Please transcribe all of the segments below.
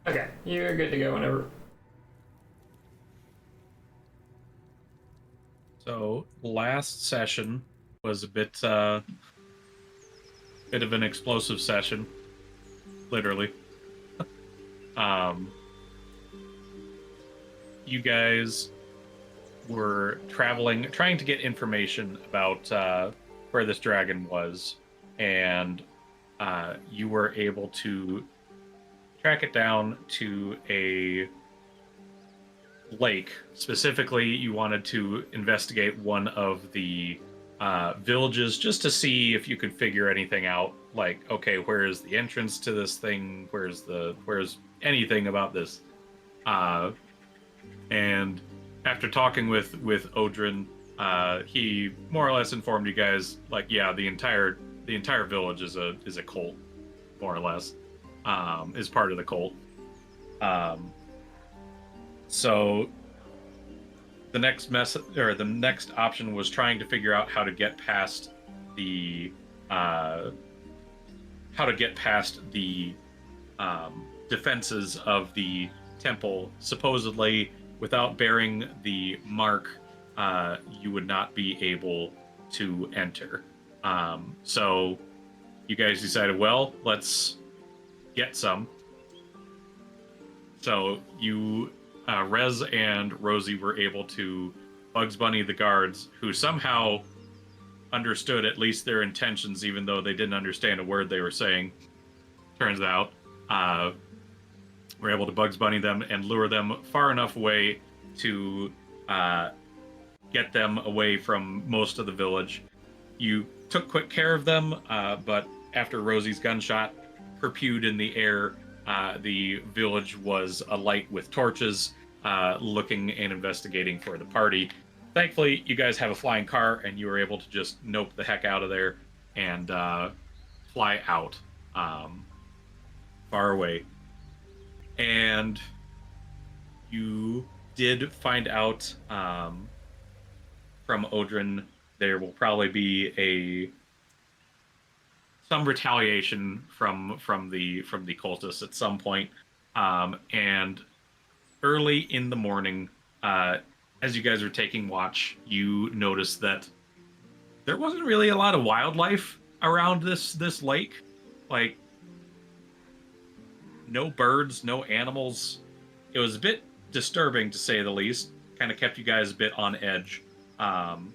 Okay, you're good to go whenever. So last session was a bit of an explosive session, literally. Um, you guys were traveling, trying to get information about where this dragon was, and you were able to track it down to a lake. Specifically, you wanted to investigate one of the villages just to see if you could figure anything out. Like, okay, where is the entrance to this thing? Where's anything about this? Uh, and after talking with Odrin, he more or less informed you guys, like, yeah, the entire village is a cult, more or less, is part of the cult. Um, so the next option was trying to figure out the uh, how to get past the defenses of the temple. Supposedly, without bearing the mark, you would not be able to enter. So you guys decided, well, let's get some. So Rez and Rosie were able to Bugs Bunny the guards, who somehow understood at least their intentions, even though they didn't understand a word they were saying. Turns out, uh, we're able to Bugs Bunny them and lure them far enough away to uh, get them away from most of the village. You took quick care of them, but after Rosie's gunshot perpewed in the air, the village was alight with torches, looking and investigating for the party. Thankfully, you guys have a flying car, and you were able to just nope the heck out of there and fly out um, far away. And you did find out from Odrin there will probably be a some retaliation from the cultists at some point. And early in the morning, uh, as you guys are taking watch, you notice that there wasn't really a lot of wildlife around this lake. Like, no birds, no animals. It was a bit disturbing to say the least. Kind of kept you guys a bit on edge. Um,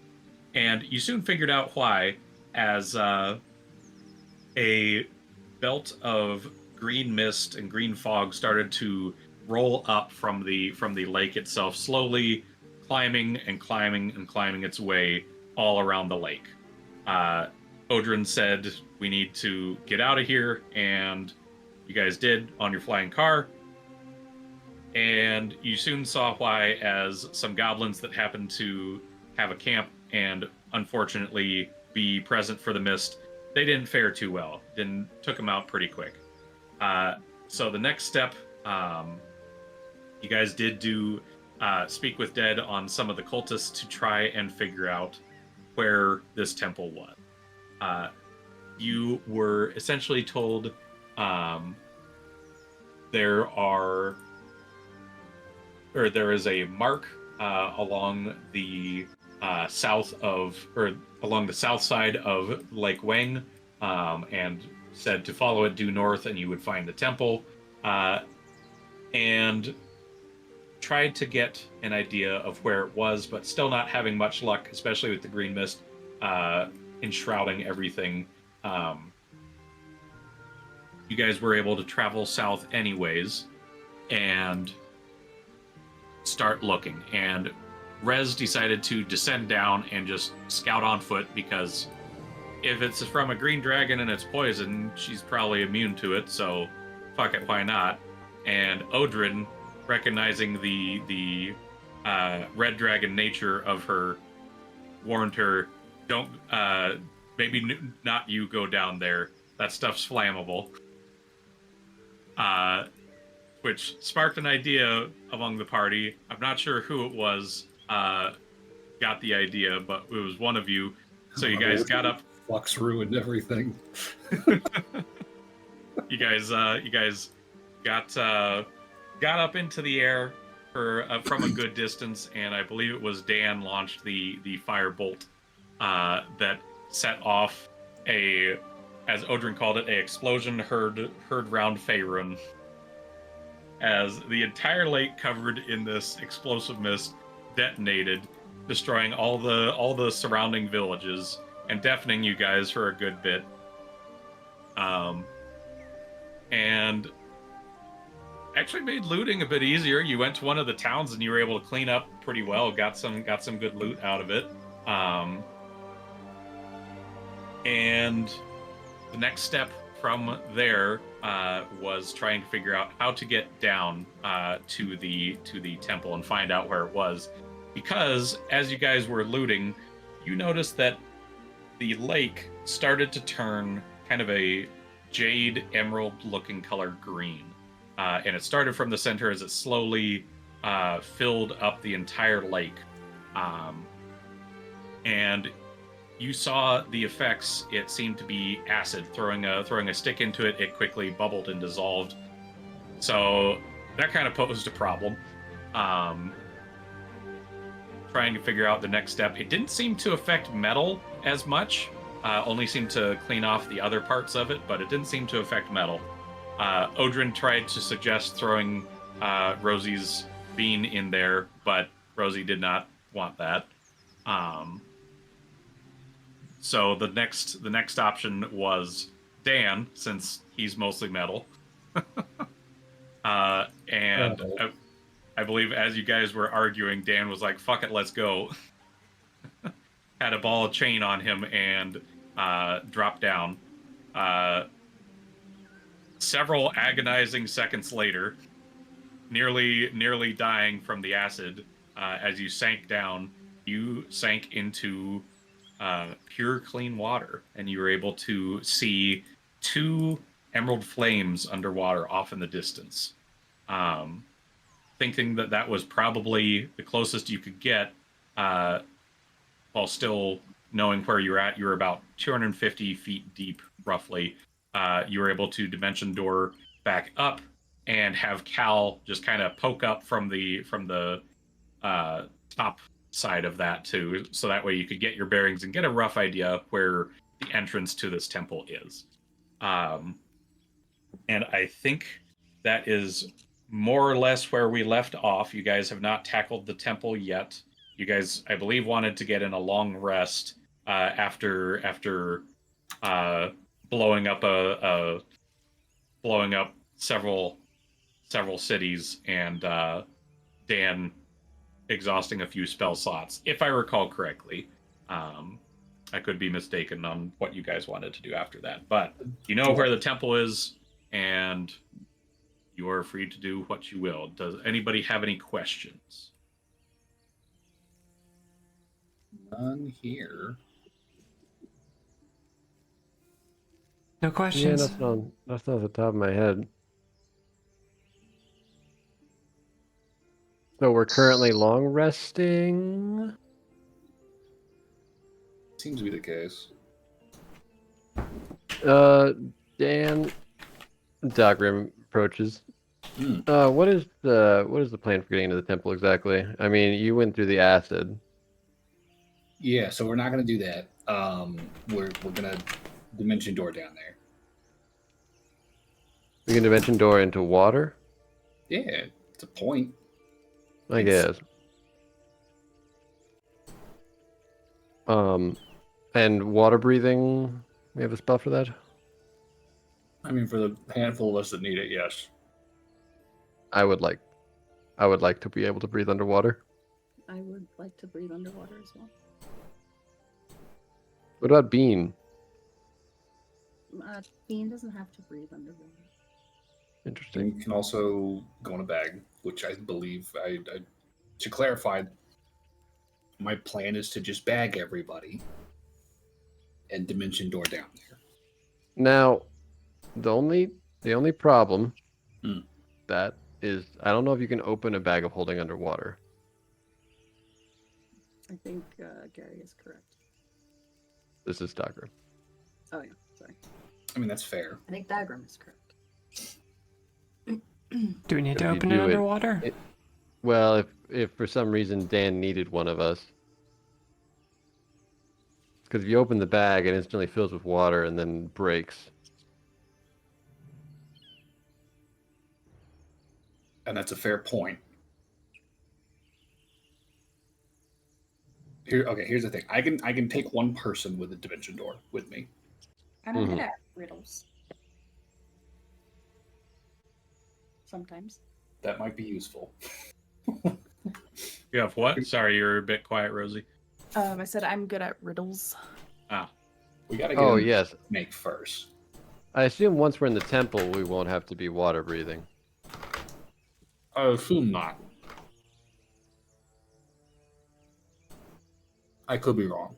and you soon figured out why, as a belt of green mist and green fog started to roll up from the lake itself, slowly climbing and climbing and climbing its way all around the lake. Uh, Odrin said, "We need to get out of here," and you guys did on your flying car. And you soon saw why, as some goblins that happened to have a camp and unfortunately be present for the mist, they didn't fare too well. Then took them out pretty quick. Uh, so the next step, you guys did do speak with Dead on some of the cultists to try and figure out where this temple was. Uh, you were essentially told um, there are there is a mark along the south side of Lake Wang, and said to follow it due north, and you would find the temple. Uh, and tried to get an idea of where it was, but still not having much luck, especially with the green mist uh, enshrouding everything. Um, you guys were able to travel south anyways, and start looking. And Rez decided to descend down and just scout on foot because if it's from a green dragon and it's poison, she's probably immune to it. So fuck it, why not? And Odrin, recognizing the red dragon nature of her, warned her, "Don't not you go down there. That stuff's flammable." Uh, which sparked an idea among the party. I'm not sure who it was got the idea, but it was one of you. So you guys got up. Flux ruined everything. You guys got got up into the air from a good distance, and I believe it was Dan launched the firebolt that set off a, as Odrin called it, a explosion heard round Faerun, as the entire lake covered in this explosive mist detonated, destroying all the surrounding villages and deafening you guys for a good bit. And actually made looting a bit easier. You went to one of the towns and you were able to clean up pretty well. Got some good loot out of it. And the next step from there was trying to figure out how to get down to the temple and find out where it was, because as you guys were looting, you noticed that the lake started to turn kind of a jade emerald looking color green, and it started from the center as it slowly filled up the entire lake, and you saw the effects. It seemed to be acid. Throwing a stick into it, it quickly bubbled and dissolved. So that kind of posed a problem. Trying to figure out the next step. It didn't seem to affect metal as much. Only seemed to clean off the other parts of it, but it didn't seem to affect metal. Odrin tried to suggest throwing Rosie's bean in there, but Rosie did not want that. So the next option was Dan, since he's mostly metal. And I believe as you guys were arguing, Dan was like, "Fuck it, let's go." Had a ball of chain on him and dropped down. Several agonizing seconds later, nearly dying from the acid, as you sank down, you sank into pure, clean water, and you were able to see two emerald flames underwater off in the distance. Thinking that was probably the closest you could get, while still knowing where you're at. You're about 250 feet deep, roughly. You were able to dimension door back up and have Cal just kind of poke up from the top side of that too, so that way you could get your bearings and get a rough idea where the entrance to this temple is. And I think that is more or less where we left off. You guys have not tackled the temple yet. You guys, I believe, wanted to get in a long rest after blowing up several cities, and Dan exhausting a few spell slots, if I recall correctly. I could be mistaken on what you guys wanted to do after that, but you know where the temple is, and you are free to do what you will. Does anybody have any questions? None here. No Yeah, questions. nothing off the top of my head. So we're currently long resting. Seems to be the case. Dan, Dagrim approaches. Hmm. What is the plan for getting into the temple exactly? I mean, you went through the acid. Yeah, so we're not gonna do that. We're gonna dimension door down there. We can dimension door into water, Yeah, it's a point. I It's- guess. And water breathing. We have a spell for that. I mean, for the handful of us that need it, yes. I would like to be able to breathe underwater. I would like to breathe underwater as well. What about Bean? Bean doesn't have to breathe underwater. Interesting. You can also go in a bag, which I believe I to clarify. My plan is to just bag everybody and dimension door down there. Now, the only problem Hmm. that is, I don't know if you can open a bag of holding underwater. I think Gary is correct. This is Dagrim. Oh yeah, sorry. I mean, that's fair. I think Dagram is correct. Do we need to If you open it do it- underwater? Well, if for some reason Dan needed one of us. Because if you open the bag, it instantly fills with water and then breaks. And that's a fair point. Here's the thing. I can take one person with a dimension door with me. I'm Mhm. good at riddles. Sometimes. That might be useful. You have what? Sorry, you're a bit quiet, Rosie. I said I'm good at riddles. Ah, We gotta get Oh, him yes. snake first. I assume once we're in the temple, we won't have to be water breathing. I assume not. I could be wrong.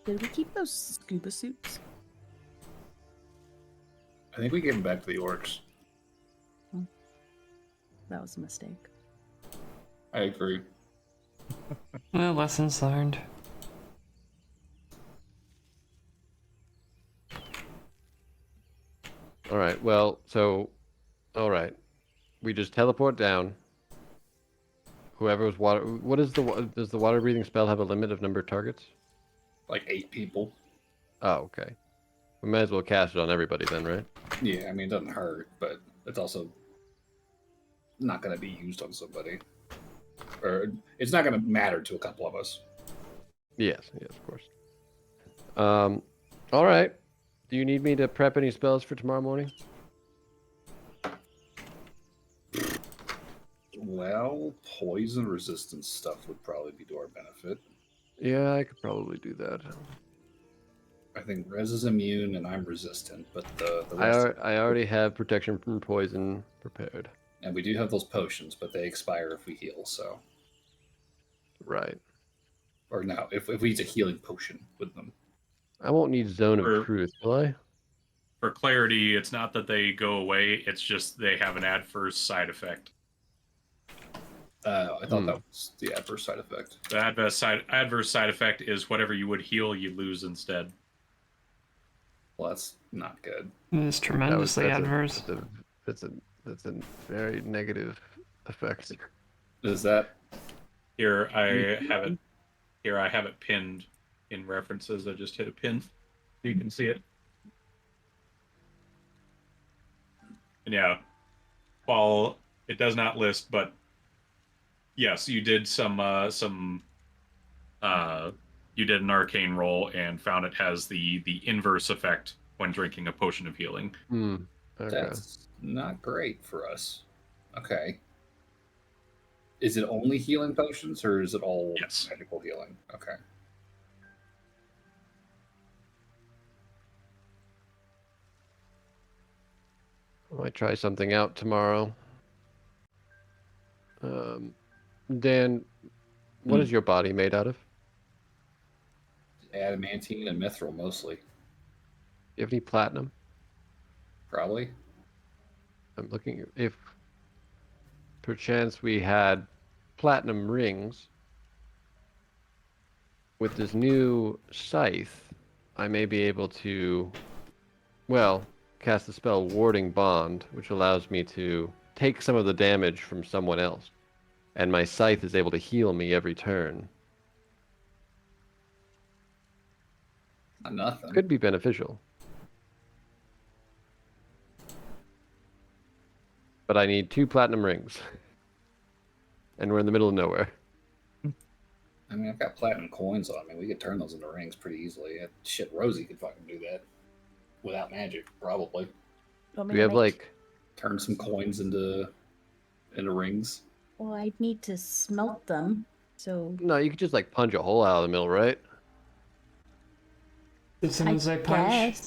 Did we keep those scuba suits? I think we gave him back to the orcs. That was a mistake. I agree. Well, lessons learned. All right. Well, so, all right. We just teleport down. Whoever was water. What is does the water breathing spell have a limit of number of targets? Like 8 people. Oh, okay. We might as well cast it on everybody then, right? Yeah, I mean, it doesn't hurt, but it's also not going to be used on somebody. Or it's not going to matter to a couple of us. Yes, yes, of course. All right. Do you need me to prep any spells for tomorrow morning? Well, poison resistance stuff would probably be to our benefit. Yeah, I could probably do that. I think Rez is immune and I'm resistant, but the rest. I already have protection from poison prepared. And we do have those potions, but they expire if we heal, so. Right. Or no, if we use a healing potion with them. I won't need Zone of For- Truth, will I? for clarity, it's not that they go away, it's just they have an adverse side effect. I thought that was the adverse side effect. The adverse side effect is whatever you would heal, you lose instead. Well, that's not good. It is tremendously that's adverse. That's a very negative effect. Is that Here I have it. Here I have it pinned in references. I just hit a pin. You can see it. And yeah, while it does not list, but yes, you did you did an arcane roll and found it has the inverse effect when drinking a potion of healing. Okay. that's not great for us? Okay. Is it only healing potions, or is it all Yes. magical healing? Okay. I might try something out tomorrow. Dan, what is your body made out of? Adamantine and mithril mostly, Do you have any platinum? probably. I'm looking if perchance we had platinum rings. With this new scythe, I may be able to, well, cast the spell Warding Bond, which allows me to take some of the damage from someone else. And my scythe is able to heal me every turn. Not nothing. Could be beneficial. But I need 2 platinum rings. And we're in the middle of nowhere. I mean, I've got platinum coins on me. We could turn those into rings pretty easily. Shit, Rosie could fucking do that without magic, probably. Want me Do we to have make- like Turn some coins into rings. Well, I'd need to smelt them. So no, you could just like punch a hole out of the middle, right? As soon as I punch,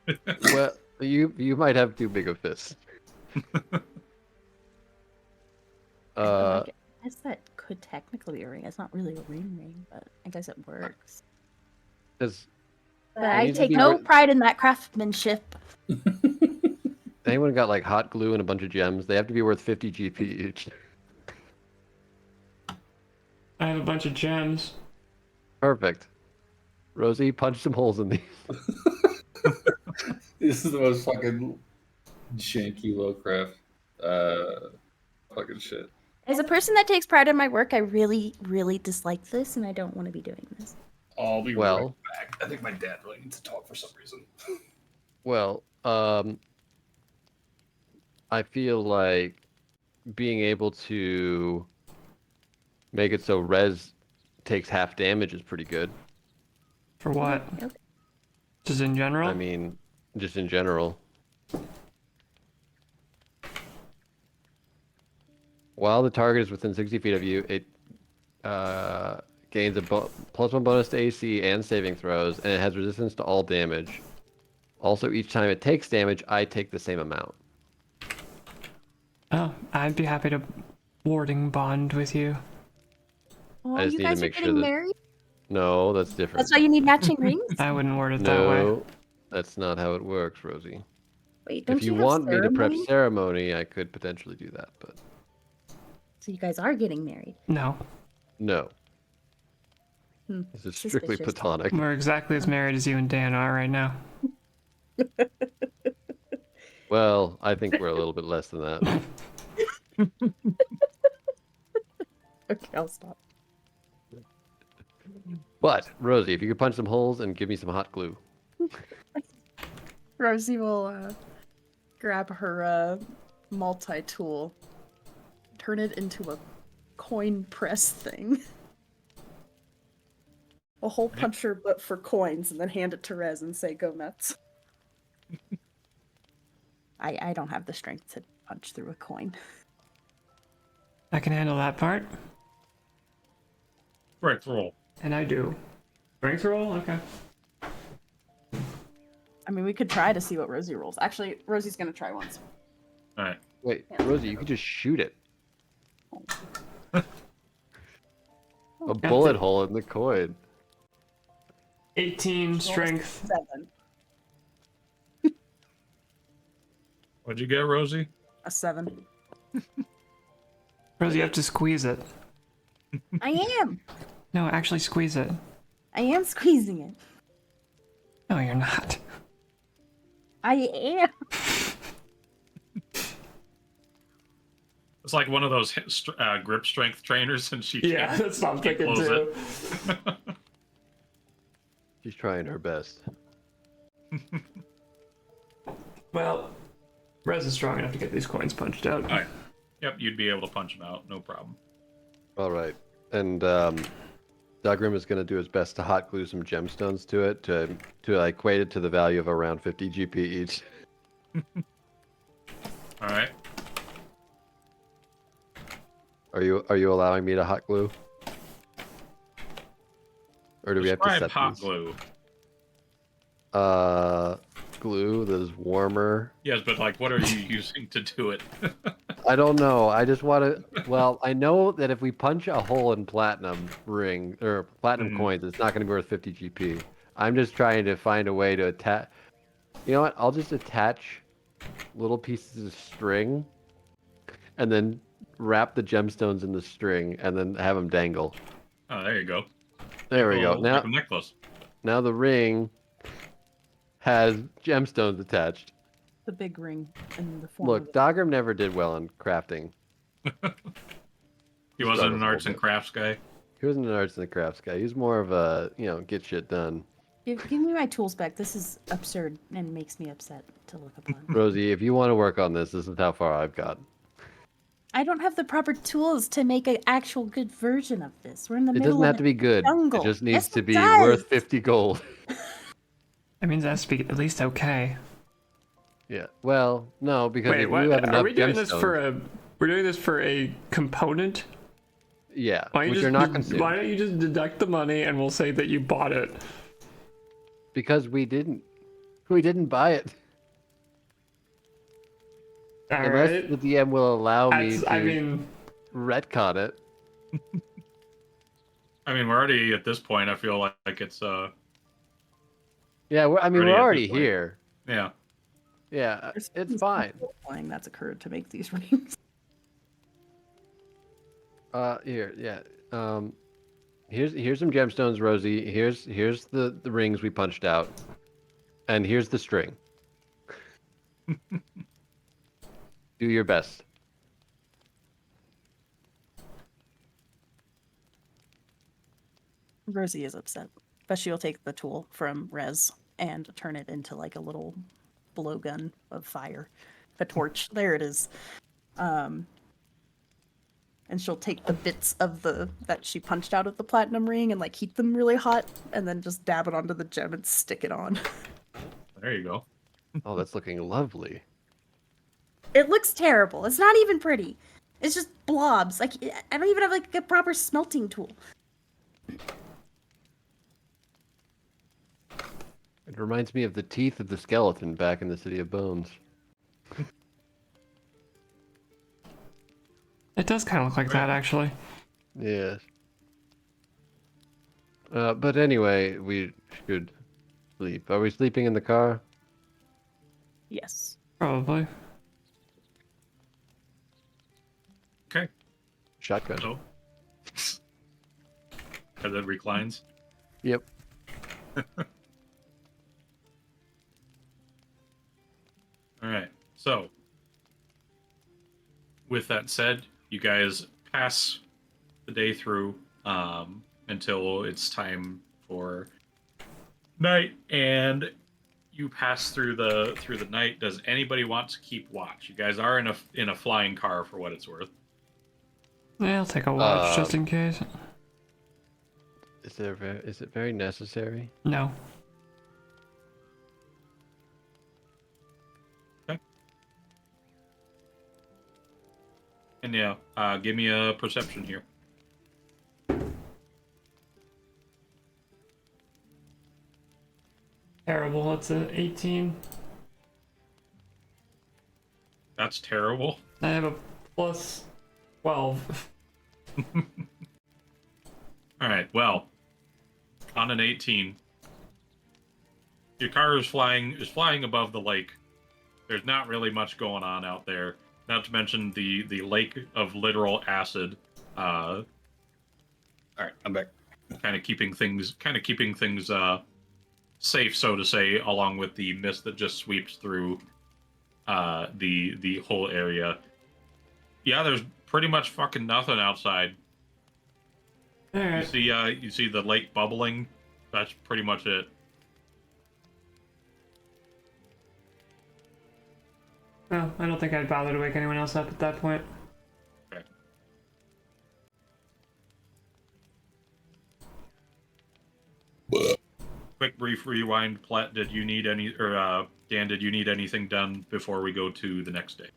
guess. Well, you might have too big of fists. I guess that could technically be a ring. It's not really a ring, but I guess it works. Does But It I needs to take be no wor- pride in that craftsmanship. anyone got like hot glue and a bunch of gems? They have to be worth 50 GP each. I have a bunch of gems. Perfect. Rosie, punch some holes in these. This is the most fucking Janky Lowcraft. Fucking shit. As a person that takes pride in my work, I really, really dislike this, and I don't want to be doing this. I'll be Well- right back. I think my dad really needs to talk for some reason. Well, I feel like being able to make it so res takes half damage is pretty good. For what? Okay. Just in general? I mean, just in general. While the target is within 60 feet of you, it gains a +1 bonus to AC and saving throws, and it has resistance to all damage. Also, each time it takes damage, I take the same amount. Oh, I'd be happy to warding bond with you. Oh, I just you need to guys are make sure getting that- married? No, that's different. That's why you need matching rings? I wouldn't word it that way. No, that's not how it works, Rosie. Wait, don't If you have want me to prep ceremony? ceremony, I could potentially do that, but So you guys are getting married. No. no. Hmm, This is strictly suspicious. platonic. We're exactly as married as you and Dan are right now. Well, I think we're a little bit less than that. Okay, I'll stop. But, Rosie, if you could punch some holes and give me some hot glue. Rosie will grab her multi-tool, turn it into a coin press thing. A hole puncher, but for coins, and then hand it to Rez and say, "Go nuts." I don't have the strength to punch through a coin. I can handle that part. Strength roll. And I do. Strength roll? Okay. I mean, we could try to see what Rosie rolls. Actually, Rosie's gonna try once. All right. Wait, Rosie, you could just shoot it. A bullet hole in the coin. 18 strength. 7. What'd you get, Rosie? A 7. Rose, you have to squeeze it. I am. No, actually squeeze it. I am squeezing it. No, you're not. I am. It's like one of those grip strength trainers, and she Yeah, can't, that's what I'm can't thinking close too. it. She's trying her best. Well, Rez is strong enough to get these coins punched out. All right. Yep, you'd be able to punch them out, no problem. All right. And Dugrim is going to do his best to hot glue some gemstones to it to equate it to the value of around 50 GP each. All right. Are you allowing me to hot glue? Or do we have to Describe set hot these? glue. Glue that is warmer. Yes, but like, what are you using to do it? I don't know. I just want to. Well, I know that if we punch a hole in platinum ring or platinum Mhm. coins, it's not going to be worth 50 GP. I'm just trying to find a way to attach. You know what? I'll just attach little pieces of string, and then wrap the gemstones in the string, and then have them dangle. Oh, there you go. There we go. Like Now, a necklace. now the ring has gemstones attached. The big ring in the form Look, of Dogrim never did well in crafting. He wasn't Struggles an a arts little and crafts guy. He wasn't an arts and crafts guy. He was more of a, get shit done. Give me my tools back. This is absurd and makes me upset to look upon. Rosie, if you want to work on this is how far I've got. I don't have the proper tools to make an actual good version of this. We're in the It middle doesn't have of to be good. jungle. It just needs Yes, to it be does. worth 50 gold. That means it has to be at least okay. Yeah. Well, no, because Wait, if what? you have enough Are we doing this gemstones- for a? We're doing this for a component. Yeah, Why don't which you are just not consumed. Why don't you just deduct the money and we'll say that you bought it? Because we didn't buy it. All Unless right. the DM will allow me to I mean, retcon it. I mean, we're already at this point. I feel like it's Yeah, we're Already at already this point. here. yeah. Yeah, There's it's some fine. playing that's occurred to make these rings. Here, yeah. Here's some gemstones, Rosie. Here's the rings we punched out, and here's the string. Do your best. Rosie is upset, but she'll take the tool from Rez and turn it into like a little blowgun of fire, a torch. There it is. And she'll take the bits of the that she punched out of the platinum ring and like heat them really hot, and then just dab it onto the gem and stick it on. There you go. Oh, that's looking lovely. It looks terrible. It's not even pretty. It's just blobs. Like I don't even have like a proper smelting tool. It reminds me of the teeth of the skeleton back in the City of Bones. It does kind of look like that, actually. Yes. But anyway, we should sleep. Are we sleeping in the car? Yes. Probably. Okay. Shotgun. So. As it reclines. Yep. All right. So, with that said, you guys pass the day through until it's time for night, and you pass through the night. Does anybody want to keep watch? You guys are in a flying car for what it's worth. Yeah, I'll take a watch just in case. Is it very necessary? No. And yeah, give me a perception here. Terrible. It's an 18. That's terrible. I have a plus 12. All right. Well, on an 18, your car is flying above the lake. There's not really much going on out there. Not to mention the lake of literal acid. All right, I'm back. Kind of keeping things safe, so to say, along with the mist that just sweeps through the whole area. Yeah, there's pretty much fucking nothing outside. All right. You see the lake bubbling. That's pretty much it. No, I don't think I'd bother to wake anyone else up at that point. Okay. Quick brief rewind. Plat, did you need any, or Dan, did you need anything done before we go to the next day?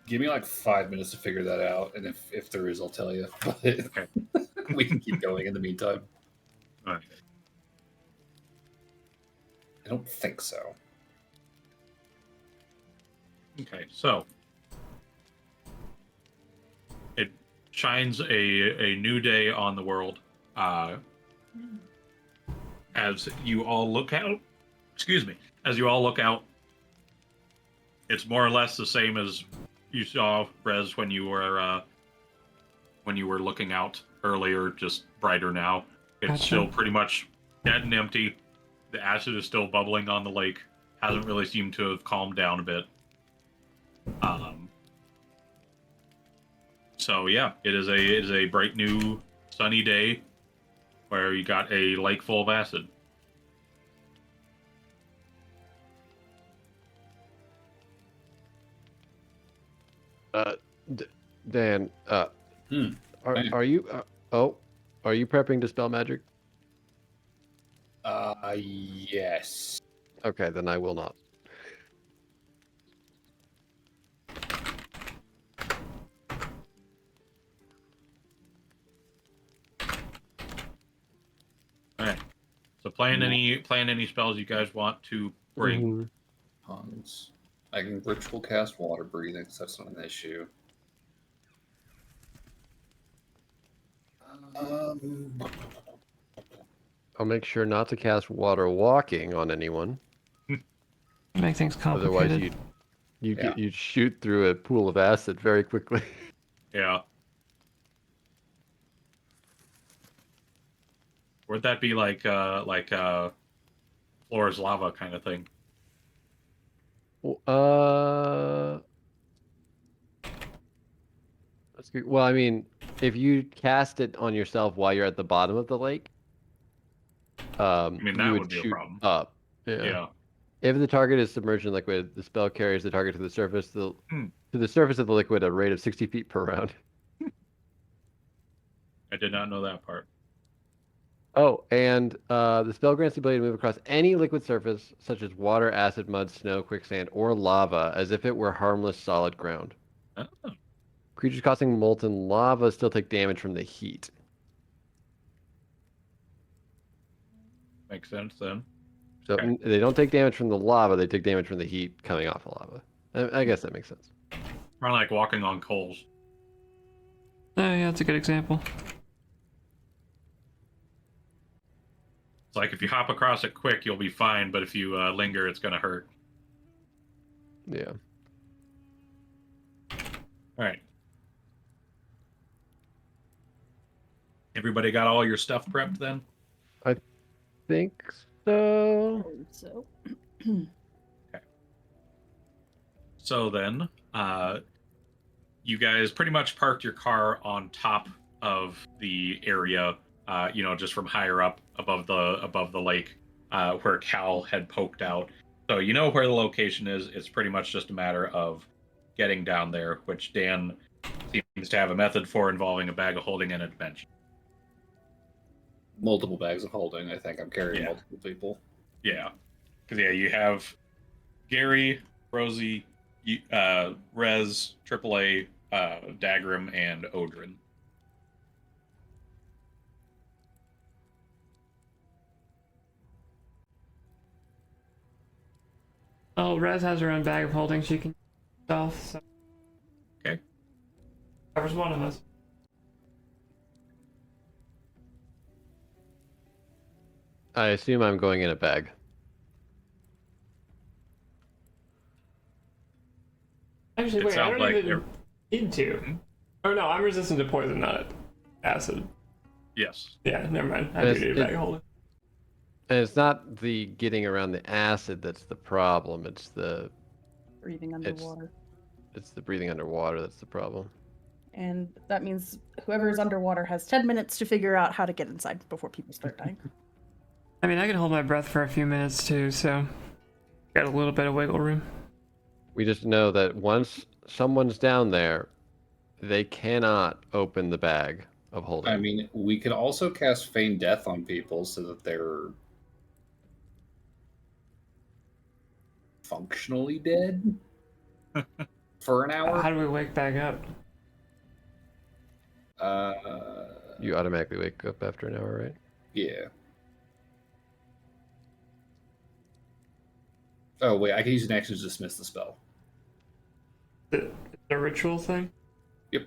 Give me like 5 minutes to figure that out, and if there is, I'll tell you. But Okay. we can keep going in the meantime. All right. I don't think so. Okay, so it shines a new day on the world as you all look out. Excuse me. As you all look out, it's more or less the same as you saw, Rez, when you were looking out earlier, just brighter now. It's Gotcha. still pretty much dead and empty. The acid is still bubbling on the lake. Hasn't really seemed to have calmed down a bit. So yeah, it is a bright new sunny day where you got a lake full of acid. Dan, are Hey. are you are you prepping to spell magic? Yes. Okay, then I will not. All right. So plan any spells you guys want to bring. Mhm. Tongues. I can ritual cast water breathing, so that's not an issue. I'll make sure not to cast water walking on anyone. Make things Otherwise, complicated. you'd shoot through a pool of acid very quickly. Yeah. Would that be like floor is lava kind of thing. Uh, that's good. Well, I mean, if you cast it on yourself while you're at the bottom of the lake, I mean, you that would would be a shoot problem. up. Yeah. Yeah. If the target is submerged in liquid, the spell carries the target to the surface Hmm. to the surface of the liquid at a rate of 60 feet per round. I did not know that part. Oh, and the spell grants the ability to move across any liquid surface, such as water, acid, mud, snow, quicksand, or lava, as if it were harmless solid ground. Oh, Creatures causing molten lava still take damage from the heat. makes sense then. So Okay. they don't take damage from the lava, they take damage from the heat coming off the lava. I guess that makes sense. Kind of like walking on coals. Oh, yeah, that's a good example. It's like if you hop across it quick, you'll be fine, but if you linger, it's going to hurt. Yeah. All right. Everybody got all your stuff prepped then? Think so. So, So then, you guys pretty much parked your car on top of the area, just from higher up above the lake, where Cal had poked out. So you know where the location is. It's pretty much just a matter of getting down there, which Dan seems to have a method for involving a bag of holding and a dimension. Multiple bags of holding. I think I'm carrying Yeah. multiple people. Yeah, because you have Gary, Rosie, Rez, AAA, Dagrim, and Odrin. Well, Rez has her own bag of holding. She can stealth. So Okay. covers one of us. I assume I'm going in a bag. Actually, It wait, I sounds don't like even need to. Hmm? Oh no, I'm resistant to poison, not acid. Yes. Yeah, never mind. I do It's- need a it- bag of holding. And it's not the getting around the acid that's the problem. It's the breathing underwater. breathing underwater that's the problem. And that means whoever is underwater has 10 minutes to figure out how to get inside before people start dying. I mean, I can hold my breath for a few minutes too, so got a little bit of wiggle room. We just know that once someone's down there, they cannot open the bag of holding. I mean, we could also cast Feign Death on people so that they're functionally dead for an hour. How do we wake back up? You automatically wake up after an hour, right? Yeah. Oh wait, I can use an action to dismiss the spell. Is it a ritual thing? Yep.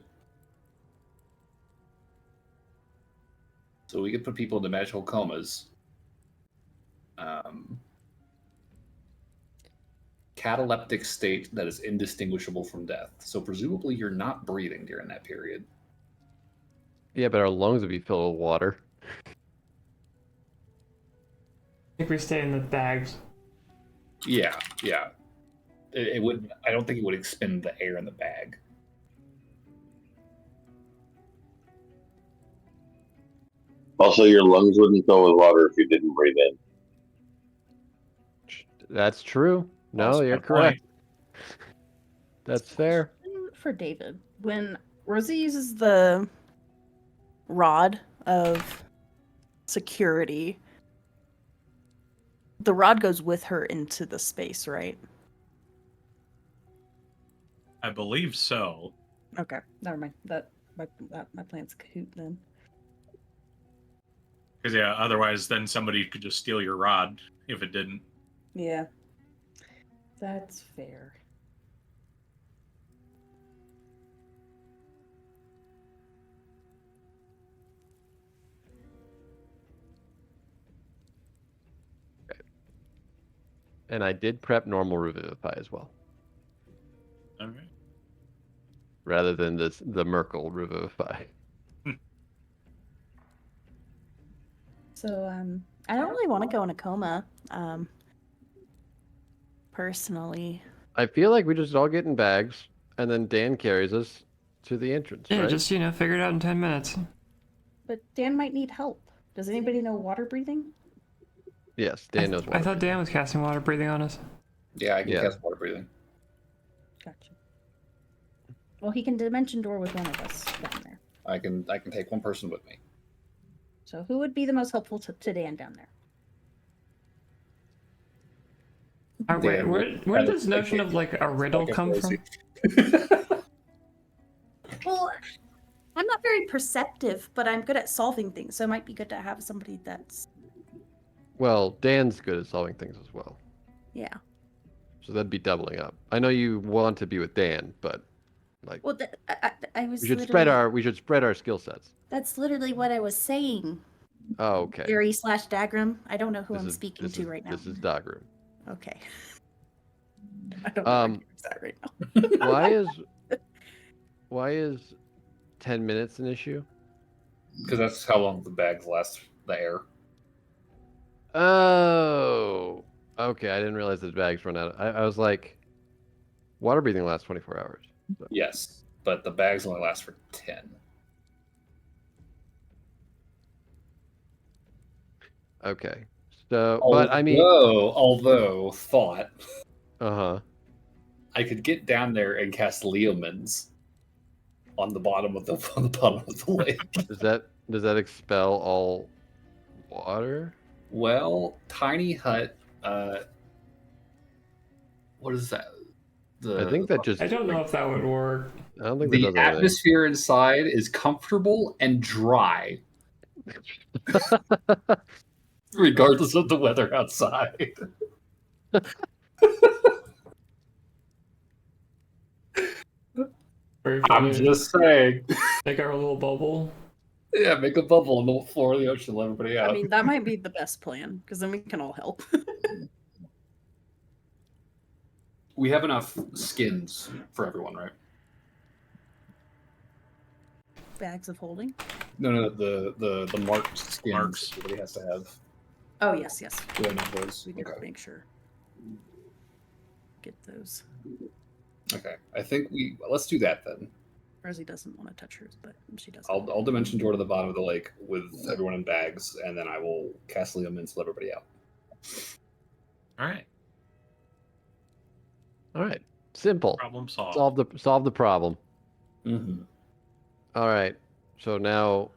So we could put people into magical comas. Cataleptic state that is indistinguishable from death. So presumably you're not breathing during that period. Yeah, but our lungs would be filled with water. I think we stay in the bags. Yeah. It wouldn't. I don't think it would expend the air in the bag. Also, your lungs wouldn't fill with water if you didn't breathe in. That's true. No, Also you're good correct. That's fair. For David, when Rosie uses the rod of security, the rod goes with her into the space, right? I believe so. Okay, never mind. My plan's kahoot then. Because otherwise, then somebody could just steal your rod if it didn't. Yeah, that's fair. And I did prep normal Revivify as well, All right. rather than the Merkel Revivify. So, I don't really want to go in a coma. Personally. I feel like we just all get in bags, and then Dan carries us to the entrance, Yeah, right? just figure it out in 10 minutes. But Dan might need help. Does anybody know water breathing? Yes, Dan knows I water. thought Dan was casting water breathing on us. Yeah, I can Yeah. cast water breathing. Gotcha. Well, he can dimension door with one of us down there. I can take one person with me. So who would be the most helpful to Dan down there? Wait, Dan where will did kind this notion of like a riddle like a come Rosie. from? Well, I'm not very perceptive, but I'm good at solving things, so it might be good to have somebody that's Well, Dan's good at solving things as well, yeah. so that'd be doubling up. I know you want to be with Dan, but like Well, I was we should literally spread our skill sets. that's literally what I was saying. Oh, okay. Gary / Dagram. I don't know who I'm speaking to right now. This is Dogroom. Okay. I don't know where Gary's at right now. Why is 10 minutes an issue? Because that's how long the bags last. The air. Oh, okay. I didn't realize the bags run out. I was like, water breathing lasts 24 hours. So. Yes, but the bags only last for 10. Okay. So, but I mean, although thought, uh-huh. I could get down there and cast Leomans on the bottom of the lake. Does that expel all water? Well, tiny hut. What is that? I think that just. I don't know if that would work. I don't think that The does anything. atmosphere inside is comfortable and dry, regardless of the weather outside. Very I'm funny. just saying. Make our little bubble. Yeah, make a bubble on the floor of the ocean, let everybody out. I mean, that might be the best plan because then we can all help. We have enough skins for everyone, right? Bags of holding. No, the marked skins. Marks. Everybody has to have. Oh yes, yes. We have enough of those. We can Okay. make sure. Get those. Okay. I think let's do that then. Rosie doesn't want to touch hers, but she does. I'll dimension door to the bottom of the lake with everyone in bags, and then I will cast Liam and let everybody out. All right. All right. Simple. Problem solved. Solve the problem. Mm-hmm. All right. So now,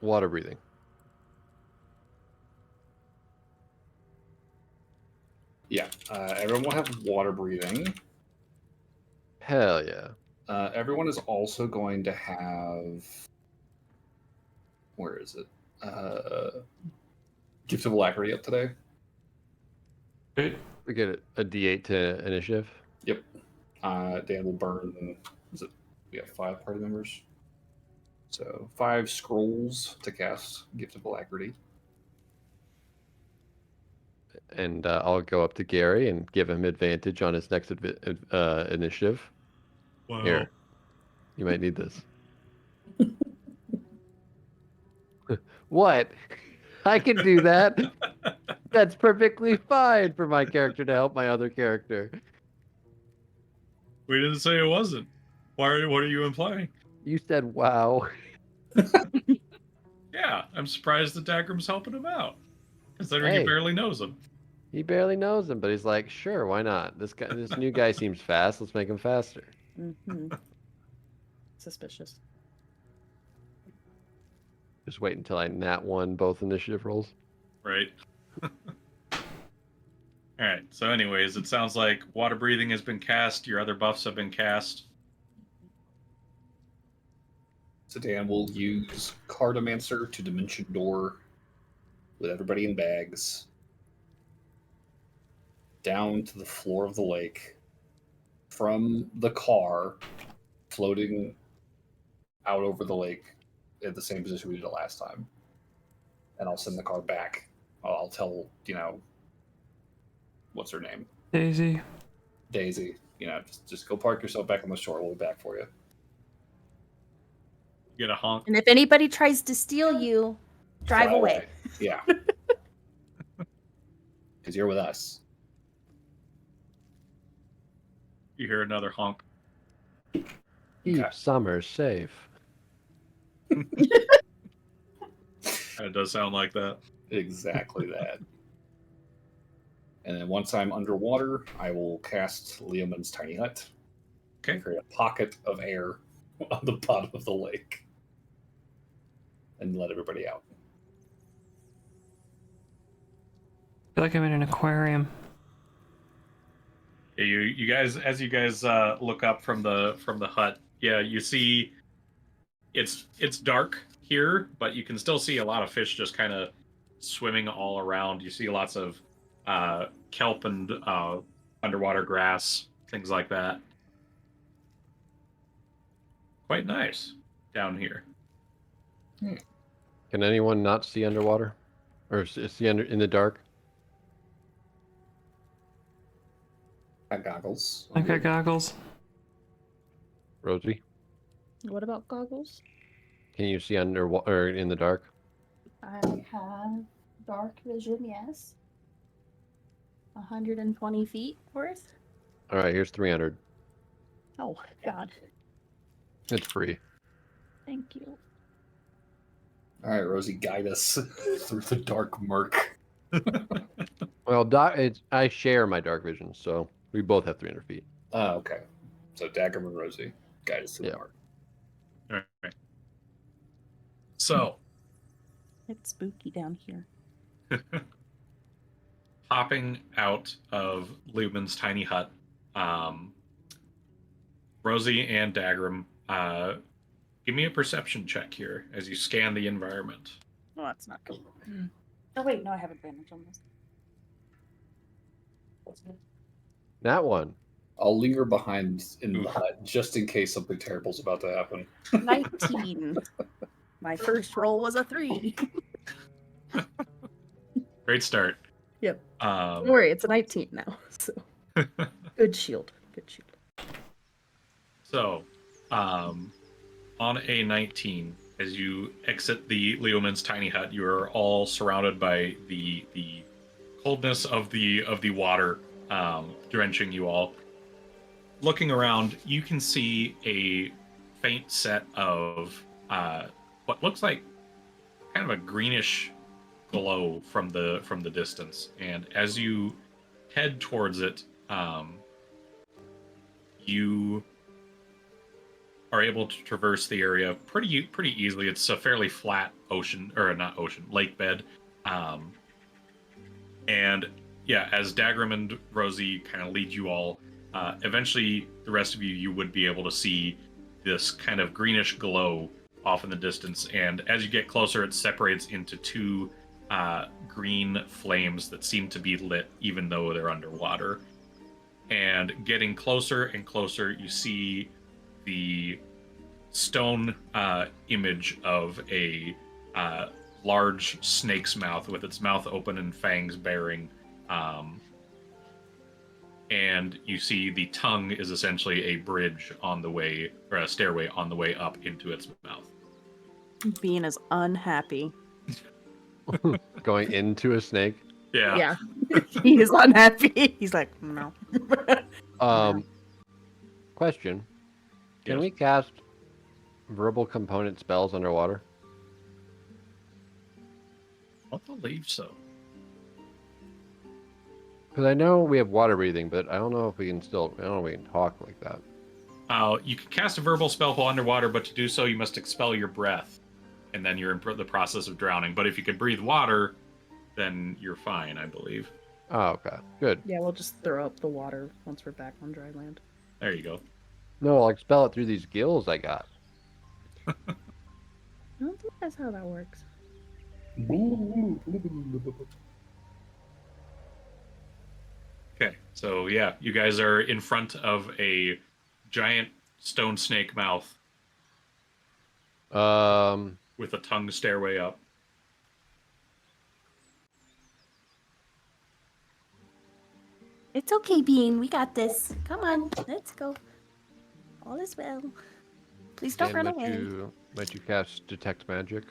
water breathing. Yeah. Everyone will have water breathing. Hell yeah. Everyone is also going to have. Where is it? Gift of Alacrity up today. Great. We get a D8 to initiative. Yep. Dan will burn. We have 5 party members. So 5 scrolls to cast Gift of Alacrity. And I'll go up to Gary and give him advantage on his next initiative. Wow. Here, you might need this. What? I can do that. That's perfectly fine for my character to help my other character. We didn't say it wasn't. What are you implying? You said wow. Yeah, I'm surprised that Dagram's helping him out, considering Hey. he barely knows him. He barely knows him, but he's like, sure, why not? This new guy seems fast. Let's make him faster. Mm-hmm. Suspicious. Just wait until I nat 1 both initiative rolls. Right. All right. So, anyways, it sounds like water breathing has been cast. Your other buffs have been cast. So Dan will use Cartomancer to Dimension Door with everybody in bags down to the floor of the lake from the car floating out over the lake at the same position we did it last time. And I'll send the car back. I'll tell, what's her name? Daisy. Daisy. Just go park yourself back on the shore. We'll be back for you. Get a honk. And if anybody tries to steal you, drive away. Yeah. because you're with us. You hear another honk. Keep Okay. Summer safe. It does sound like that. Exactly that. And then once I'm underwater, I will cast Leomund's Tiny Hut. Okay. Create a pocket of air on the bottom of the lake. And let everybody out. I feel like I'm in an aquarium. Yeah, you guys, as you guys look up from the hut, yeah, you see it's dark here, but you can still see a lot of fish just kind of swimming all around. You see lots of kelp and underwater grass, things like that. Quite nice down here. Can anyone not see underwater? Or see in the dark? Got goggles. I got goggles. Rosie, What about goggles? can you see underwater or in the dark? I have dark vision, yes. 120 feet worth. All right, here's 300. Oh, God. It's free. Thank you. All right, Rosie, guide us through the dark murk. Well, I share my dark vision, so we both have 300 feet. Okay. So Daggerman and Rosie, guide us through Yeah. the murk. All right. So, It's spooky down here. popping out of Lumen's tiny hut, Rosie and Dagram, give me a perception check here as you scan the environment. Oh, that's not good. Oh, wait, no, I have advantage on this. That one. I'll linger behind in the Oof. hut just in case something terrible's about to happen. 19. My first roll was a 3. Great start. Yep. Don't Um, worry, it's a 19 now. So good shield. Good shield. so, on a 19, as you exit the Leoman's tiny hut, you are all surrounded by the coldness of the water drenching you all. Looking around, you can see a faint set of what looks like kind of a greenish glow from the distance, and as you head towards it, you are able to traverse the area pretty easily. It's a fairly flat ocean, or not ocean, lake bed, and yeah, as Dagram and Rosie kind of lead you all, eventually the rest of you would be able to see this kind of greenish glow off in the distance, and as you get closer, it separates into two green flames that seem to be lit even though they're underwater. And getting closer and closer, you see the stone image of a large snake's mouth with its mouth open and fangs bearing. And you see the tongue is essentially a bridge on the way, or a stairway on the way up into its mouth. Bean is unhappy. Going into a snake. Yeah. He is unhappy. He's like, no. Question. Can Yes. we cast verbal component spells underwater? I believe so. Because I know we have water breathing, but I don't know if we can I don't know if we can talk like that. You can cast a verbal spell while underwater, but to do so, you must expel your breath, and then you're in the process of drowning. But if you can breathe water, then you're fine, I believe. Oh, okay. Good. Yeah, we'll just throw up the water once we're back on dry land. There you go. No, I'll expel it through these gills I got. I don't think that's how that works. Okay, so yeah, you guys are in front of a giant stone snake mouth with a tongue stairway up. It's okay, Bean. We got this. Come on, let's go. All is well. Please don't run away. Might you cast detect magic?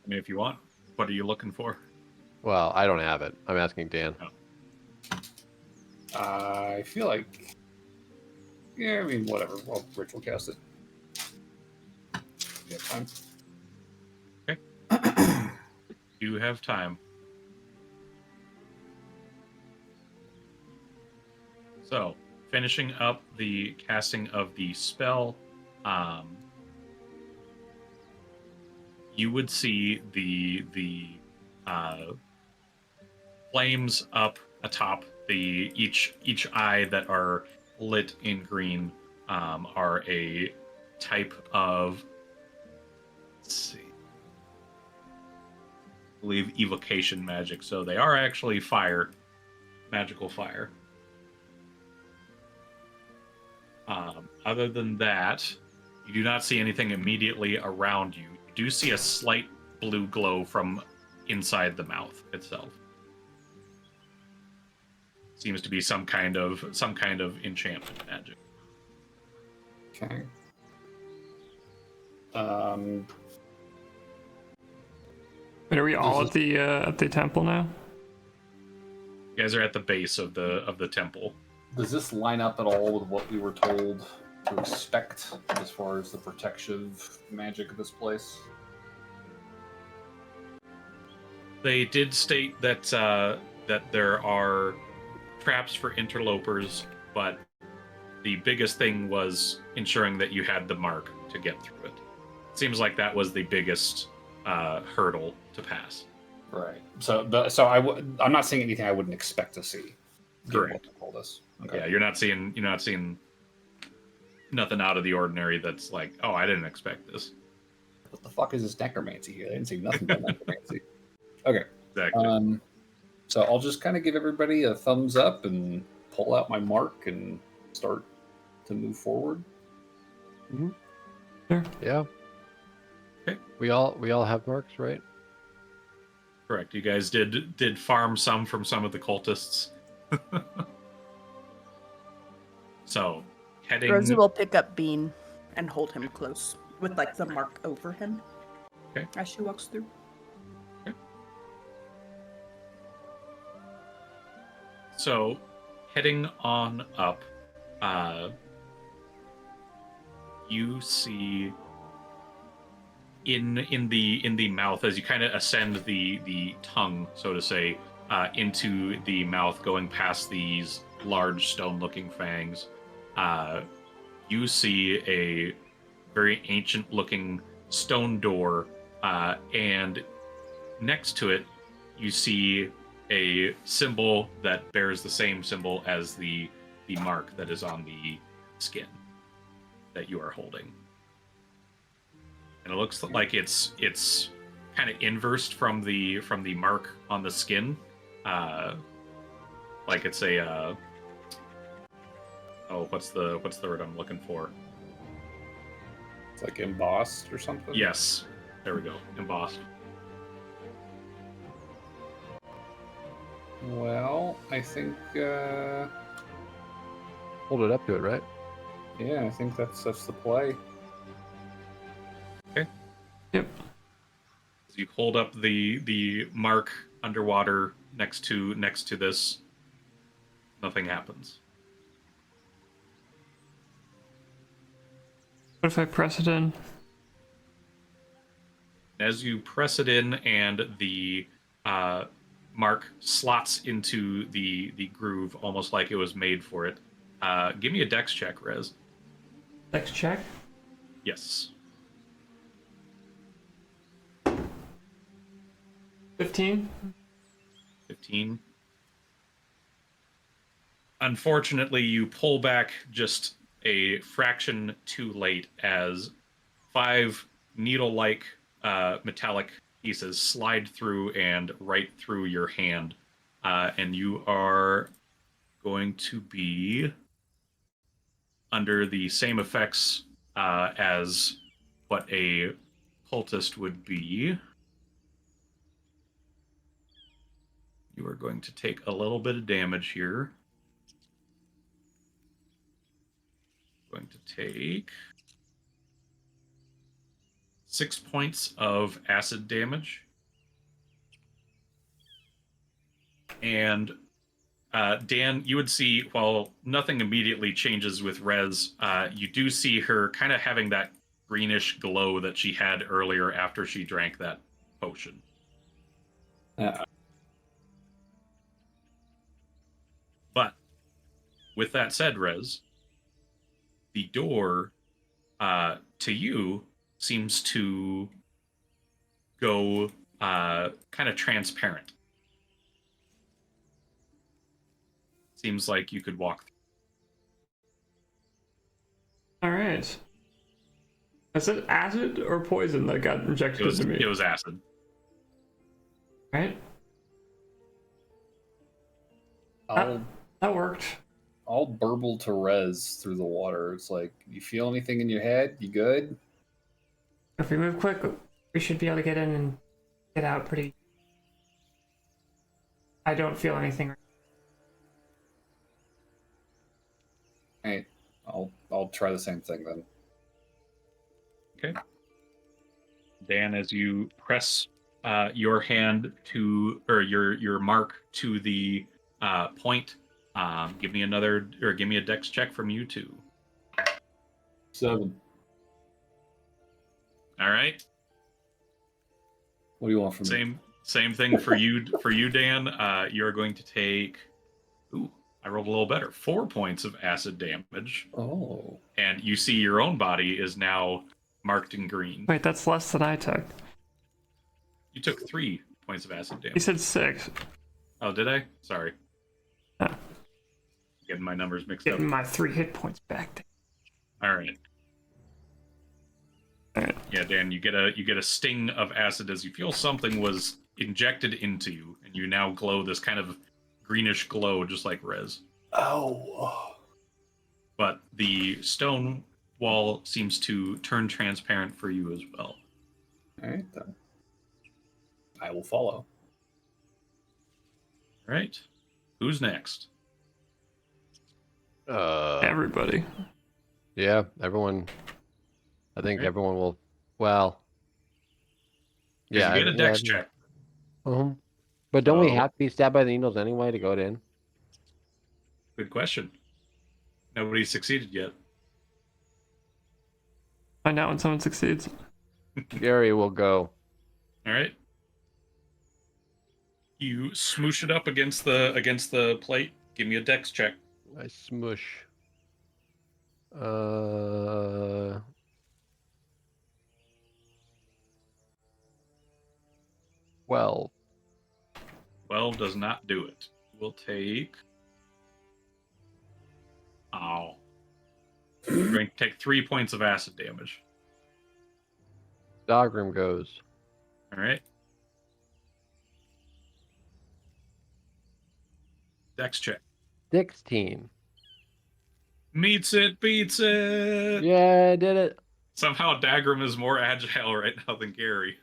I mean, if you want, what are you looking for? Well, I don't have it. I'm asking Dan. I feel like, yeah, I mean, whatever. I'll ritual cast it. Yeah, time. Okay. You have time. So, finishing up the casting of the spell, you would see the flames up atop the each eye that are lit in green are a type of, let's see, I believe evocation magic. So they are actually fire, magical fire. Other than that, you do not see anything immediately around you. You do see a slight blue glow from inside the mouth itself. Seems to be some kind of enchantment magic. Okay. But are we all at the temple now? You guys are at the base of the temple. Does this line up at all with what we were told to expect as far as the protective magic of this place? They did state that that there are traps for interlopers, but the biggest thing was ensuring that you had the mark to get through it. Seems like that was the biggest hurdle to pass. Right. So, I'm not seeing anything I wouldn't expect to see. given what Correct. they told us. Okay. Yeah, you're not seeing nothing out of the ordinary. That's like, oh, I didn't expect this. What the fuck is this necromancy here? I didn't see nothing but necromancy. Okay. Exactly. So I'll just kind of give everybody a thumbs up and pull out my mark and start to move forward. Sure. Yeah. Okay. We all have marks, right? Correct. You guys did farm some from some of the cultists. So, heading. Rosie will pick up Bean and hold him close with like the mark over him. Okay. As she walks through. So, heading on up, you see in the mouth as you kind of ascend the tongue, so to say, into the mouth, going past these large stone-looking fangs. You see a very ancient-looking stone door, and next to it, you see a symbol that bears the same symbol as the mark that is on the skin that you are holding. And it looks like it's kind of inversed from the mark on the skin. Like it's a what's the word I'm looking for? It's like embossed or something? Yes. There we go. Embossed. Well, I think, Hold it up to it, right? yeah, I think that's the play. Okay. Yep. So you hold up the mark underwater next to this. Nothing happens. What if I press it in? As you press it in and the mark slots into the groove, almost like it was made for it. Give me a dex check, Rez. Dex check. Yes. 15. 15. Unfortunately, you pull back just a fraction too late as 5 needle-like metallic pieces slide through and right through your hand. And you are going to be under the same effects as what a cultist would be. You are going to take a little bit of damage here. Going to take 6 points of acid damage. And Dan, you would see, while nothing immediately changes with Rez, you do see her kind of having that greenish glow that she had earlier after she drank that potion. But with that said, Rez, the door to you seems to go kind of transparent. Seems like you could walk through. All right. Is it acid or poison that got injected into me? It was acid. Right. That worked. I'll burble to Rez through the water. It's like, you feel anything in your head? You good? If we move quick, we should be able to get in and get out pretty. I don't feel anything. Hey, I'll try the same thing then. Okay. Dan, as you press your hand to, or your mark to the point, give me a dex check from you two. 7. All right. What do you want from me? Same thing for you, Dan. You're going to take. Ooh, I rolled a little better. 4 points of acid damage. Oh. And you see your own body is now marked in green. Wait, that's less than I took. You took 3 points of acid You damage. said 6. Oh, did I? Sorry. Oh. Getting my numbers mixed up. Getting my 3 hit points back. All right. Yeah, Dan, you get a sting of acid as you feel something was injected into you, and you now glow this kind of greenish glow, just like Rez. Oh. But the stone wall seems to turn transparent for you as well. All right, then. I will follow. All right. Who's next? Everybody. Yeah, everyone. I think Right. everyone will. Well. Yeah, you get a dex yeah. check. But don't we So- have to be stabbed by the needles anyway to go in? Good question. Nobody's succeeded yet. Find out when someone succeeds. Gary will go. All right. You smoosh it up against the plate. Give me a dex check. I smush. 12. 12 does not do it. We'll take. Oh. You're going to take 3 points of acid damage. Dogrim goes. All right. Dex check. 16. Meets it, beats it. Yeah, I did it. Somehow Dagrim is more agile right now than Gary.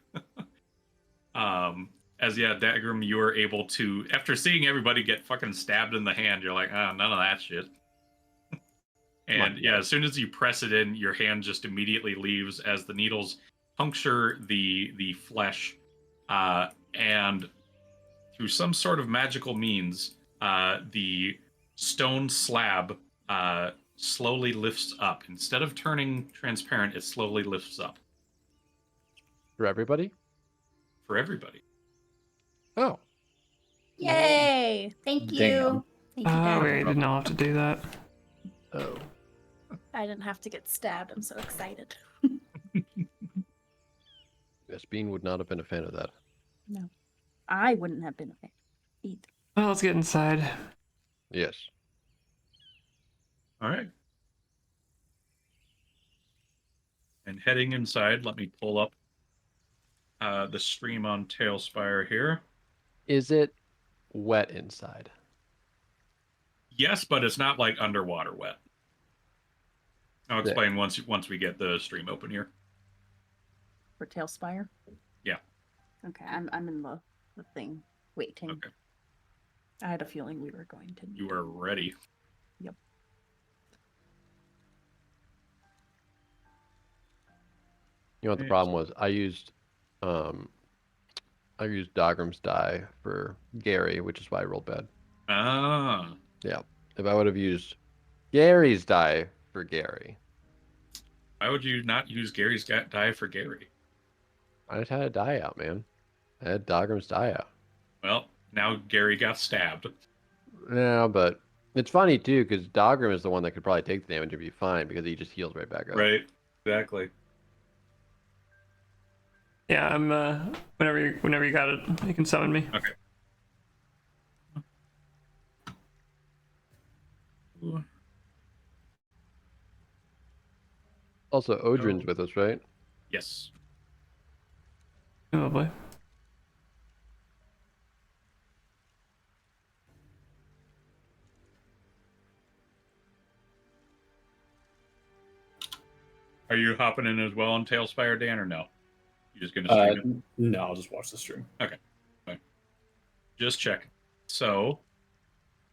Dagrim, you are able to, after seeing everybody get fucking stabbed in the hand, you're like, oh, none of that shit. And yeah, as soon as you press it in, your hand just immediately leaves as the needles puncture the flesh, and through some sort of magical means, the stone slab slowly lifts up. Instead of turning transparent, it slowly lifts up For everybody? for everybody. Oh. Yay! Thank you. Damn. Thank you, Oh, Dad. wait, I did not have to do that. Oh. I didn't have to get stabbed. I'm so excited. Yes, Bean would not have been a fan of that. No. I wouldn't have been a fan either. Well, let's get inside. Yes. All right. And heading inside, let me pull up the stream on Tailspire here. Is it wet inside? Yes, but it's not like underwater wet. I'll Sick. explain once we get the stream open here. For Tailspire? Yeah. Okay, I'm in the thing waiting. Okay. I had a feeling we were going to. You are ready. Yep. You know what the problem was? Um, I used Dogram's die for Gary, which is why I rolled bad. Ah. Yeah. If I would have used Gary's die for Gary, Why would you not use Gary's die for Gary? I just had a die out, man. I had Dogram's die out. Well, now Gary got stabbed. Yeah, but it's funny too because Dogram is the one that could probably take the damage and be fine because he just heals right back up. Right. Exactly. Yeah, I'm. Whenever you got it, you can summon me. Okay. Also, Odrin's with us, right? Yes. Lovely. Are you hopping in as well on Tailspire, Dan, or no? You just gonna stream it? No, I'll just watch the stream. Okay. Fine. Just check. So,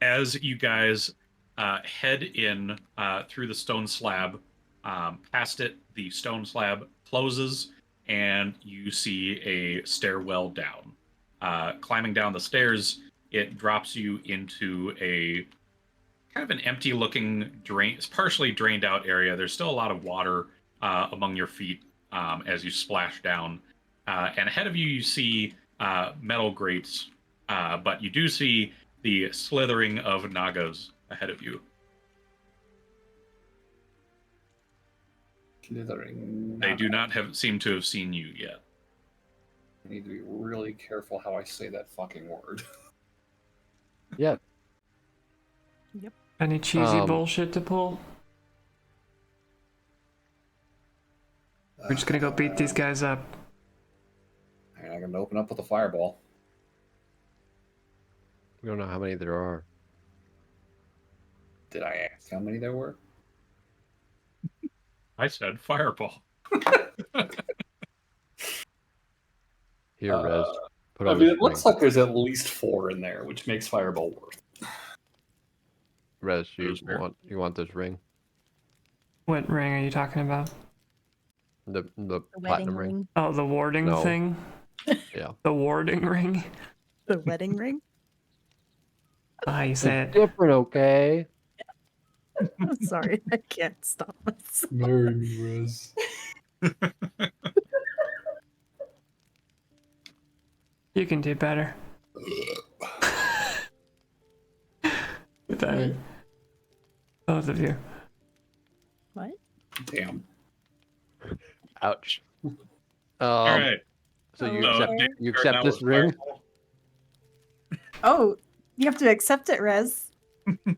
as you guys head in through the stone slab, past it, the stone slab closes, and you see a stairwell down. Climbing down the stairs, it drops you into a kind of an empty-looking drain. It's partially drained out area. There's still a lot of water among your feet as you splash down. And ahead of you, you see metal grates, but you do see the slithering of Nagas ahead of you. Slithering. They do not seem to have seen you yet. I need to be really careful how I say that fucking word. Yeah. Any cheesy bullshit to pull? We're just gonna go beat these guys up. And I'm gonna open up with a fireball. We don't know how many there are. Did I ask how many there were? I said fireball. Here, Rez. Put I on mean, this it looks ring. like there's at least 4 in there, which makes fireball worth. Rez, Those fair. you want this ring? What ring are you talking about? The The platinum wedding ring? ring. Oh, the warding No. thing? Yeah. The warding ring? The wedding ring. Ah, you It's said. different, okay? I'm sorry, I can't stop myself. Marry me, Rez. You can do better. With that. Both of you. What? Damn. Ouch. All right. So you Oh, accept okay. you accept this ring? Fireball. Oh, you have to accept it, Rez.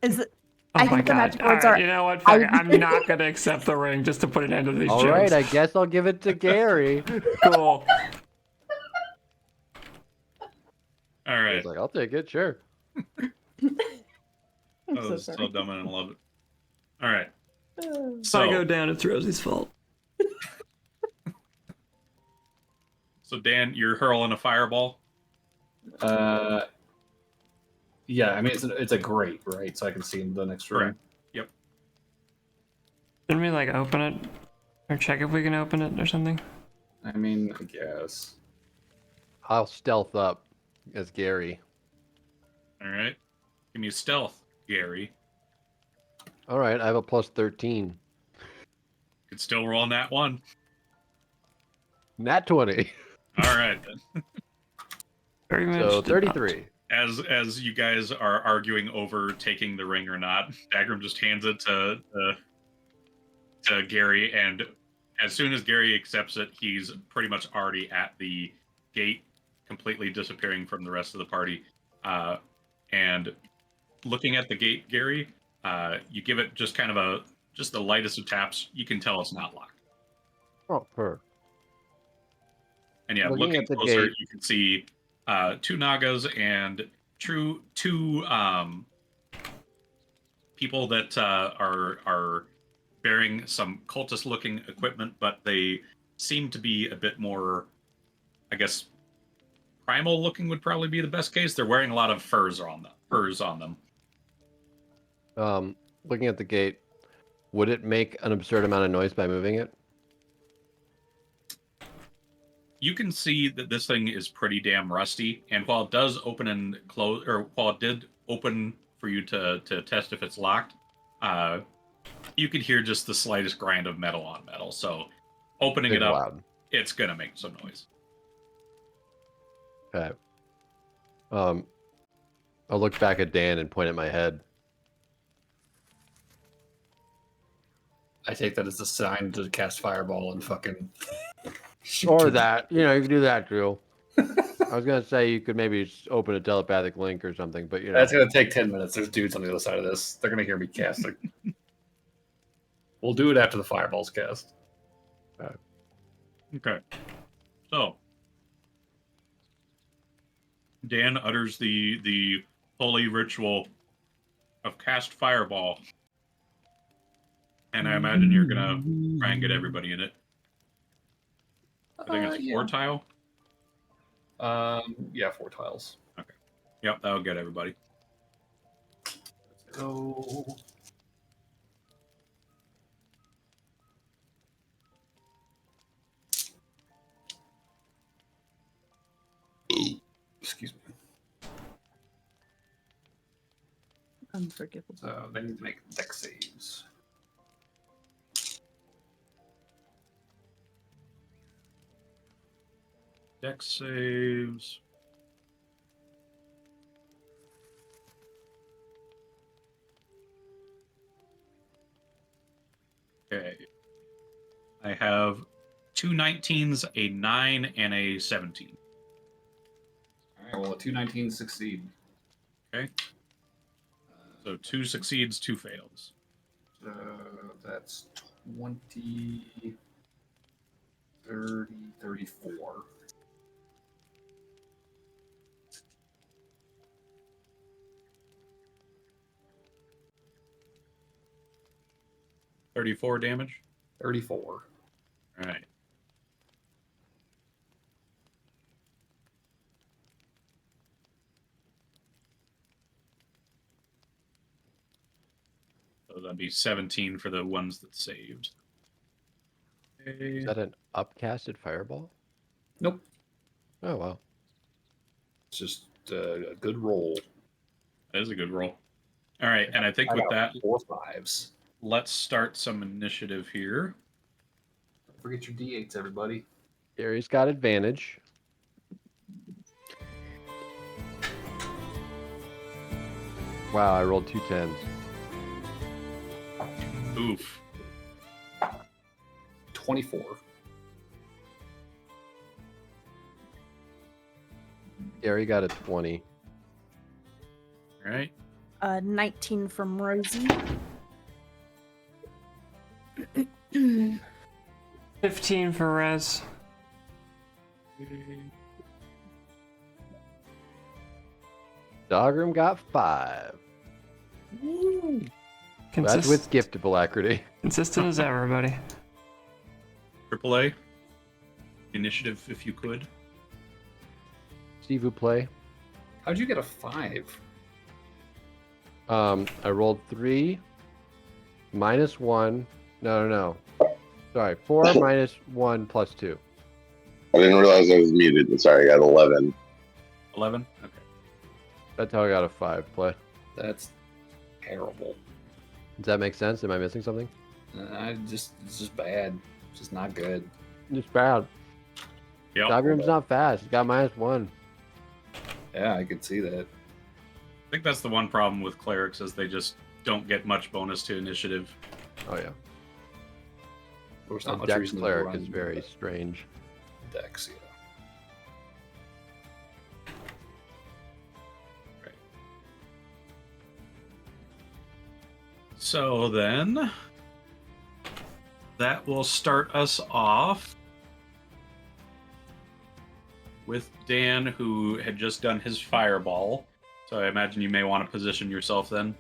Is it? Oh I my think the god. magic All words right, are. you know what? Fuck it. I- I'm not gonna accept the ring just to put an end to these All jokes. right, I guess I'll give it to Gary. Cool. All I right. was like, I'll take it, sure. I'm Oh, so it's so sorry. dumb and I love it. All right. If I go So, down, it's Rosie's fault. so Dan, you're hurling a fireball. Yeah, I mean it's a grate, right? So I can see in the next room. Correct. Yep. Shouldn't we like open it? Or check if we can open it or something? I mean, I guess. I'll stealth up as Gary. All right. Give me a stealth, Gary. All right, I have a plus 13. Could still roll on that one. Nat 20. All right then. Very much. So did not. 33. As you guys are arguing over taking the ring or not, Dagram just hands it to Gary, and as soon as Gary accepts it, he's pretty much already at the gate, completely disappearing from the rest of the party. And looking at the gate, Gary, you give it just kind of just the lightest of taps. You can tell it's not locked. Oh, per. And yeah, Looking looking at the closer, gate. you can see 2 Nagas and two people that are bearing some cultist-looking equipment, but they seem to be a bit more, I guess, primal-looking would probably be the best case. They're wearing a lot of furs on them. Looking at the gate, would it make an absurd amount of noise by moving it? you can see that this thing is pretty damn rusty, and while it does open and close, or while it did open for you to test if it's locked, you could hear just the slightest grind of metal on metal. So opening Big it up, loud. it's gonna make some noise. Okay. I'll look back at Dan and point at my head. I take that as a sign to cast fireball and fucking. Or that, you can do that, Drew. I was gonna say you could maybe just open a telepathic link or something, but That's gonna take 10 minutes. There's dudes on the other side of this. They're gonna hear me casting. We'll do it after the fireball's cast. Okay. So Dan utters the holy ritual of cast fireball. And I imagine you're gonna try and get everybody in it. I think it's 4 tile. Yeah, 4 tiles. Okay. Yep, that'll get everybody. Let's go. Excuse me. Unforgivable. So they need to make deck saves. Dex saves. Okay. I have 2 19s, a 9, and a 17. All right, well, 2 19s succeed. Okay. So 2 succeeds, 2 fails. That's 20, 30, 34. $34 damage. 34. All right. So that'd be 17 for the ones that saved. Okay. Is that an upcasted fireball? Nope. Oh wow. It's just a good roll. That is a good roll. All right, and I think with that, 4 5s. let's start some initiative here. Don't forget your D8s, everybody. Gary's got advantage. Wow, I rolled 2 10s. Oof. 24. Gary got a 20. All right. 19 from Rosie. 15 for Rez. Dogrim got 5. That's with gift alacrity. Consistent as ever, buddy. AAA. Initiative, if you could. Steve, who play? How'd you get a 5? I rolled 3 minus 1. No. Sorry, 4 minus 1 plus 2. I didn't realize I was muted. Sorry, I got 11. 11? Okay. That's how I got a 5 play. That's terrible. Does that make sense? Am I missing something? It's just bad. It's just not good. It's bad. Yep. Dogrim's not fast. He's got minus 1. Yeah, I could see that. I think that's the one problem with clerics is they just don't get much bonus to initiative. Oh yeah. There's A not much dex reason to cleric run is very strange. Dex, yeah. So then, that will start us off with Dan, who had just done his fireball. So I imagine you may want to position yourself then.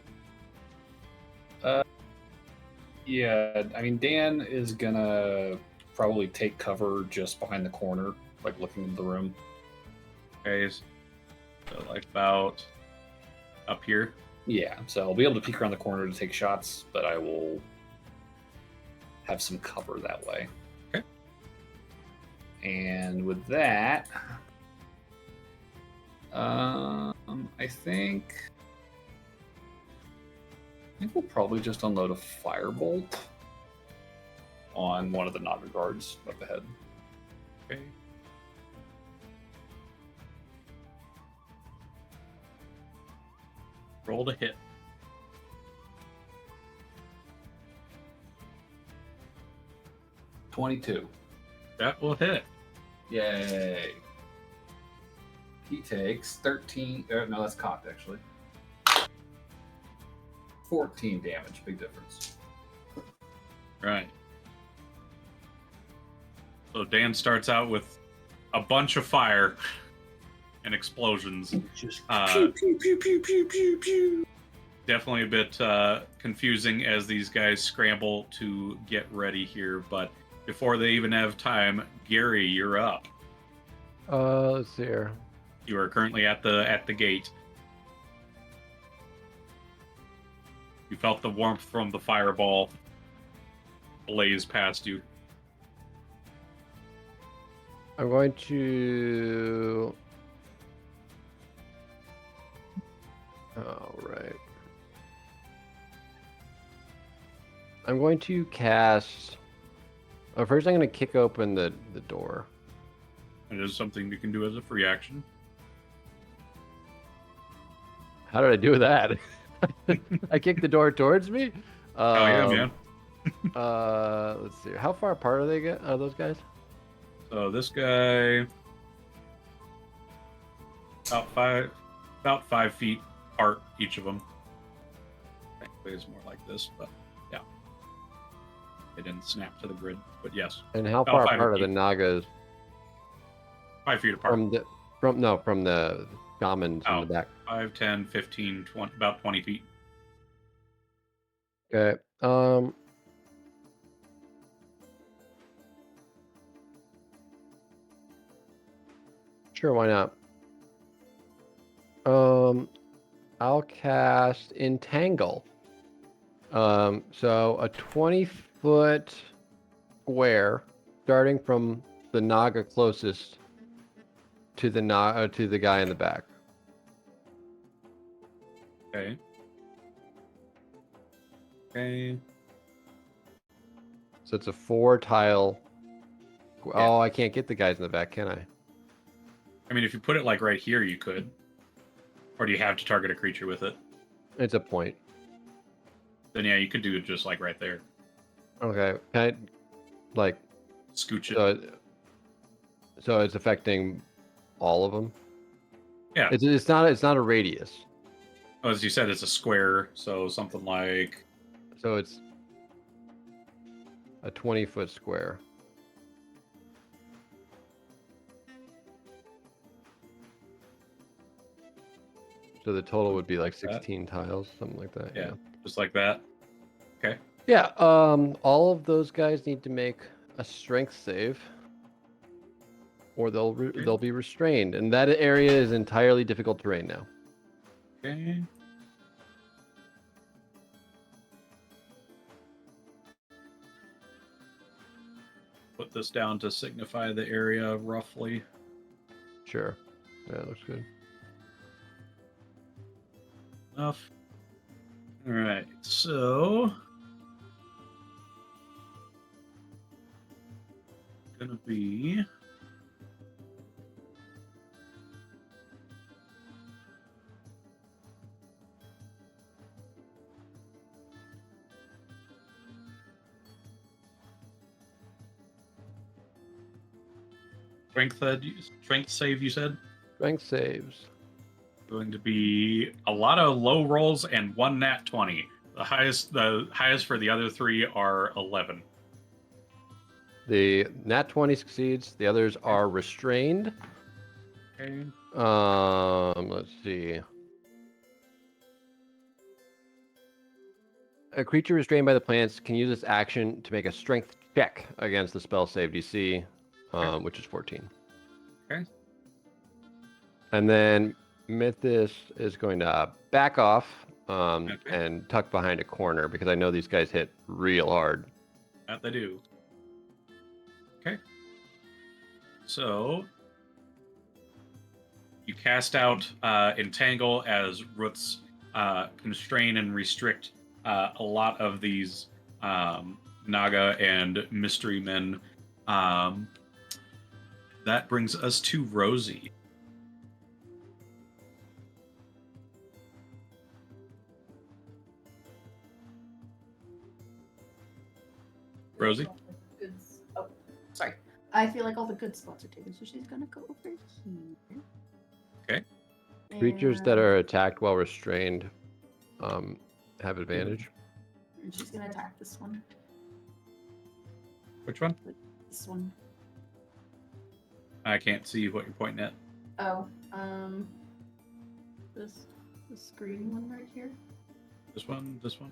Yeah, I mean, Dan is gonna probably take cover just behind the corner, like looking into the room. Okay, so like about up here. Yeah, so I'll be able to peek around the corner to take shots, but I will have some cover that way. Okay. And with that, I think we'll probably just unload a firebolt on one of the Naga guards up ahead. Okay. Roll to hit. $22. That will hit. Yay. He takes 13. No, that's cocked actually. 14 damage. Big difference. Right. So Dan starts out with a bunch of fire and explosions. Just pew, pew, pew, pew, pew, pew, pew. Definitely a bit confusing as these guys scramble to get ready here, but before they even have time, Gary, you're up. Let's see here. You are currently at the gate. You felt the warmth from the fireball blaze past you. I'm going to. All right. I'm going to cast. Oh, first, I'm going to kick open the door. It is something you can do as a free action. How did I do that? I kicked the door towards me. Oh yeah, man. Let's see. How far apart are those guys? So this guy, about 5 feet apart, each of them. Technically, it's more like this, but yeah, they didn't snap to the grid. But yes, And how About far 5 apart are feet. the Nagas 5 feet apart. from the shamans in Oh. the back? 5, 10, 15, 20, about 20 feet. Okay. Sure, why not? I'll cast Entangle. So a 20-foot square starting from the Naga closest to the guy in the back. Okay. Okay. So it's a 4-tile. Yeah. Oh, I can't get the guys in the back, can I? I mean, if you put it like right here, you could. Or do you have to target a creature with it? It's a point. Then yeah, you could do it just like right there. Okay. Can I, like, Scooch it. so it's affecting all of them? Yeah. It's not a radius. Oh, as you said, it's a square, so something like So it's a 20-foot square. So the total would be like 16 tiles, something like that. yeah, just like that. Okay. Yeah, all of those guys need to make a strength save, or they'll be restrained, and that area is entirely difficult terrain now. Okay. Put this down to signify the area roughly. Sure. Yeah, that looks good. Enough. All right, so gonna be strength save. You said Strength saves. going to be a lot of low rolls and one nat 20. The highest for the other three are 11. The nat 20 succeeds. The others are restrained. Okay. Let's see. A creature restrained by the plants can use this action to make a strength check against the spell save DC, which is 14. Okay. And then Mythis is going to back off and tuck behind a corner because I know these guys hit real hard. That they do. Okay. So you cast out Entangle as roots constrain and restrict a lot of these Naga and mystery men. That brings us to Rosie. Rosie? Oh, sorry. I feel like all the good spots are taken, so she's gonna go over here. Okay. Creatures that are attacked while restrained have advantage. And she's gonna attack this one. Which one? This one. I can't see what you're pointing at. Oh, this green one right here. This one? This one?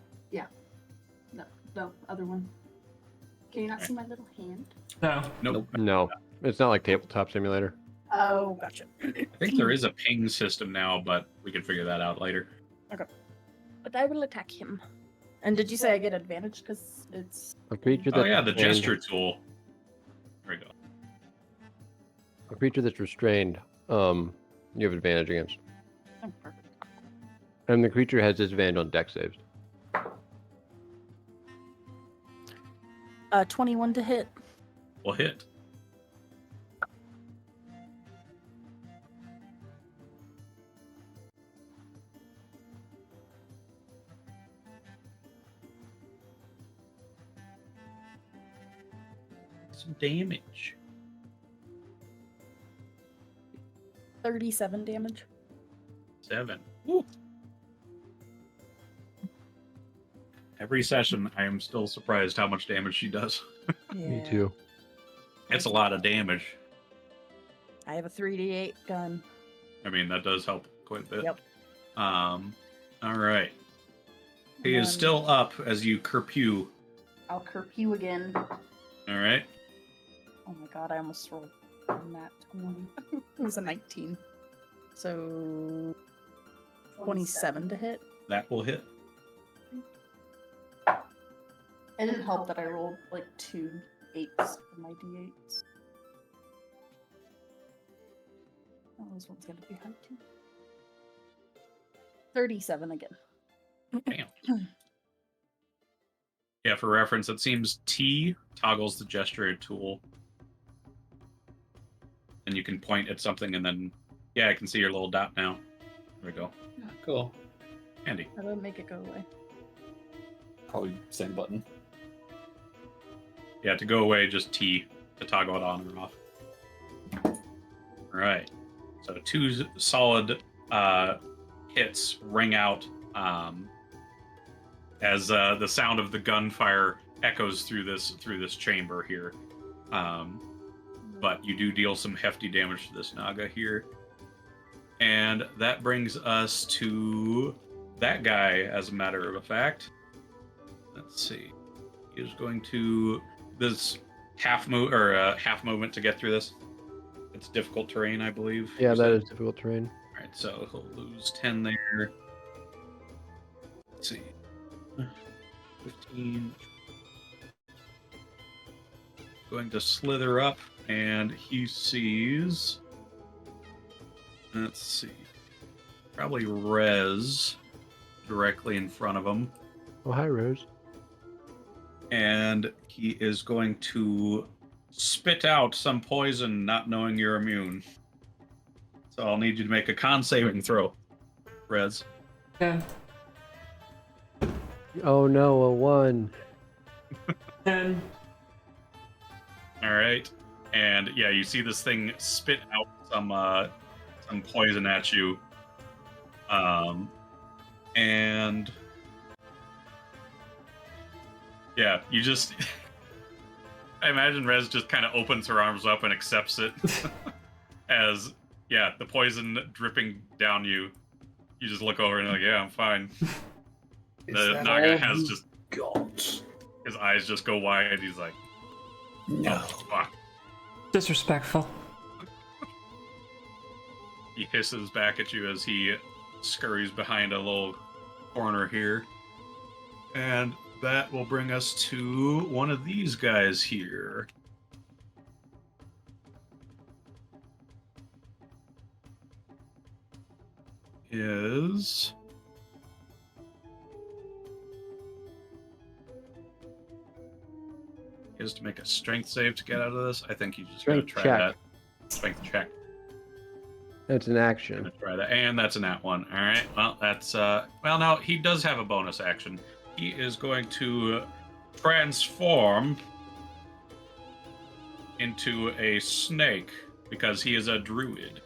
No, the other one. Can you not see my little hand? No. Nope. No, it's not like Tabletop Simulator. Oh, gotcha. I think there is a ping system now, but we can figure that out later. But I will attack him. And did you say I get advantage because it's? A creature Oh that's yeah, the restrained- gesture tool. There we go. A creature that's restrained, you have advantage against. Oh, perfect. And the creature has disadvantage on dex saves. 21 to hit. We'll hit. Some damage. 37 damage. 7. Woo. Every session, I am still surprised how much damage she does. Me too. It's a lot of damage. I have a 3d8 gun. I mean, that does help quite a bit. Yep. All right. He is Then- still up as you curfew. I'll curfew again. All right. Oh my god, I almost rolled on that 20. It was a 19. So 27 to hit. That will hit. It didn't help that I rolled like 2 8s for my d8s. Oh, this one's gonna be high too. 37 again. Damn. Yeah, for reference, it seems T toggles the gesture tool. And you can point at something and then, yeah, I can see your little dot now. There we go. Cool. Handy. I didn't make it go away. Probably same button. Yeah, to go away, just T to toggle it on or off. All right. So 2 solid hits ring out as the sound of the gunfire echoes through this chamber here. But you do deal some hefty damage to this Naga here. And that brings us to that guy, as a matter of fact. Let's see. He is going to this half movement to get through this. It's difficult terrain, I believe. Yeah, you that said. is difficult terrain. All right, so he'll lose 10 there. Let's see. 15. Going to slither up, and he sees. Let's see. Probably Rez directly in front of him. Oh, hi, Rose. And he is going to spit out some poison, not knowing you're immune. So I'll need you to make a con saving throw, Rez. Yeah. Oh no, a 1. 10. All right, and yeah, you see this thing spit out some poison at you, and yeah, you just. I imagine Rez just kind of opens her arms up and accepts it as, yeah, the poison dripping down you. You just look over and like, yeah, I'm fine. The Naga has just got. his eyes just go wide. He's like, No. oh, fuck. Disrespectful. He hisses back at you as he scurries behind a little corner here. And that will bring us to one of these guys here. is. He has to make a strength save to get out of this. I think he's just going to Strength try check. that. Strength check. That's an action. Gonna try that, and that's a nat one. All right. Well, that's well, no, he does have a bonus action. He is going to transform into a snake because he is a druid.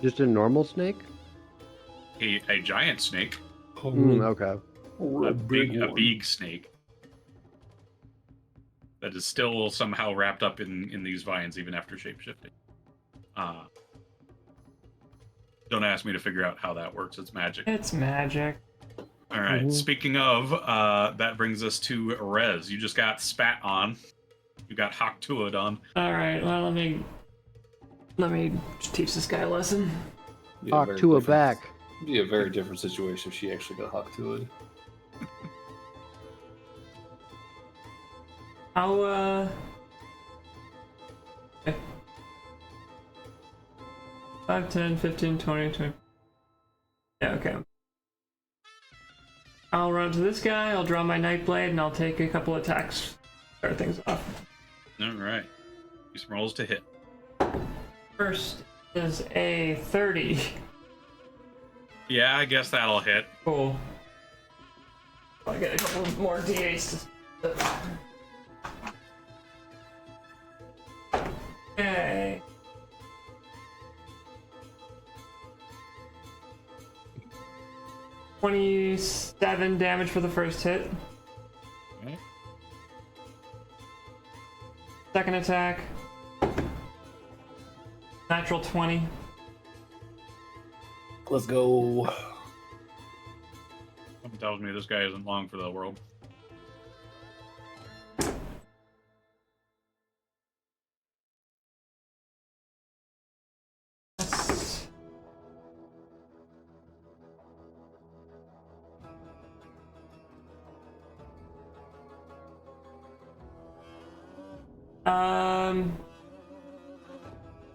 Just a normal snake? A giant snake, Okay. a big snake that is still somehow wrapped up in these vines even after shapeshifting. Don't ask me to figure out how that works. It's magic. It's magic. All right. Mhm. Speaking of, that brings us to Rez. You just got spat on. You got Haktuad on. All right. Well, let me teach this guy a lesson. Talk to a back. Be a very different situation if she actually got Hawk to it. I'll 5, 10, 15, 20, 20. Yeah, okay. I'll run to this guy, I'll draw my Nightblade, and I'll take a couple attacks. Start things off. All right. Do some rolls to hit. First is a 30. Yeah, I guess that'll hit. Cool. I'll get a couple more d8s to... Okay. $27 damage for the first hit. Okay. Second attack. Natural 20. Let's go. Something tells me this guy isn't long for the world.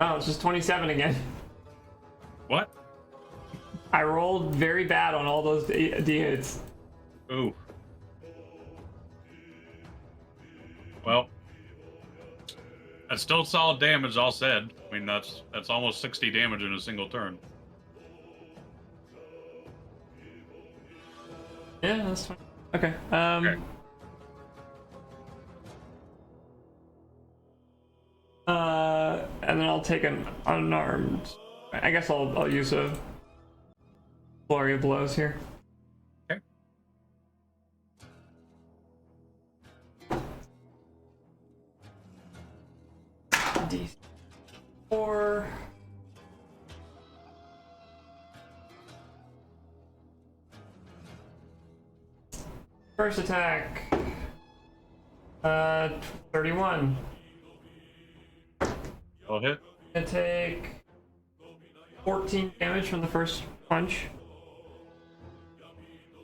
Oh, it's just 27 again. What? I rolled very bad on all those d8s. Ooh. Well, that's still solid damage, all said. I mean, that's almost 60 damage in a single turn. Yeah, that's fine. Okay. Okay. And then I'll take an unarmed. I guess I'll use a flurry of blows here. Okay. D4. First attack. 31. I'll hit. I take 14 damage from the first punch.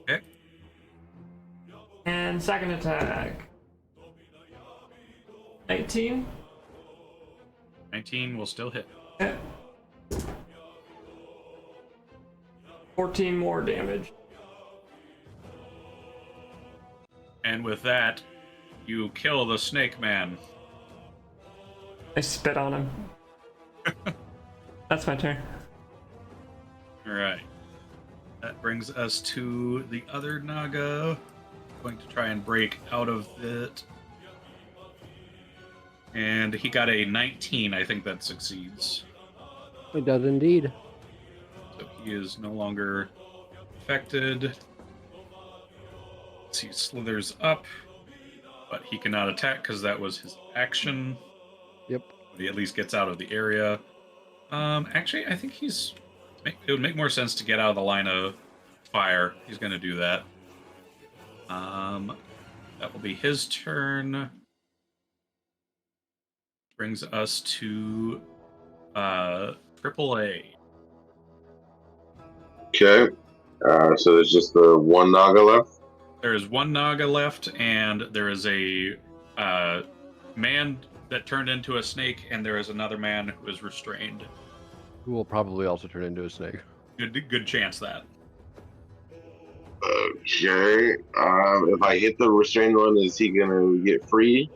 Okay. And second attack. 19. 19 will still hit. Okay. 14 more damage. And with that, you kill the snake man. I spit on him. That's my turn. All right. That brings us to the other Naga. Going to try and break out of it. And he got a 19. I think that succeeds. It does indeed. So he is no longer affected. He slithers up, but he cannot attack because that was his action. Yep. But he at least gets out of the area. Actually, I think it would make more sense to get out of the line of fire. He's going to do that. That will be his turn. Brings us to AAA. Okay. So there's just the one Naga left. There is one Naga left, and there is a man that turned into a snake, and there is another man who is restrained. Who will probably also turn into a snake. Good chance that. Okay. If I hit the restrained one, is he gonna get free?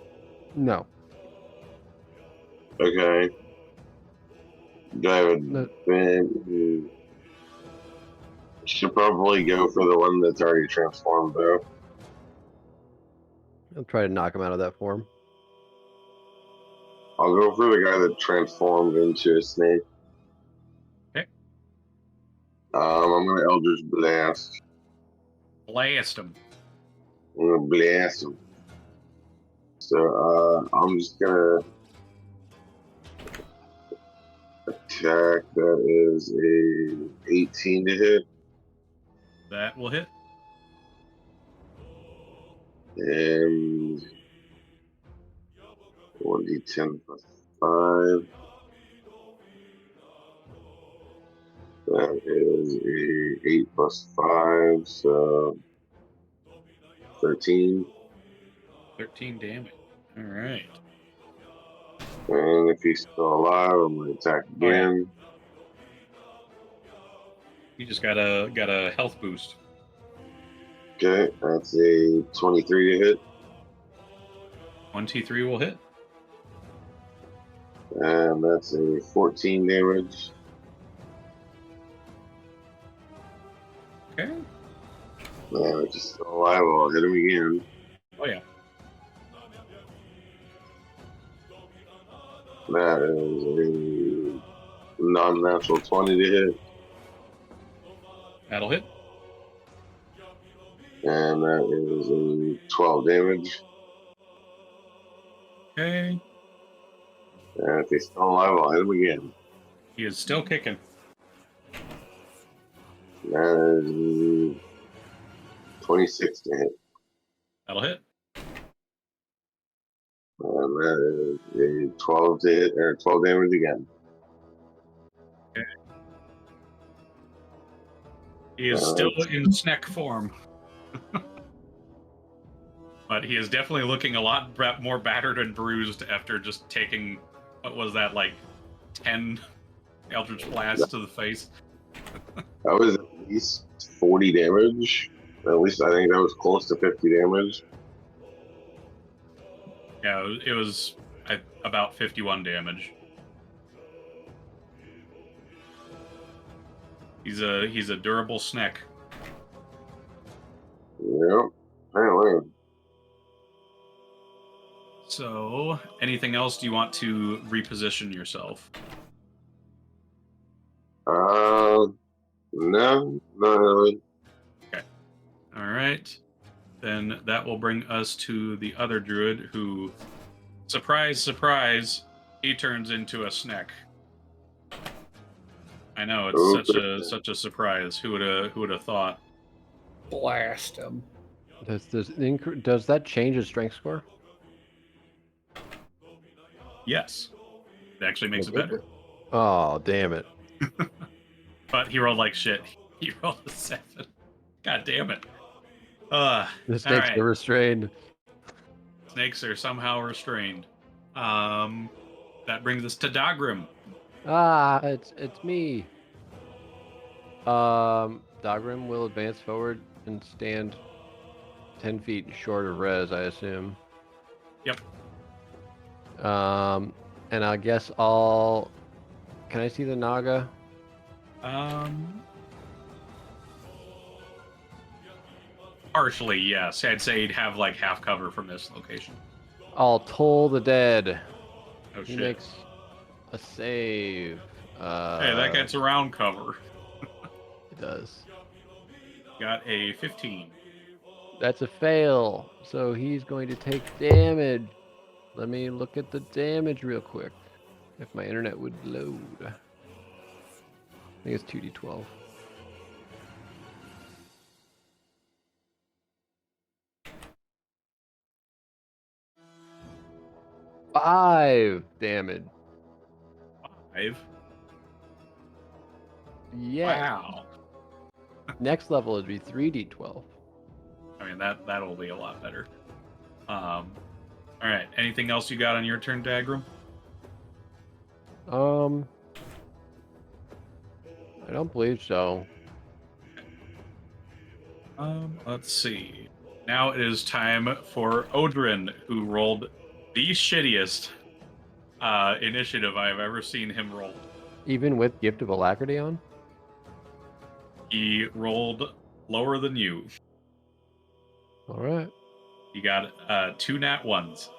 No. Okay. Do I have a No. ben- Should probably go for the one that's already transformed, though. I'll try to knock him out of that form. I'll go for the guy that transformed into a snake. Okay. I'm gonna Eldritch Blast. Blast him. I'm gonna blast him. So I'm just gonna attack. That is a 18 to hit, That will hit. and 1d10 plus 5. That is a 8 plus 5, so 13. 13 damage. All right. And if he's still alive, I'm gonna attack Oh, yeah. again. You just got a health boost. Okay, that's a 23 to hit, 1t3 will hit. and that's a 14 damage. Okay. And if he's still alive, I'll hit him again. Oh yeah. That is a non-natural 20 to hit, That'll hit. and that is a 12 damage. Okay. And if he's still alive, I'll hit him again. He is still kicking. That is 26 to hit, That'll hit. and that is a 12 to hit, or 12 damage again. He is still in snack form. But he is definitely looking a lot more battered and bruised after just taking, what was that, like 10 Eldritch Blasts to the face? That was at least 40 damage. At least I think that was close to 50 damage. Yeah, it was about 51 damage. He's a durable snack. Yep. Apparently. So, anything else? Do you want to reposition yourself? No, not really. Okay. All right. Then that will bring us to the other druid who, surprise, surprise, he turns into a snack. I know it's such a surprise. Who would have thought? Blast him. Does that change his strength score? Yes, it actually makes it better. Oh, damn it. But he rolled like shit. He rolled a 7. God damn it. The snakes alright. are restrained. Snakes are somehow restrained. That brings us to Dagrim. Ah, it's me. Dagrim will advance forward and stand 10 feet short of Rez, I assume. Yep. And I guess I'll... Can I see the Naga? Partially, yes. I'd say he'd have like half cover from this location. I'll toll the dead. Oh He shit. makes a save. Hey, that gets around cover. It does. Got a 15. That's a fail. So he's going to take damage. Let me look at the damage real quick. If my internet would load. I think it's 2d12. Five damage. 5? Yeah. Wow. Next level would be 3d12. I mean, that'll be a lot better. All right. Anything else you got on your turn, Dagrim? I don't believe so. Let's see. Now it is time for Odrin, who rolled the shittiest initiative I've ever seen him roll. Even with Gift of Alacrity on? He rolled lower than you. All right. You got 2 nat 1s.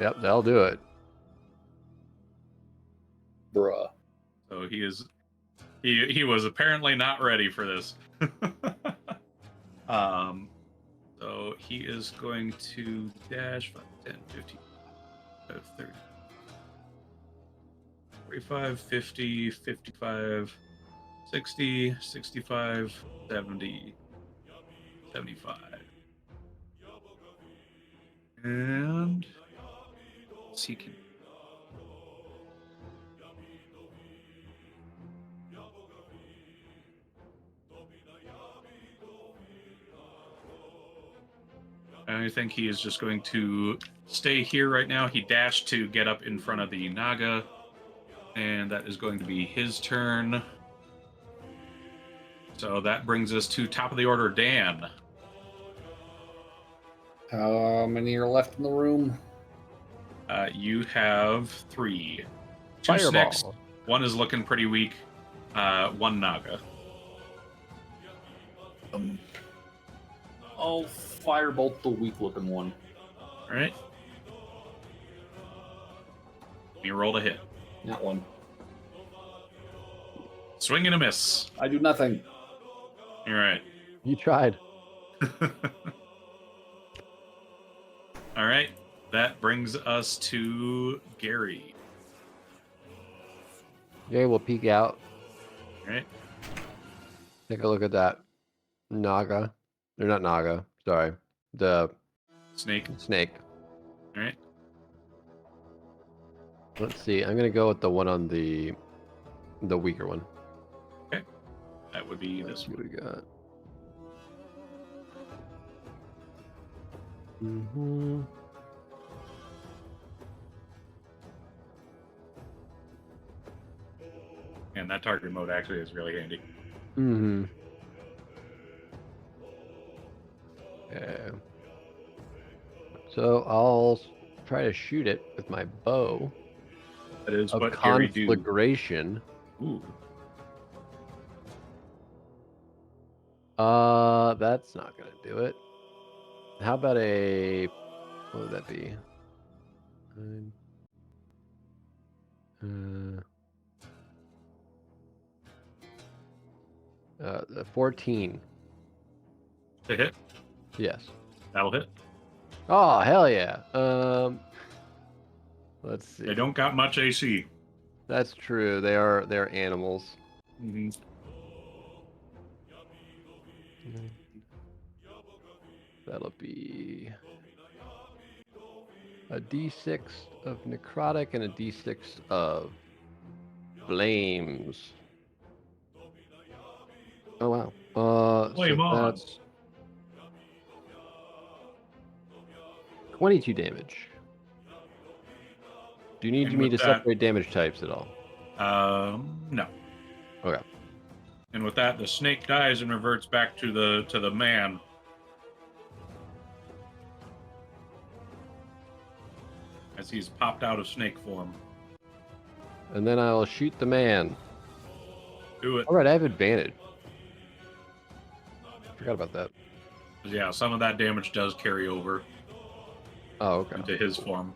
Yep, that'll do it. Bruh. So he was apparently not ready for this. So he is going to dash 5, 10, 15, 30, 45, 50, 55, 60, 65, 70, 75. And let's see, can I think he is just going to stay here right now. He dashed to get up in front of the Naga, and that is going to be his turn. So that brings us to top of the order, Dan. How many are left in the room? You have 3. 2 Fireball. snakes. 1 is looking pretty weak. 1 Naga. I'll firebolt the weak-looking one. All right. You rolled a hit. That one. Swing and a miss. I do nothing. All right. You tried. All right. That brings us to Gary. Yeah, we'll peek out. All right. Take a look at that Naga. They're not Naga. Sorry. The Snake. snake. All right. Let's see. I'm gonna go with the one on the weaker one. That would be Let's this see one. what we got. Mm-hmm. And that target mode actually is really handy. Mm-hmm. Yeah. So I'll try to shoot it with my bow That is of what Gary do. conflagration. Ooh. That's not gonna do it. How about a? What would that be? The 14. To hit. Yes. That'll hit. Oh hell yeah. Let's see. They don't got much AC. That's true. They're animals. Mm-hmm. That'll be a D6 of necrotic and a D6 of flames. Oh wow. Flame So on. that's 22 damage. Do you need And me with to that- separate damage types at all? No. Okay. And with that, the snake dies and reverts back to the man. As he's popped out of snake form. And then I'll shoot the man. Do it. All right, I have advantage. Forgot about that. Yeah, some of that damage does carry over Oh, okay. into his form.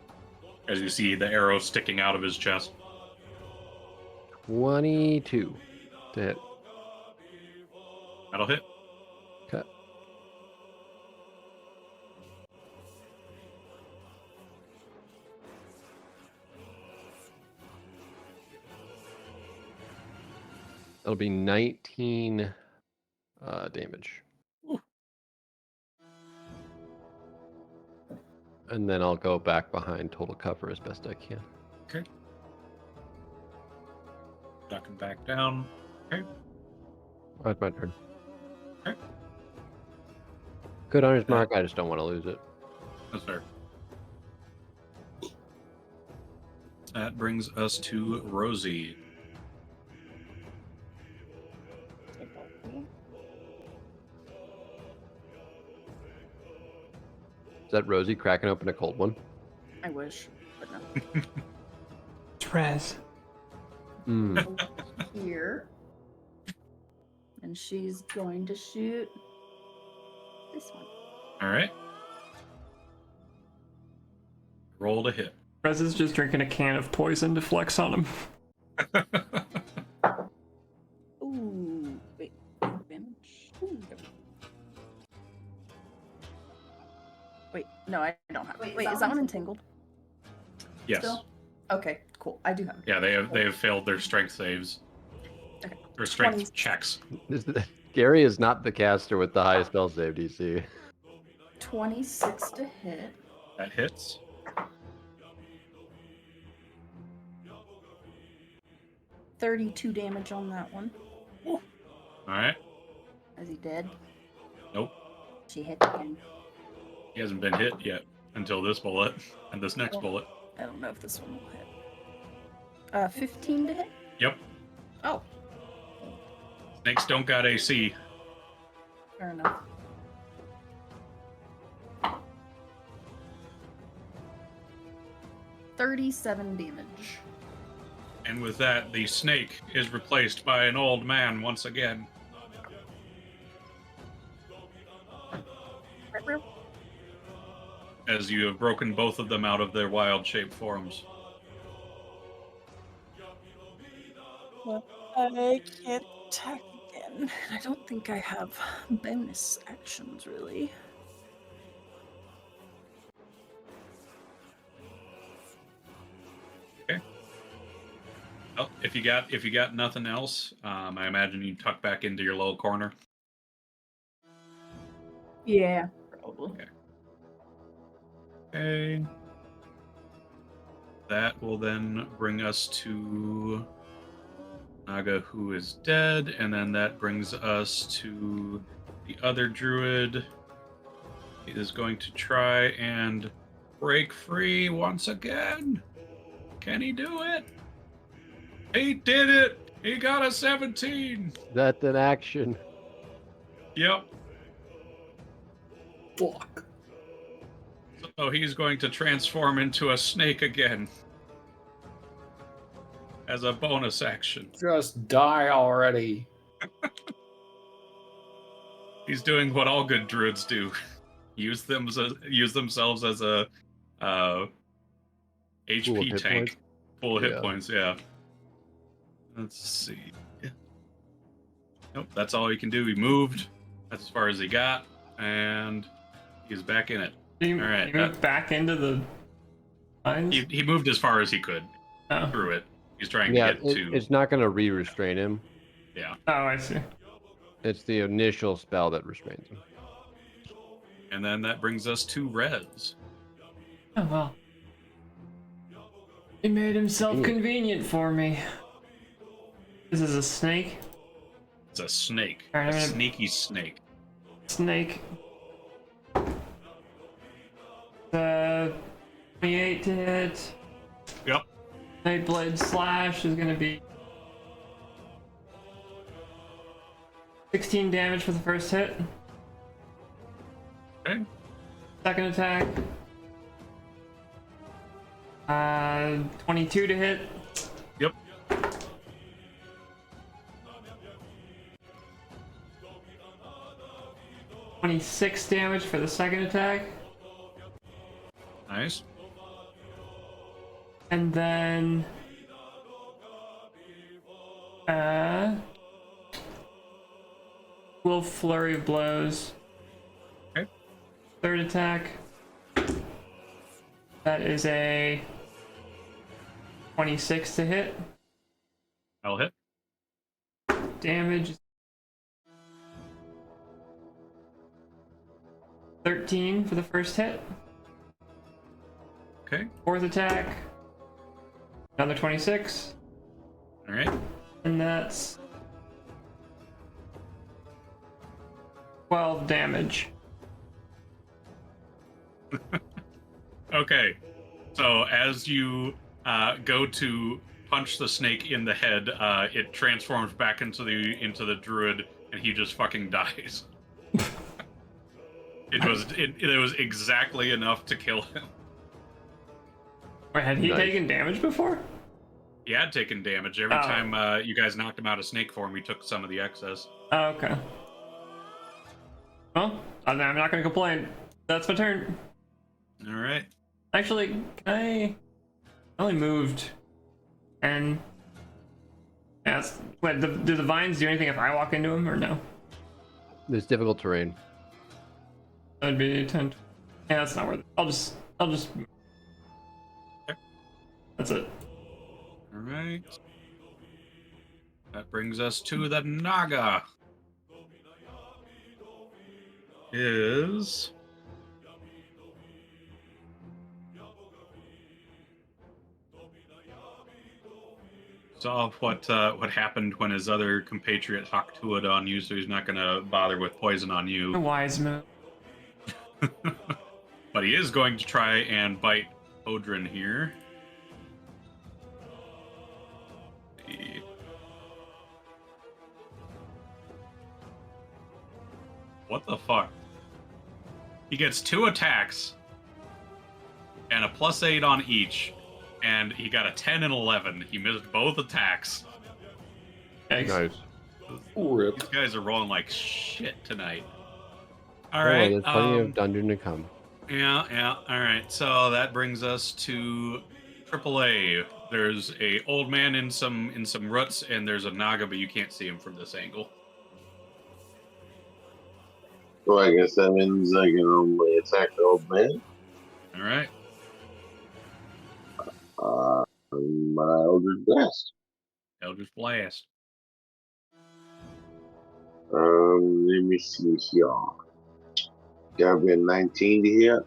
As you see the arrow sticking out of his chest. 22 to hit. That'll hit. Okay. That'll be 19 damage. Ooh. And then I'll go back behind total cover as best I can. Okay. Ducking back down. Okay. That's my turn. Okay. Good on his mark, I just don't want to lose it. That's fair. That brings us to Rosie. Is that Rosie cracking open a cold one? I wish, but no. It's Rez. Mm. Here. And she's going to shoot this one. All right. Roll to hit. Rez is just drinking a can of poison to flex on him. Ooh, wait. Damage. Ooh. Wait, no, I don't have. Wait, Wait, is that one entangled? Yes. Still? Okay, cool. I do have it. Yeah, they have failed their strength saves. Okay. Or strength 20. checks. Gary is not the caster with the highest spell save DC. 26 to hit. That hits. $32 damage on that one. All right. Is he dead? Nope. She hit him. He hasn't been hit yet until this bullet and this next bullet. I don't know if this one will hit. 15 to hit? Yep. Oh, Snakes don't got AC. fair enough. $37 damage. And with that, the snake is replaced by an old man once again. As you have broken both of them out of their wild shape forms. I can't attack again. I don't think I have bonus actions really. Well, if you got nothing else, I imagine you tuck back into your little corner. Yeah, probably. Okay. That will then bring us to Naga, who is dead, and then that brings us to the other druid. He is going to try and break free once again. Can he do it? He did it! He got a 17! That's an action. Yep. Fuck. So he's going to transform into a snake again. As a bonus action. Just die already. He's doing what all good druids do. Use themselves as a HP hit tank. points? Full hit Yeah. points, yeah. Let's see. Nope, that's all he can do. He moved. That's as far as he got. And he's back in it. You, All right, you moved back into the mines? He moved as far as he could Oh. through it. He's trying Yeah, to get to... it's not going to re-restrain him. Yeah. Oh, I see. It's the initial spell that restrains him. And then that brings us to Rez. Oh, well. He made himself convenient for me. This is a snake. It's a snake. All right, A I'm gonna- sneaky snake. Snake. 28 to hit. Yep. Nightblade slash is gonna be 16 damage for the first hit. Okay. Second attack. 22 to hit. Yep. $26 damage for the second attack. Nice. And then will flurry of blows. Okay. Third attack. That is a 26 to hit. I'll hit. Damage 13 for the first hit. Okay. Fourth attack. Another 26. All right. And that's 12 damage. Okay. So as you go to punch the snake in the head, it transforms back into the druid, and he just fucking dies. It was exactly enough to kill him. Wait, had he Nice. taken damage before? He had taken damage every Oh. time you guys knocked him out of snake form. He took some of the excess. Oh, okay. Well, I'm not gonna complain. That's my turn. All right. Actually, I only moved, and yes. Wait, do the vines do anything if I walk into them or no? There's difficult terrain. That'd be 10. Yeah, that's not worth it. I'll just. Okay. That's it. All right. That brings us to the Naga. Is saw what happened when his other compatriot Haktuad on you, so he's not gonna bother with poison on A you. wise move. But he is going to try and bite Odrin here. Let's see. What the fuck? He gets 2 attacks and a +8 on each, and he got a 10 and 11. He missed both attacks. Yikes. Nice. Rip. These guys are rolling like shit tonight. All Well, right. there's plenty of dungeon to come. Yeah. All right. So that brings us to AAA. There's a old man in some roots, and there's a Naga, but you can't see him from this angle. Well, I guess that means I can only attack the old man. All right. My Eldritch Blast. Eldritch Blast. Let me see here. Gotta be a 19 to hit,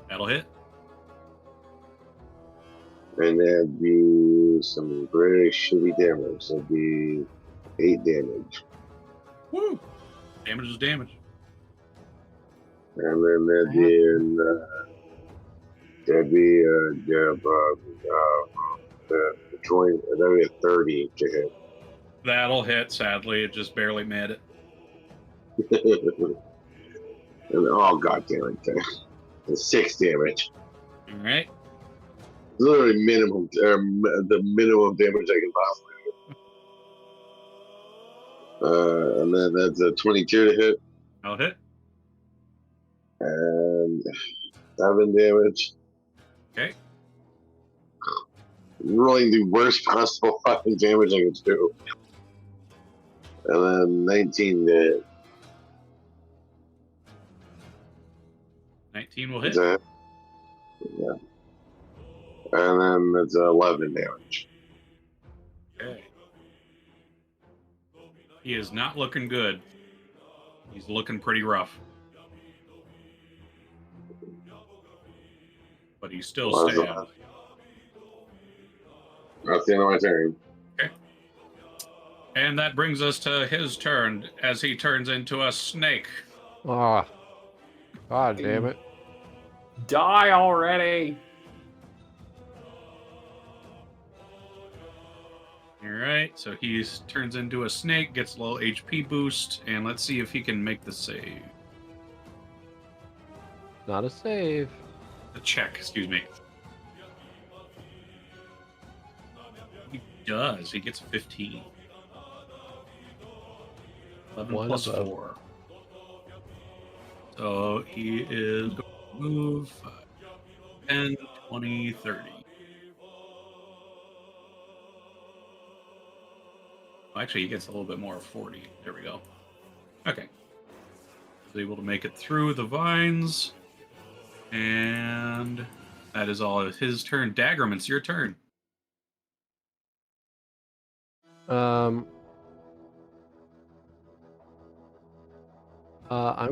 That'll hit. and that'd be some very shitty damage. That'd be 8 damage. Woo! Damage is damage. And then that'd be the joint, that'd be a 30 to hit. That'll hit. Sadly, it just barely made it. And, oh, god damn it. It's 6 damage. All right. Literally minimum, the minimum damage I can possibly do. And then that's a 22 to hit, That'll hit. and 7 damage. Okay. Rolling the worst possible fucking damage I can do. And then 19 to hit. 19 will hit. Is that? Yeah. And then it's 11 damage. Okay. He is not looking good. He's looking pretty rough. But he's still Well, stabbed. That's the end of my turn. Okay. And that brings us to his turn as he turns into a snake. Ah. God damn it. Die already! All right, so he turns into a snake, gets a little HP boost, and let's see if he can make the save. Not a save. The check, excuse me. He does. He gets a 15. 11 One plus above. 4. So he is going to move 10, 20, 30. Well, actually, he gets a little bit more, 40. There we go. Okay. He's able to make it through the vines. And that is all of his turn. Daggerman, it's your turn. I'm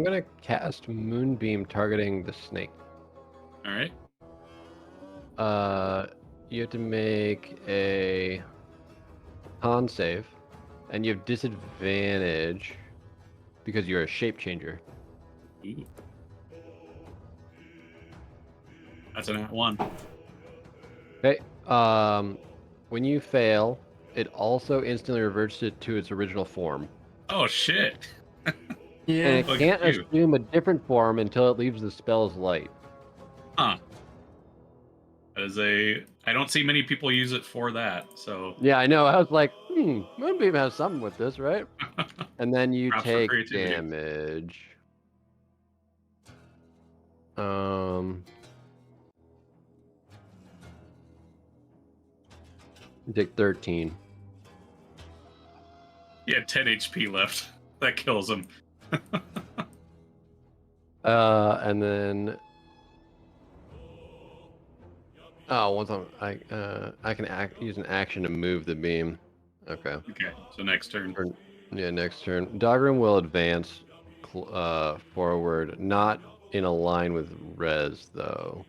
gonna cast Moonbeam targeting the snake. All right. You have to make a con save, and you have disadvantage because you're a shape changer. Ooh. That's a nat 1. Okay. When you fail, it also instantly reverts it to its original form. Oh, shit. And Yeah. it Look can't at you. assume a different form until it leaves the spell's light. Huh. That is a. I don't see many people use it for that. So Yeah, I know. I was like, Moonbeam has something with this, right? And then you props for take creativity. damage. You take 13. He had 10 HP left. That kills him. And then once I can use an action to move the beam. Okay. Okay, so next turn. Yeah, next turn. Dogrim will advance forward, not in a line with Res though.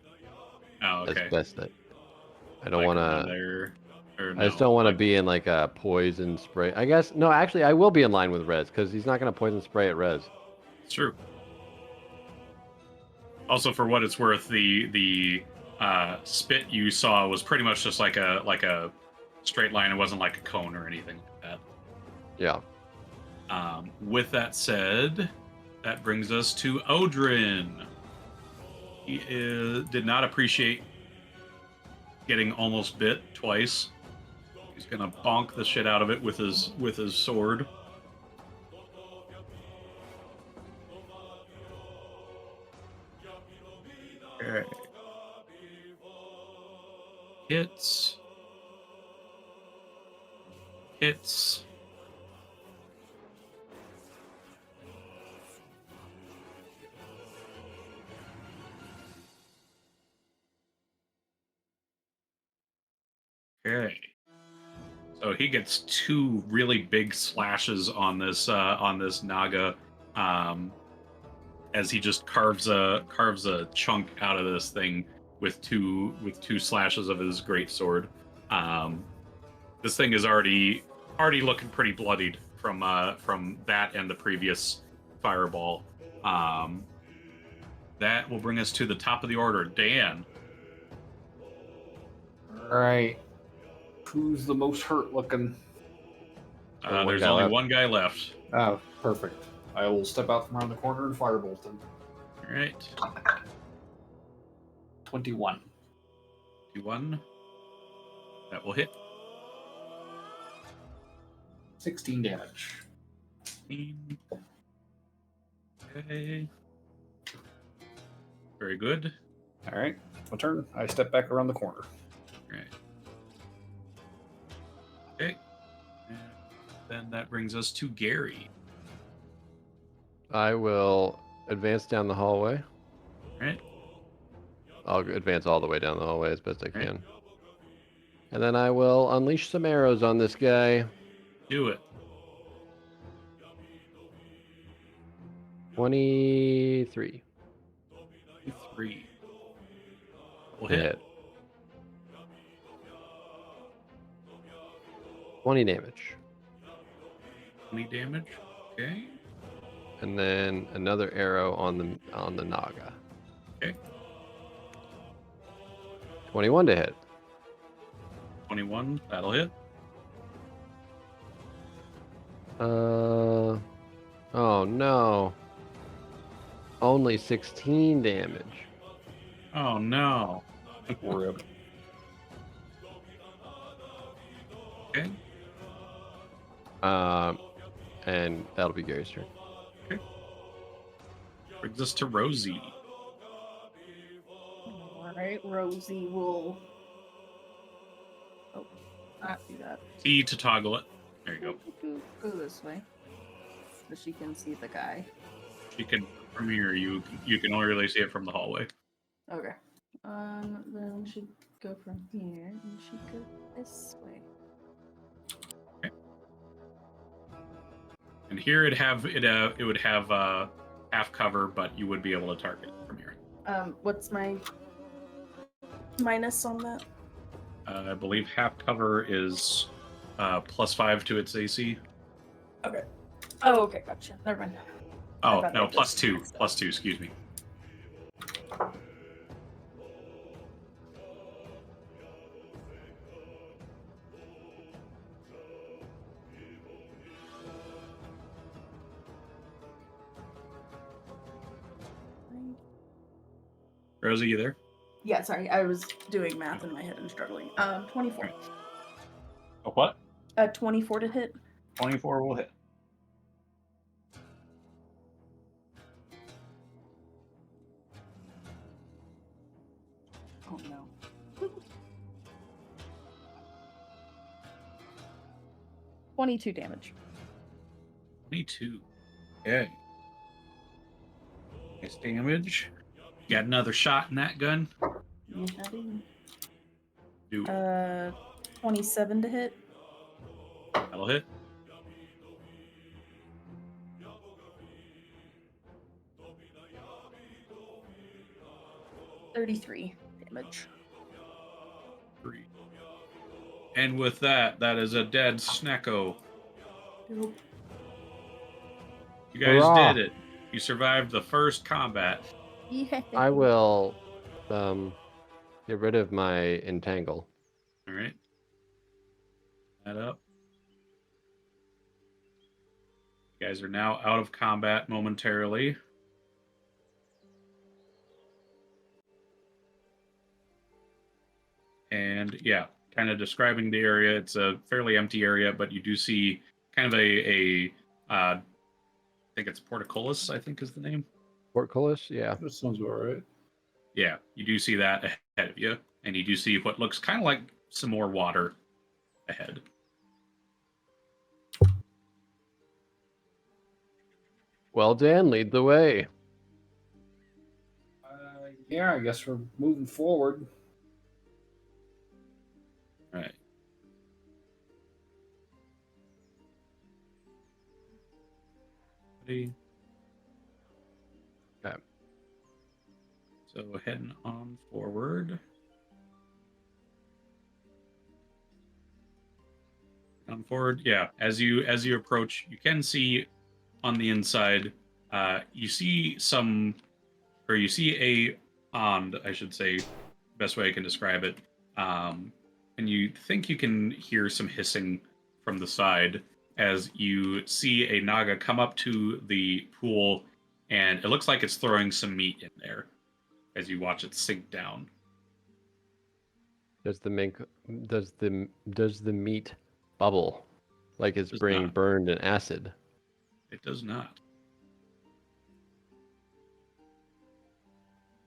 Oh, As okay. best I don't Like want around to. there. Or I just no, don't want to like- be in like a poison spray. I guess no. Actually, I will be in line with Res because he's not going to poison spray at Res. It's true. Also, for what it's worth, the spit you saw was pretty much just like a straight line. It wasn't like a cone or anything like that. Yeah. With that said, that brings us to Odrin. He did not appreciate getting almost bit twice. He's gonna bonk the shit out of it with his sword. Okay. Hits. Hits. Okay. So he gets two really big slashes on this Naga, as he just carves a chunk out of this thing with two slashes of his great sword. This thing is already looking pretty bloodied from that and the previous fireball. That will bring us to the top of the order. Dan. All right. Who's the most hurt looking? One There's guy only left. one guy left. Oh, perfect. I will step out from around the corner and firebolt him. All right. 21. 21. That will hit. 16 damage. Okay. Very good. All right. My turn. I step back around the corner. All right. Okay. And then that brings us to Gary. I will advance down the hallway. All right. I'll advance all the way down the hallway as best I Right. can. And then I will unleash some arrows on this guy. Do it. 23. 3. Will To hit. hit. 20 damage. 20 damage. Okay. And then another arrow on the Naga. Okay. 21 to hit. 21. That'll hit. Oh no. Only 16 damage. Oh no. Rip. Okay. And that'll be Gary's turn. Brings us to Rosie. Alright, Rosie will. Oh, not do that. E to toggle it. There you go. Go this way. So she can see the guy. She can from here. You can only really see it from the hallway. Okay. Then we should go from here and she go this way. And here it would have half cover, but you would be able to target it from here. What's my minus on that? I believe half cover is +5 to its AC. Okay. Oh, okay, gotcha. Never mind. Oh thought no, that was +2. mixed up. +2. Excuse me. Rosie, you there? Yeah, sorry, I was doing math in my head and struggling. 24. A what? 24 to hit. 24 will hit. Oh no. 22 damage. 22. Okay. Nice damage. You got another shot in that gun? Yes, I do. Do it. 27 to hit. That'll hit. $33 damage. 3. And with that, that is a dead Snecko. Nope. You guys Hurrah! did it. You survived the first combat. Yeah. I will get rid of my entangle. All right. That up. You guys are now out of combat momentarily. And yeah, kind of describing the area. It's a fairly empty area, but you do see kind of I think it's Portcullis, I think is the name. Portcullis, yeah. That sounds about right. Yeah, you do see that ahead of you, and you do see what looks kind of like some more water ahead. Well, Dan, lead the way. Yeah, I guess we're moving forward. All right. Ready? Okay. So heading on forward. On forward, yeah. As you approach, you can see on the inside. You see you see a pond, I should say, best way I can describe it. And you think you can hear some hissing from the side as you see a Naga come up to the pool, and it looks like it's throwing some meat in there as you watch it sink down. Does the meat bubble like it's Does being not. burned in acid? It does not.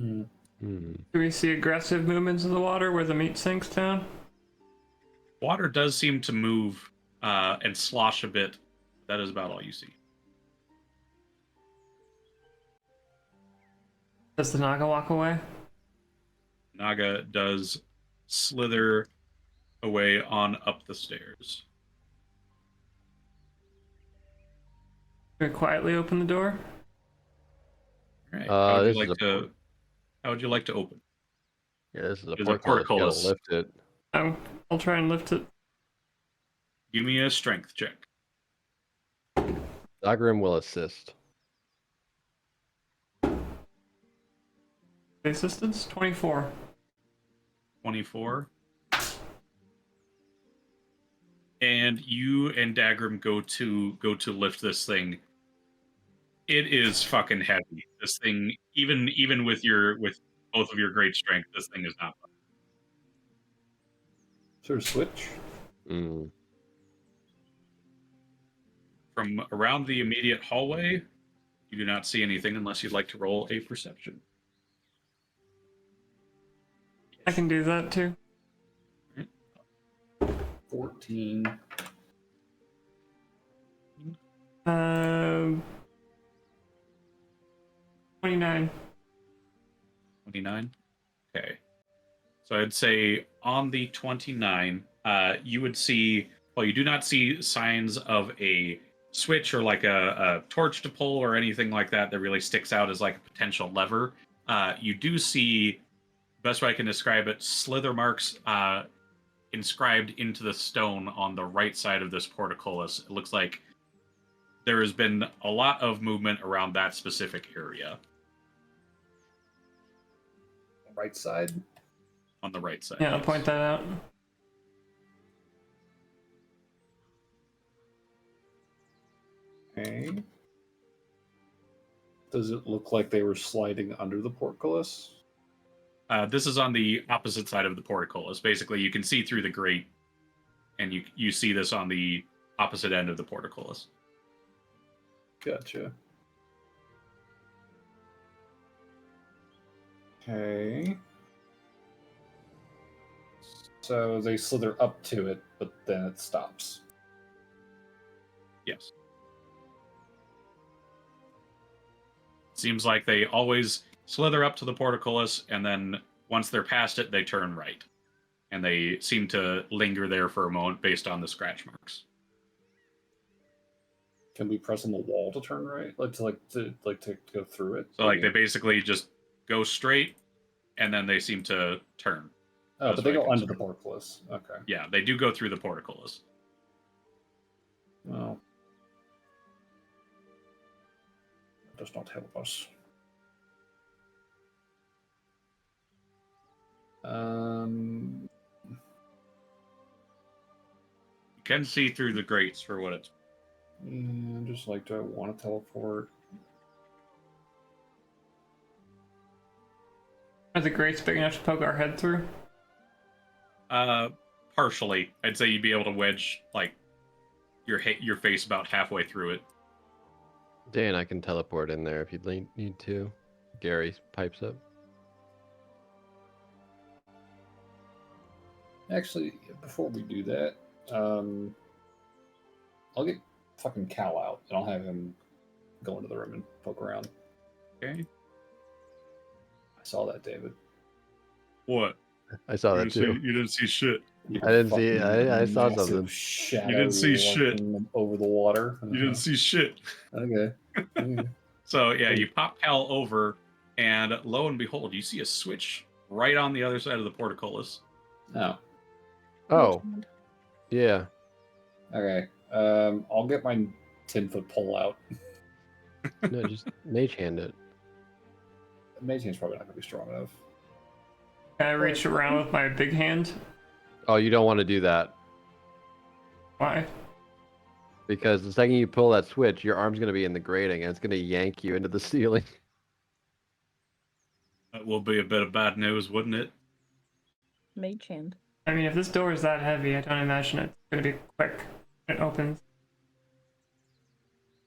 Hmm. Do we see aggressive movements in the water where the meat sinks down? Water does seem to move and slosh a bit. That is about all you see. Does the Naga walk away? Naga does slither away on up the stairs. Can we quietly open the door? All right. How would you This is like to? How would you like to open? Yeah, this is a It is a portcullis. You gotta portcullis. lift it. I'll try and lift it. Give me a strength check. Zagrim will assist. Assistance 24. 24. And you and Dagrim go to lift this thing. It is fucking heavy. This thing, even with both of your great strength, this thing is not. Is there a switch? Mm. From around the immediate hallway, you do not see anything unless you'd like to roll a perception. I can do that too. 14. 29. 29. Okay. So I'd say on the 29, you would see, well, you do not see signs of a switch or like a torch to pull or anything like that that really sticks out as like a potential lever. You do see, best way I can describe it, slither marks inscribed into the stone on the right side of this portcullis. It looks like there has been a lot of movement around that specific area. Right side? On the right side. Yeah, I'll yes. point that out. Okay. Does it look like they were sliding under the portcullis? This is on the opposite side of the portcullis. Basically, you can see through the grate, and you see this on the opposite end of the portcullis. Gotcha. Okay. So they slither up to it, but then it stops. Yes. Seems like they always slither up to the portcullis, and then once they're past it, they turn right. And they seem to linger there for a moment based on the scratch marks. Can we press on the wall to turn right? To go through it? So like they basically just go straight, and then they seem to turn. Oh, That's but they what I go can under see. the portcullis. Okay. Yeah, they do go through the portcullis. Well, that does not help us. You can see through the grates for what it's. Yeah, just like, do I want to teleport? Are the grates big enough to poke our head through? Partially. I'd say you'd be able to wedge like your face about halfway through it. Dan, I can teleport in there if you'd need to. Gary pipes up. Actually, before we do that, I'll get fucking Cal out, and I'll have him go into the room and poke around. Okay. I saw that, David. What? I saw that too. You didn't see shit. You I didn't see it. fucking I saw massive something. Shadow You didn't see shit. over the water. You didn't see shit. Okay. So yeah, you pop Cal over, and lo and behold, you see a switch right on the other side of the portcullis. Oh. Oh, yeah. Okay. I'll get my 10-foot pole out. No, just mage hand it. Mage hand's probably not going to be strong enough. Can I reach around with my big hand? Oh, you don't want to do that. Why? Because the second you pull that switch, your arm's going to be in the grating, and it's going to yank you into the ceiling. That will be a bit of bad news, wouldn't it? Mage hand. I mean, if this door is that heavy, I don't imagine it's gonna be quick. It opens.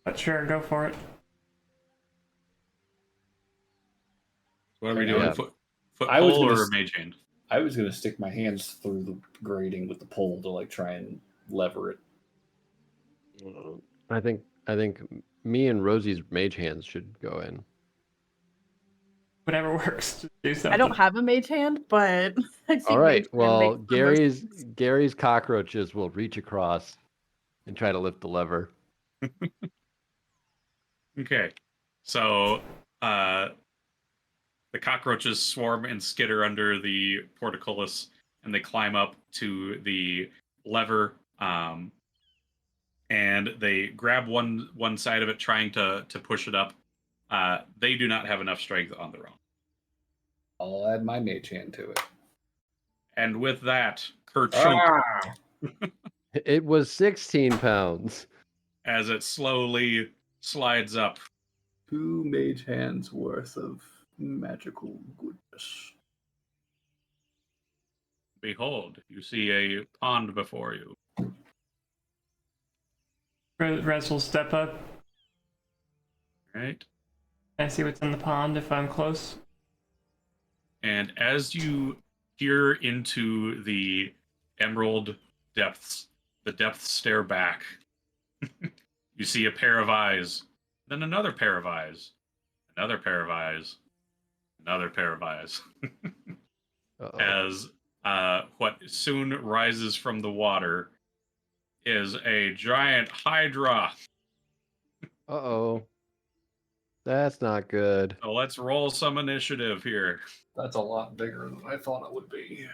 But sure, go for it. What are we doing? Yeah. Foot I was pole gonna or s- mage hand? I was going to stick my hands through the grating with the pole to like try and lever it. I think me and Rosie's mage hands should go in. Whatever works. Just do something. I don't have a mage hand, but I think All right. mage hand Well, makes the most sense. Gary's cockroaches will reach across and try to lift the lever. Okay. So the cockroaches swarm and skitter under the portcullis, and they climb up to the lever, and they grab one side of it, trying to push it up. They do not have enough strength on their own. I'll add my mage hand to it. And with that, kerchunk, It was 16 pounds. as it slowly slides up. 2 mage hands worth of magical goodness. Behold, you see a pond before you. Rez will step up. Right? Can I see what's in the pond if I'm close? And as you peer into the emerald depths, the depths stare back. You see a pair of eyes, then another pair of eyes, another pair of eyes, another pair of eyes. Uh-oh. As what soon rises from the water is a giant hydra. Uh-oh. That's not good. So let's roll some initiative here. That's a lot bigger than I thought it would be.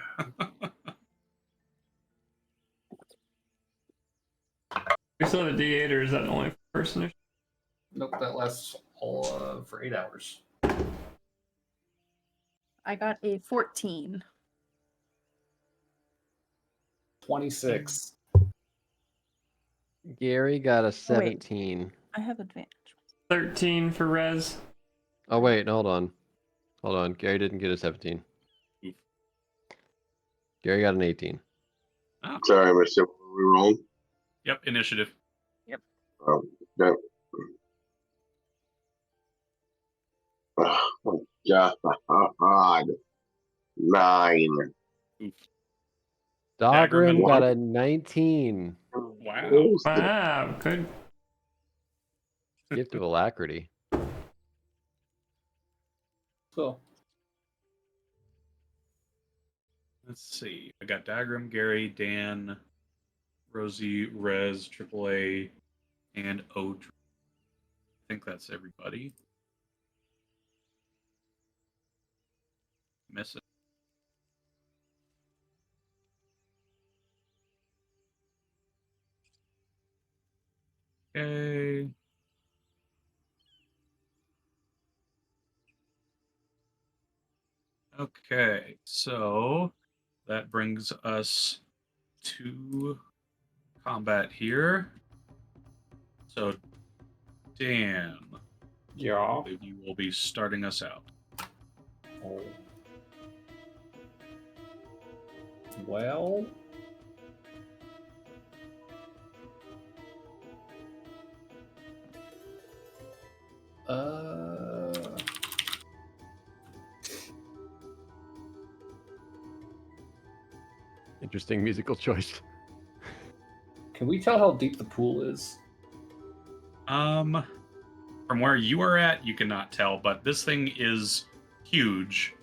We still have a D8, or is that only for person? Nope, that lasts all for 8 hours. I got a 14. 26. Gary got a wait. 17. I have advantage. 13 for Rez. Oh, wait, hold on. Hold on. Gary didn't get a 17. Gary got an 18. Sorry, Mr. We wrong. Yep, initiative. Oh, that. Oh my God. 9. Dogrim got Daggerman. a 19. Wow. Wow, good. Gift of alacrity. So, Let's see. I got Diagram, Gary, Dan, Rosie, Rez, AAA, and Odr. I think that's everybody. Miss it. Okay. Okay, so that brings us to combat here. So, Dan, yeah. I believe you will be starting us out. Oh. Well. Interesting musical choice. Can we tell how deep the pool is? From where you are at, you cannot tell, but this thing is huge.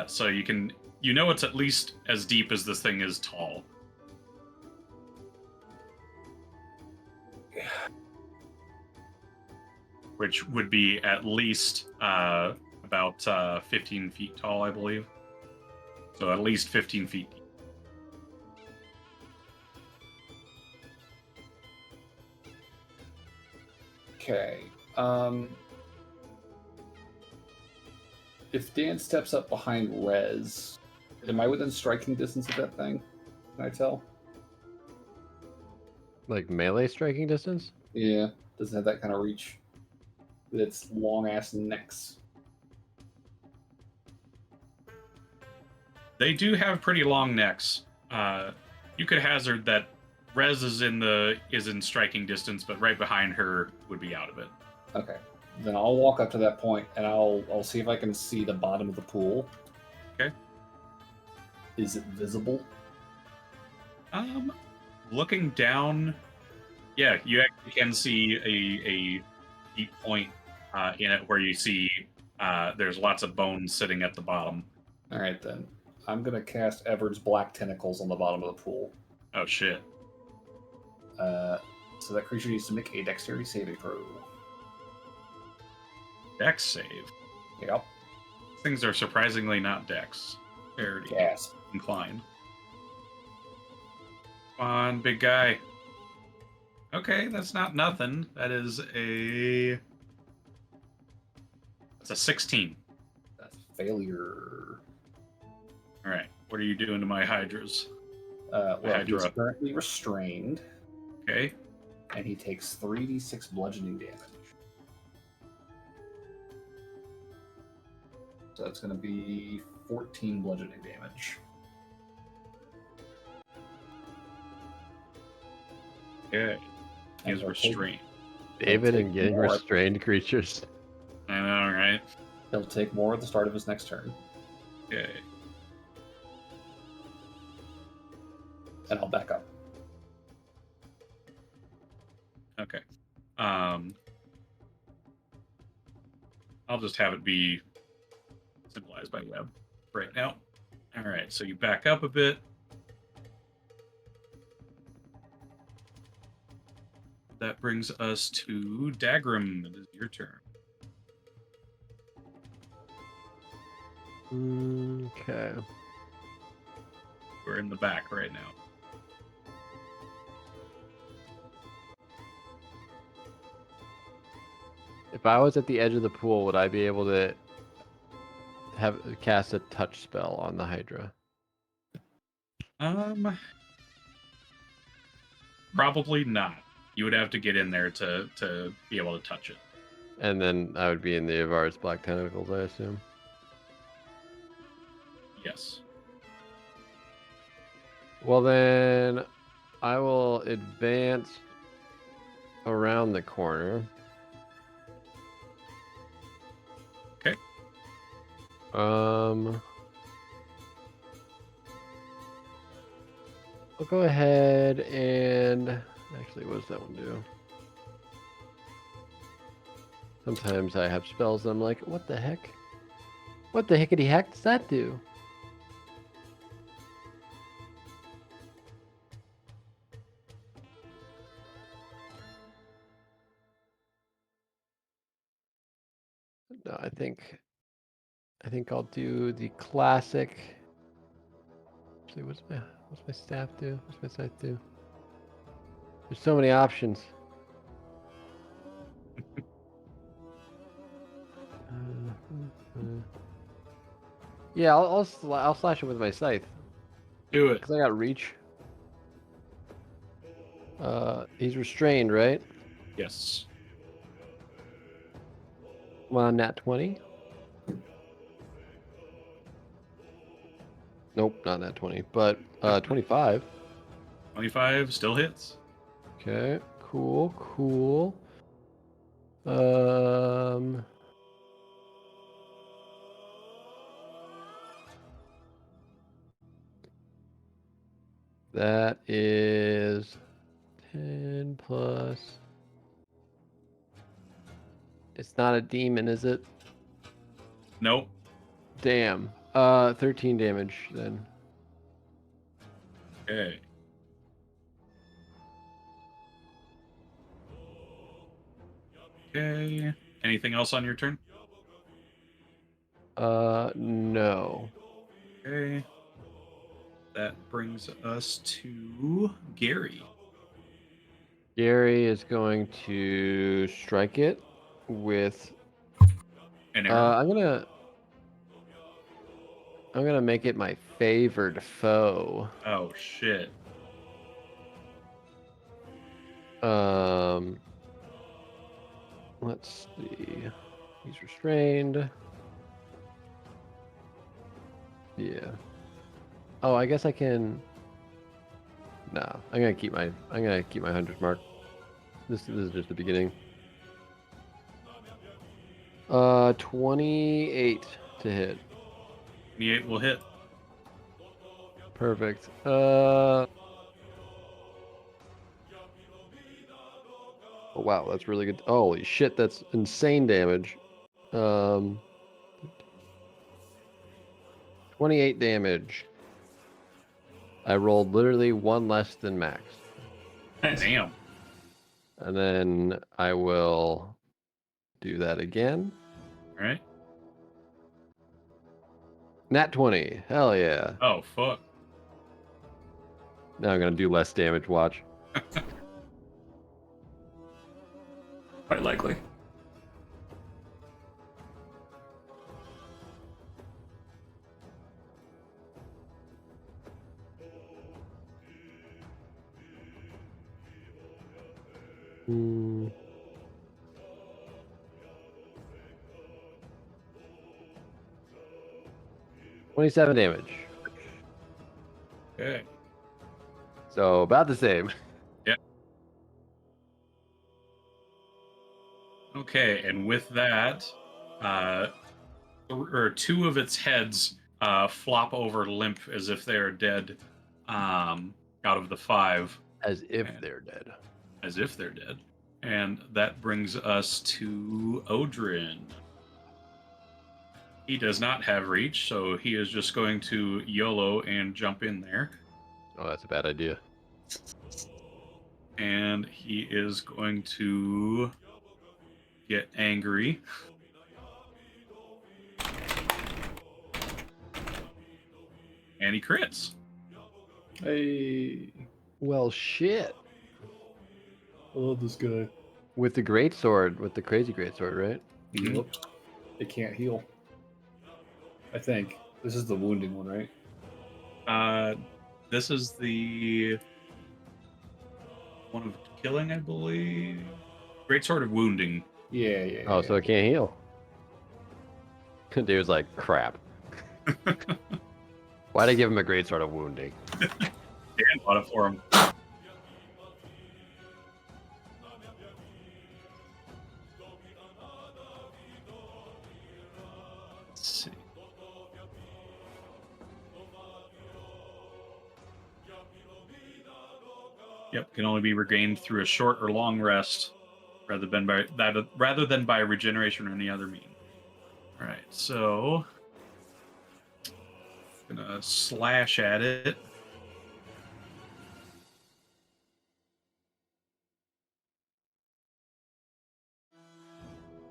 So you know it's at least as deep as this thing is tall. Which would be at least about 15 feet tall, I believe. So at least 15 feet deep. Okay. If Dan steps up behind Rez, am I within striking distance of that thing? Can I tell? Like melee striking distance? Yeah. Doesn't have that kind of reach. With its long ass necks. They do have pretty long necks. You could hazard that Rez is in striking distance, but right behind her would be out of it. Okay. Then I'll walk up to that point and I'll see if I can see the bottom of the pool. Okay. Is it visible? Looking down, yeah, you actually can see a deep point in it where you see there's lots of bones sitting at the bottom. All right then. I'm gonna cast Everard's Black Tentacles on the bottom of the pool. Oh shit! So that creature needs to make a Dexterity saving throw. Dex save. Yep. Things are surprisingly not Dex. Dexterity Gasp. inclined. Come on, big guy. Okay, that's not nothing. That's a 16. That's a failure. All right, what are you doing to my hydras? Well, Hydra. he's currently restrained, Okay. and he takes 3d6 bludgeoning damage. So that's going to be 14 bludgeoning damage. Okay. He is And restrained. David take and getting more. restrained creatures. I know, right? He'll take more at the start of his next turn, Okay. and I'll back up. Okay. I'll just have it be symbolized by web right now. All right, so you back up a bit. That brings us to Dagrim. It is your turn. Okay. We're in the back right now. If I was at the edge of the pool, would I be able to cast a touch spell on the Hydra? Probably not. You would have to get in there to be able to touch it. And then I would be in the Avara's Black Tentacles, I assume. Yes. Well, then I will advance around the corner. Okay. I'll go ahead and actually, what does that one do? Sometimes I have spells that I'm like, what the heck? What the heckity heck does that do? No, I think I'll do the classic. Actually, what's my staff do? What's my scythe do? There's so many options. Yeah, I'll slash him with my scythe Do it. because I got reach. He's restrained, right? Yes. Well, nat 20. Nope, not nat 20, but 25. 25 still hits. Okay, cool. Um, that is 10 plus. It's not a demon, is it? Nope. Damn. 13 damage then. Okay. Okay. Anything else on your turn? No. Okay. That brings us to Gary. Gary is going to strike it with. An arrow. I'm gonna make it my favored foe. Oh shit. Um, let's see. He's restrained. Yeah. Oh, I guess I can. No, I'm gonna keep my 100 mark. This is just the beginning. 28 to hit. 28 will hit. Perfect. Oh, wow, that's really good. Holy shit, that's insane damage. 28 damage. I rolled literally one less than max. Nice. Damn. And then I will do that again. All right. Nat 20. Hell yeah. Oh fuck. Now I'm going to do less damage. Watch. Quite likely. Hmm. $27 damage. Okay. So about the same. Okay, and with that, two of its heads flop over limp as if they are dead. Out of the 5, As if And- they're dead. as if they're dead, and that brings us to Odrin. He does not have reach, so he is just going to YOLO and jump in there. Oh, that's a bad idea. And he is going to get angry. And he crits. Hey, Well, shit. I love this guy. With the great sword, with the crazy great sword, right? Yep. It can't heal. I think. This is the wounding one, right? This is the one of killing, I believe. Great sword of wounding. Yeah. Oh, so it can't heal. Dave's like, crap. Why'd I give him a great sword of wounding? Dan bought it for him. Let's see. Yep, can only be regained through a short or long rest, rather than by regeneration or any other mean. All right, so gonna slash at it.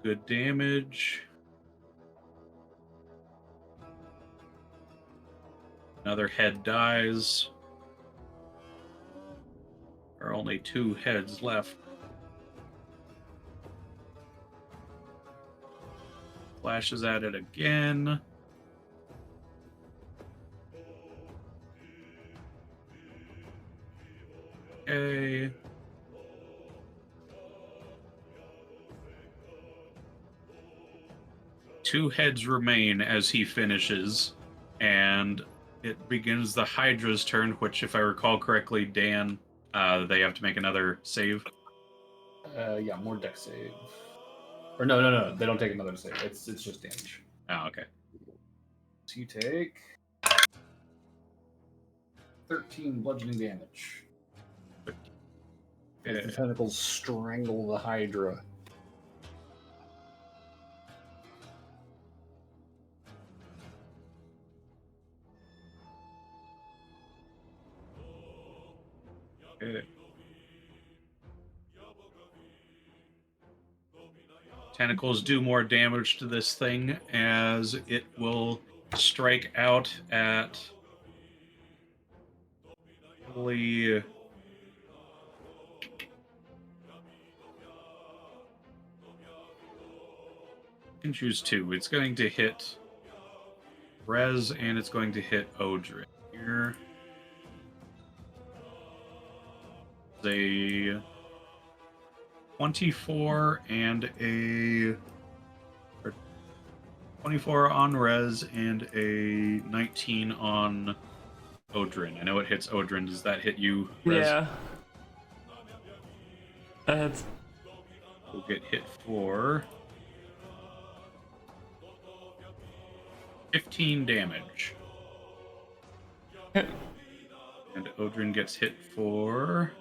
Good damage. Another head dies. There are only 2 heads left. Flashes at it again. Okay. Two heads remain as he finishes, and it begins the Hydra's turn, which, if I recall correctly, Dan, they have to make another save. Yeah, more deck save. Or no. They don't take another save. It's just damage. Oh, okay. So you take 13 bludgeoning damage. As the tentacles strangle the Hydra. Okay. Tentacles do more damage to this thing as it will strike out at probably can choose 2. It's going to hit Rez and it's going to hit Odrin. Here, a 24 and a 24 on Rez and a 19 on Odrin. I know it hits Odrin. Does that hit you, Rez? Yeah. That's We'll get hit for 15 damage. And Odrin gets hit for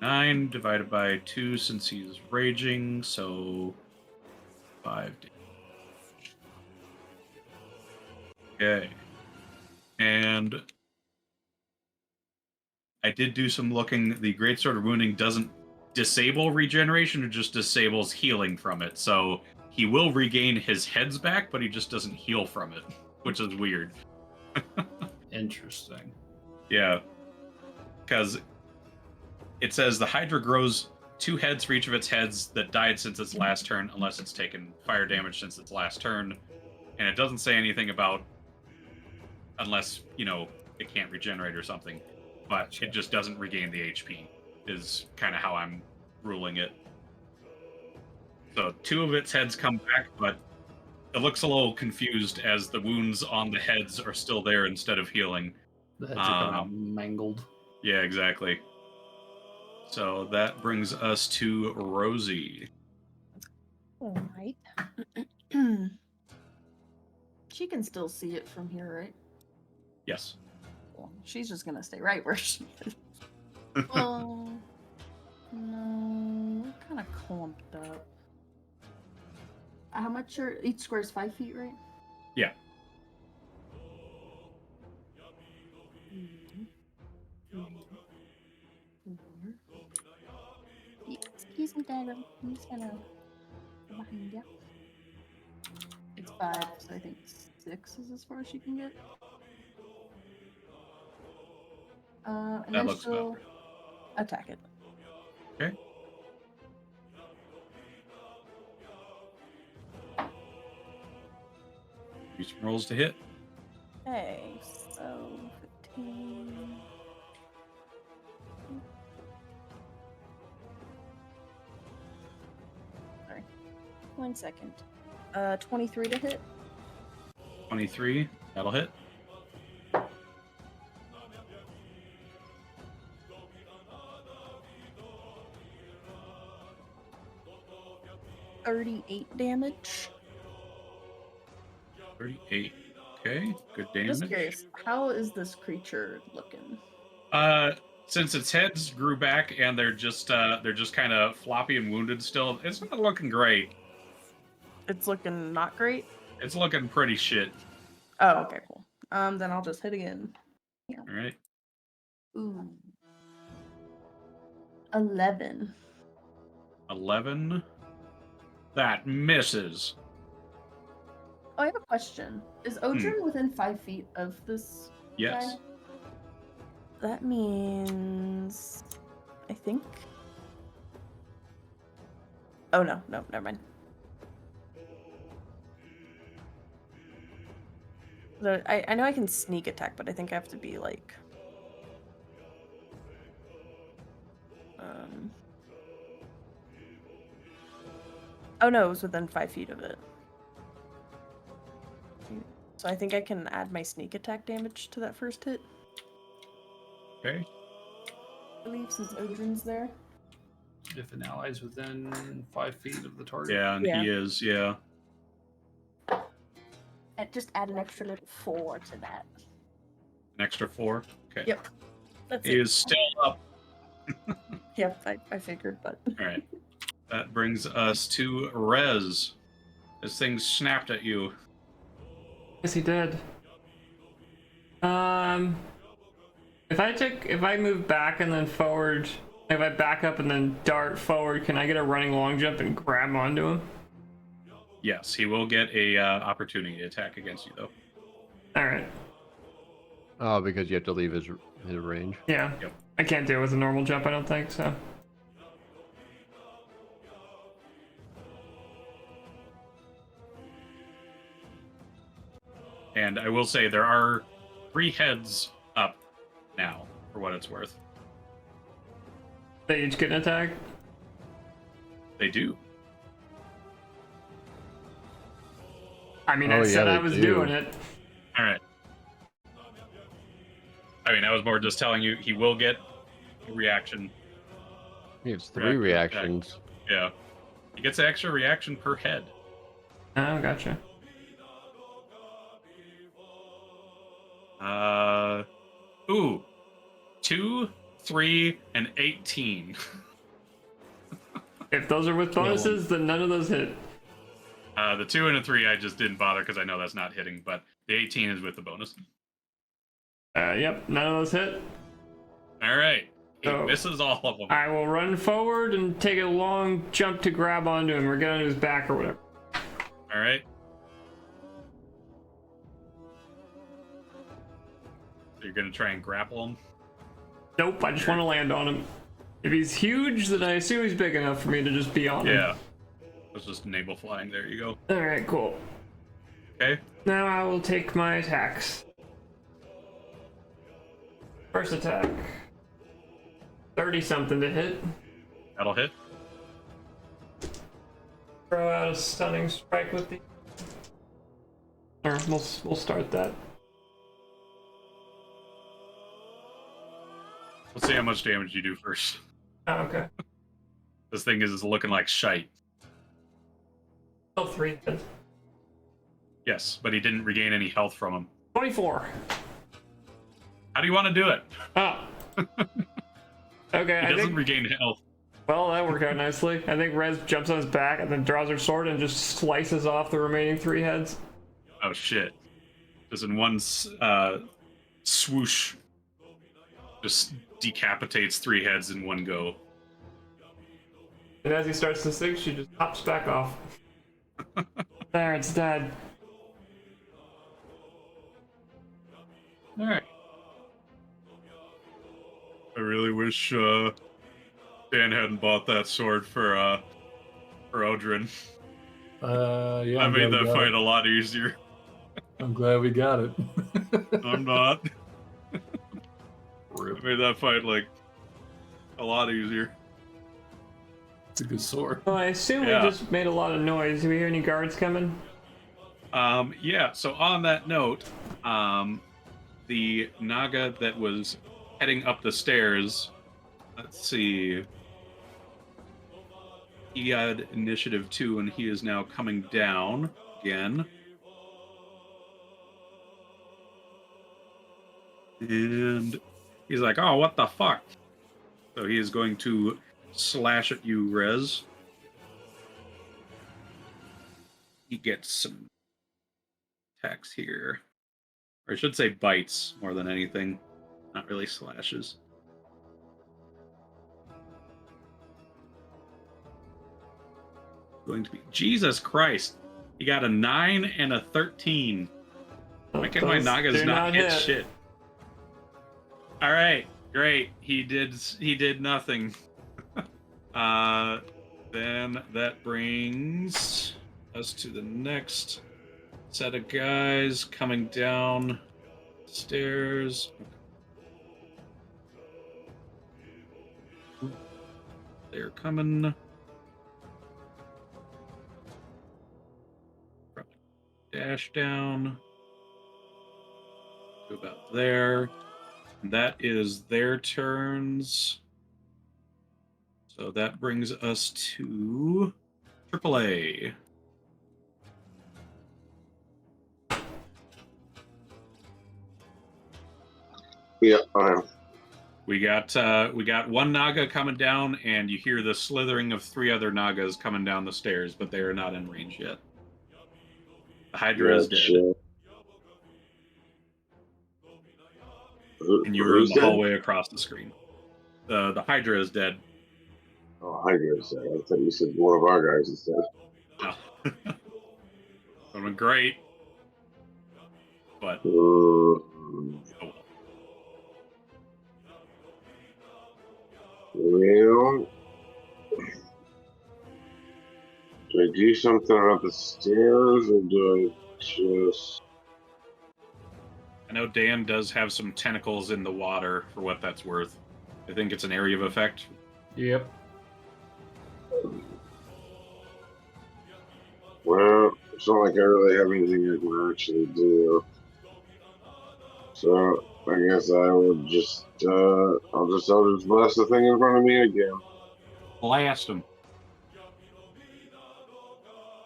9 divided by 2 since he's raging, so 5 damage. Okay. And I did do some looking. The Greatsword of Wounding doesn't disable regeneration, it just disables healing from it. So he will regain his heads back, but he just doesn't heal from it, which is weird. Interesting. Yeah. Because it says the Hydra grows 2 heads for each of its heads that died since its last turn, unless it's taken fire damage since its last turn. And it doesn't say anything about unless, it can't regenerate or something. But it just doesn't regain the HP, is kind of how I'm ruling it. So 2 of its heads come back, but it looks a little confused as the wounds on the heads are still there instead of healing. The heads are coming out mangled. Yeah, exactly. So that brings us to Rosie. All right. She can still see it from here, right? Yes. Well, she's just gonna stay right where she is. Well, no, we're kind of clumped up. How much are each square is 5 feet, right? Yeah. Excuse me, Dad. I'm just gonna go behind you. It's 5, so I think 6 is as far as she can get. And That then looks she'll attack it. Okay. Do some rolls to hit. Okay, so 15. Sorry. 1 second. 23 to hit. 23. That'll hit. 38 damage. 38. Okay, good Just damage. curious, how is this creature looking? Since its heads grew back and they're just kind of floppy and wounded still, it's not looking great. It's looking not great. It's looking pretty shit. Oh, okay, cool. Then I'll just hit again. All right. Ooh. 11. 11. That misses. Oh, I have a question. Is Odrin within 5 feet of this Yes. guy? That means, I think. Oh no, never mind. So I know I can sneak attack, but I think I have to be like. Oh no, it was within 5 feet of it. So I think I can add my sneak attack damage to that first hit. Okay. I believe since Odrin's there. If an ally's within 5 feet of the target. Yeah, and Yeah. he is. Yeah. And just add an extra little 4 to that. An extra 4. Okay. Yep. That's He it. is still up. Yep, I figured, but. All right. That brings us to Rez. This thing snapped at you. Yes, he did. If I move back and then forward, if I back up and then dart forward, can I get a running long jump and grab onto him? Yes, he will get a opportunity attack against you though. All right. Oh, because you have to leave his range. Yeah. Yep. I can't do it with a normal jump, I don't think so. And I will say there are 3 heads up now, for what it's worth. They each get an attack. They do. I mean, Oh, I yeah, said I they was do. doing it. All right. I mean, I was more just telling you he will get a reaction. He has 3 reactions. Yeah. He gets an extra reaction per head. Oh, gotcha. Ooh. 2, 3, and 18. If those are with bonuses, then none of those hit. The 2 and the 3 I just didn't bother because I know that's not hitting, but the 18 is with the bonus. Yep, none of those hit. All right. He So, misses all of them. I will run forward and take a long jump to grab onto him or get on his back or whatever. All right. So you're going to try and grapple him? Nope, I just want to land on him. If he's huge, then I assume he's big enough for me to just be on him. Yeah. Let's just enable flying. There you go. Alright, cool. Okay. Now I will take my attacks. First attack. 30 something to hit. That'll hit. Throw out a stunning strike with the. Or we'll start that. Let's see how much damage you do first. Oh, okay. This thing is looking like shite. Still 3 hits. Yes, but he didn't regain any health from him. 24. How do you want to do it? Oh. Okay, He I doesn't think. regain health. Well, that worked out nicely. I think Rez jumps on his back and then draws her sword and just slices off the remaining 3 heads. Oh shit! Just in one swoosh, just decapitates 3 heads in one go. And as he starts to sink, she just hops back off. There, it's dead. All right. I really wish Dan hadn't bought that sword for Odrin. Yeah. I I'm made glad we that got fight it. a lot easier. I'm glad we got it. I'm not. Rip. I made that fight like a lot easier. It's a good sword. Well, I assume Yeah. we just made a lot of noise. Do we hear any guards coming? Yeah, so on that note, the Naga that was heading up the stairs, let's see. He had initiative 2, and he is now coming down again. And he's like, oh, what the fuck? So he is going to slash at you, Rez. He gets some attacks here. Or I should say bites more than anything. Not really slashes. Going to be Jesus Christ. He got a 9 and a 13. Why can my Those Nagas do not hit hit. shit? All right, great. He did nothing. Then that brings us to the next set of guys coming down stairs. They're coming. Probably dash down to about there. That is their turns. So that brings us to AAA. Yeah, okay. We got one Naga coming down, and you hear the slithering of 3 other Nagas coming down the stairs, but they are not in range yet. The Hydra is dead, Gotcha. and you were in Who's the dead? hallway across the screen. The Hydra is dead. Oh, Hydra's dead. I thought you said one of our guys is dead. No. Doing great, but Mm, oh well. well, do I do something about the stairs, or do I just... I know Dan does have some tentacles in the water, for what that's worth. I think it's an area of effect. Yep. Well, it's not like I really have anything I can actually do. So I guess I would just I'll just blast the thing in front of me again. Blast him.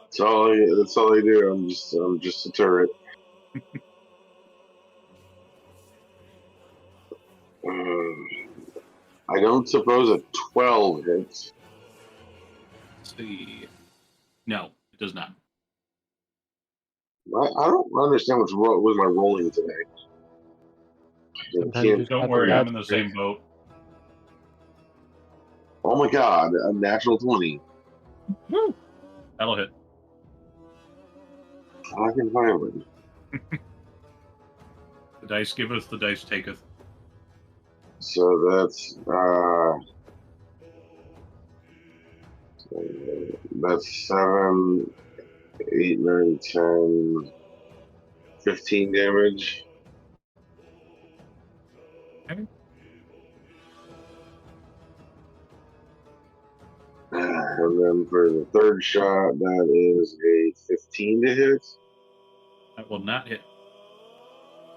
That's all I do. I'm just a turret. I don't suppose a 12 hits. Let's see. No, it does not. I don't understand what's wrong with my rolling today. I Sometimes you can't. just Don't have to worry, I'm batch in the it. same boat. Oh my god, a natural 20. Woo! That'll hit. I can finally. The dice giveth, the dice taketh. So that's 7, 8, 9, 10, 15 damage. Okay. And then for the third shot, that is a 15 to hit. That will not hit.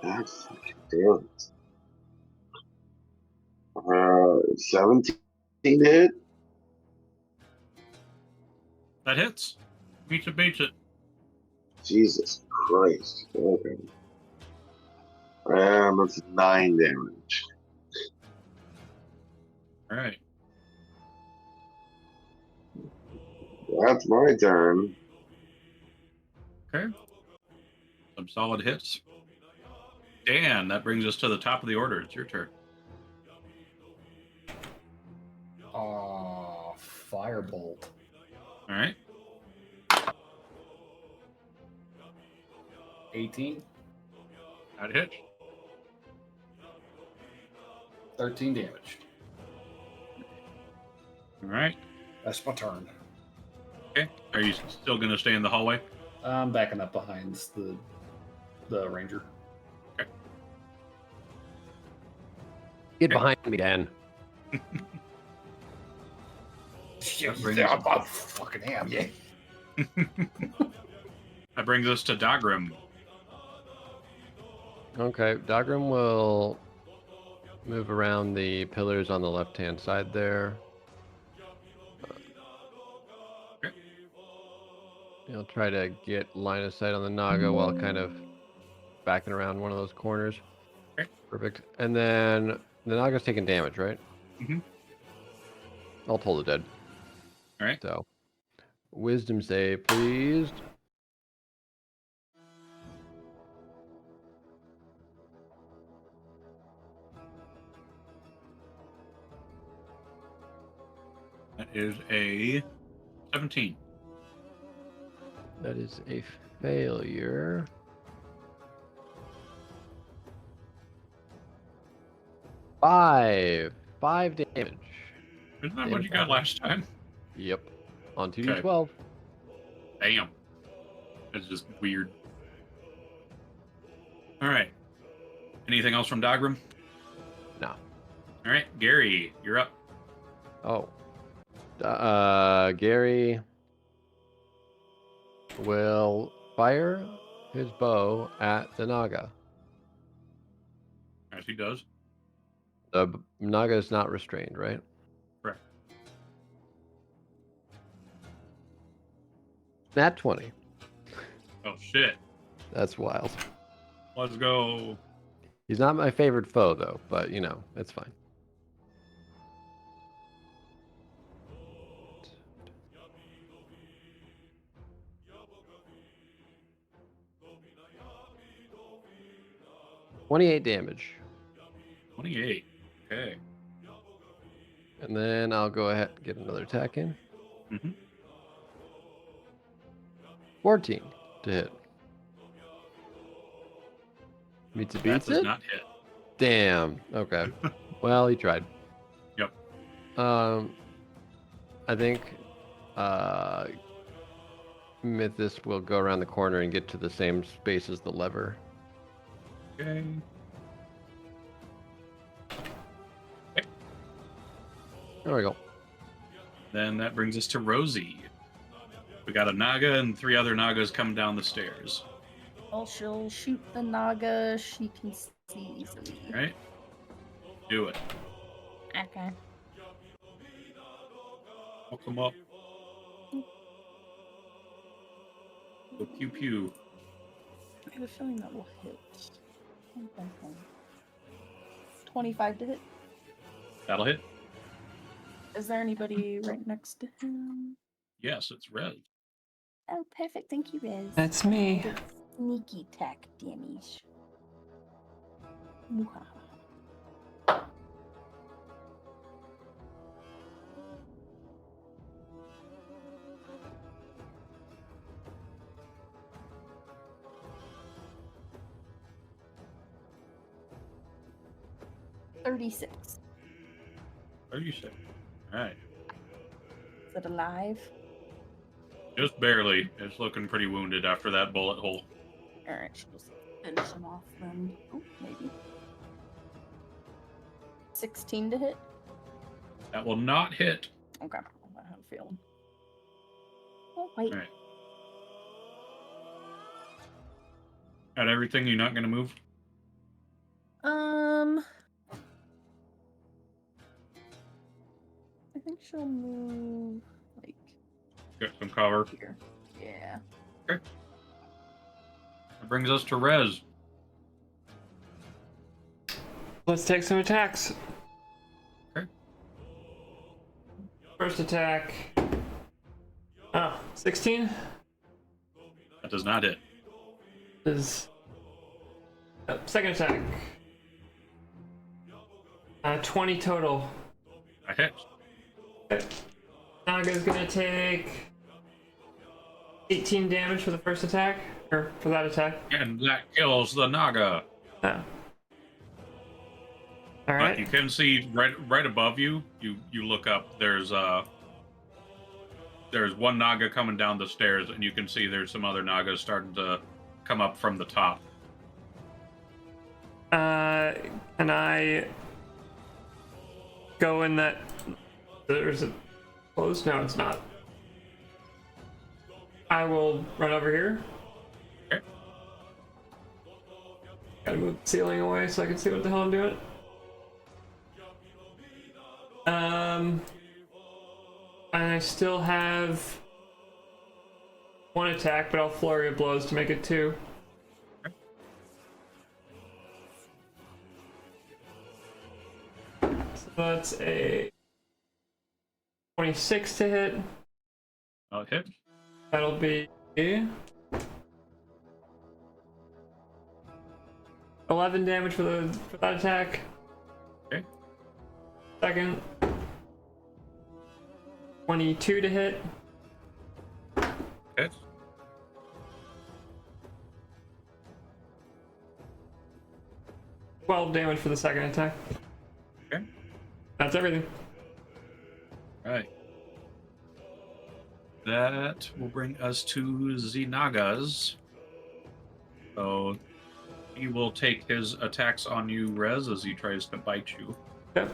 That's fucking damn it. 17 to hit. That hits. Beats it. Jesus Christ. Okay. And that's 9 damage. All right. That's my turn. Okay. Some solid hits. Dan, that brings us to the top of the order. It's your turn. Firebolt. All right. 18, That hits. 13 damage. All right. That's my turn. Okay. Are you still going to stay in the hallway? I'm backing up behind the ranger. Get behind me, Dan. Yeah, I fucking am, yeah. That brings us to Dagrim. Okay, Dagrim will move around the pillars on the left-hand side there. I'll try to get line of sight on the Naga while kind of backing around one of those corners. Okay. Perfect. And then the Naga's taking damage, right? Mhm. I'll toll the dead. All right. So, wisdom save, please. That is a 17. That is a failure. Five damage. Isn't that what Damage you got happen. last time? Yep. On Okay. 2d12. Damn. That's just weird. All right. Anything else from Dagram? No. All right, Gary, you're up. Oh. Gary will fire his bow at the Naga. As he does. The Naga is not restrained, right? Correct. Nat 20. Oh shit. That's wild. Let's go. He's not my favorite foe, though, but, you know, it's fine. $28 damage. 28. Okay. And then I'll go ahead and get another attack in. Mm-hmm. 14 to hit. Meets it, That beats does it? not hit. Damn. Okay. Well, he tried. Yep. I think Mythis will go around the corner and get to the same space as the lever. Okay. There we go. Then that brings us to Rosie. We got a Naga and 3 other Nagas coming down the stairs. Well, she'll shoot the Naga she can see easily. All right. Do it. Okay. I'll come up. Go pew pew. I have a feeling that will hit. 25 to hit. That'll hit. Is there anybody right next to him? Yes, it's red. Oh, perfect. Thank you, Riz. That's me. Good sneaky attack damage. Mwahaha. $36. 36. All right. Is it alive? Just barely. It's looking pretty wounded after that bullet hole. Alright, she'll just finish him off then. Oh, maybe. 16 to hit? That will not hit. Okay, I have a feeling. Oh, wait. All right. Got everything? You're not going to move? I think she'll move, like, Get some cover. here. Yeah. That brings us to Rez. Let's take some attacks. Okay. First attack. Oh, 16 That does not hit. is. Second attack. 20 total. That hits. Okay. Naga's gonna take 18 damage for the first attack, or for that attack. And that kills the Naga. Oh. All But right. you can see right above you. You look up. There's one Naga coming down the stairs, and you can see there's some other Nagas starting to come up from the top. Can I go in that? There's a closed? No, it's not. I will run over here. Okay. Gotta move the ceiling away so I can see what the hell I'm doing. And I still have 1 attack, but I'll flurry of blows to make it 2. So that's a 26 to hit. Okay. That'll be 11 damage for that attack. Okay. Second, 22 to hit. Okay. Twelve damage for the second attack. Okay. That's everything. Right. That will bring us to Xenaga's. So he will take his attacks on you, Rez, as he tries to bite you. Yep.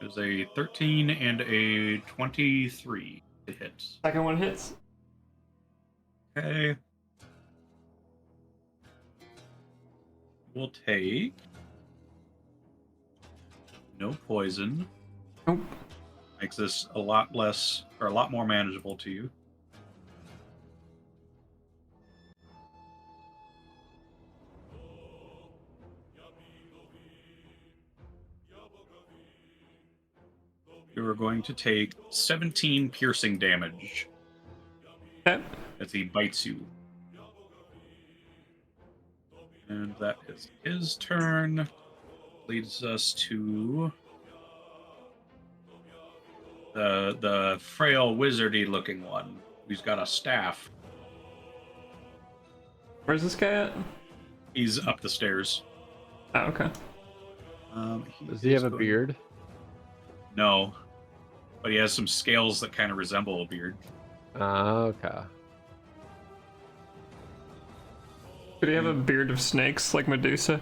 There's a 13 and a 23 to hit. Second one hits. Okay. We'll take no poison. Nope. Makes this a lot less, or a lot more manageable to you. You are going to take 17 piercing damage Okay. as he bites you. And that is his turn. Leads us to the frail wizardy looking one who's got a staff. Where's this guy at? He's up the stairs. Oh, okay. Does he have a going- beard? No. But he has some scales that kind of resemble a beard. Okay. Could he have a beard of snakes like Medusa?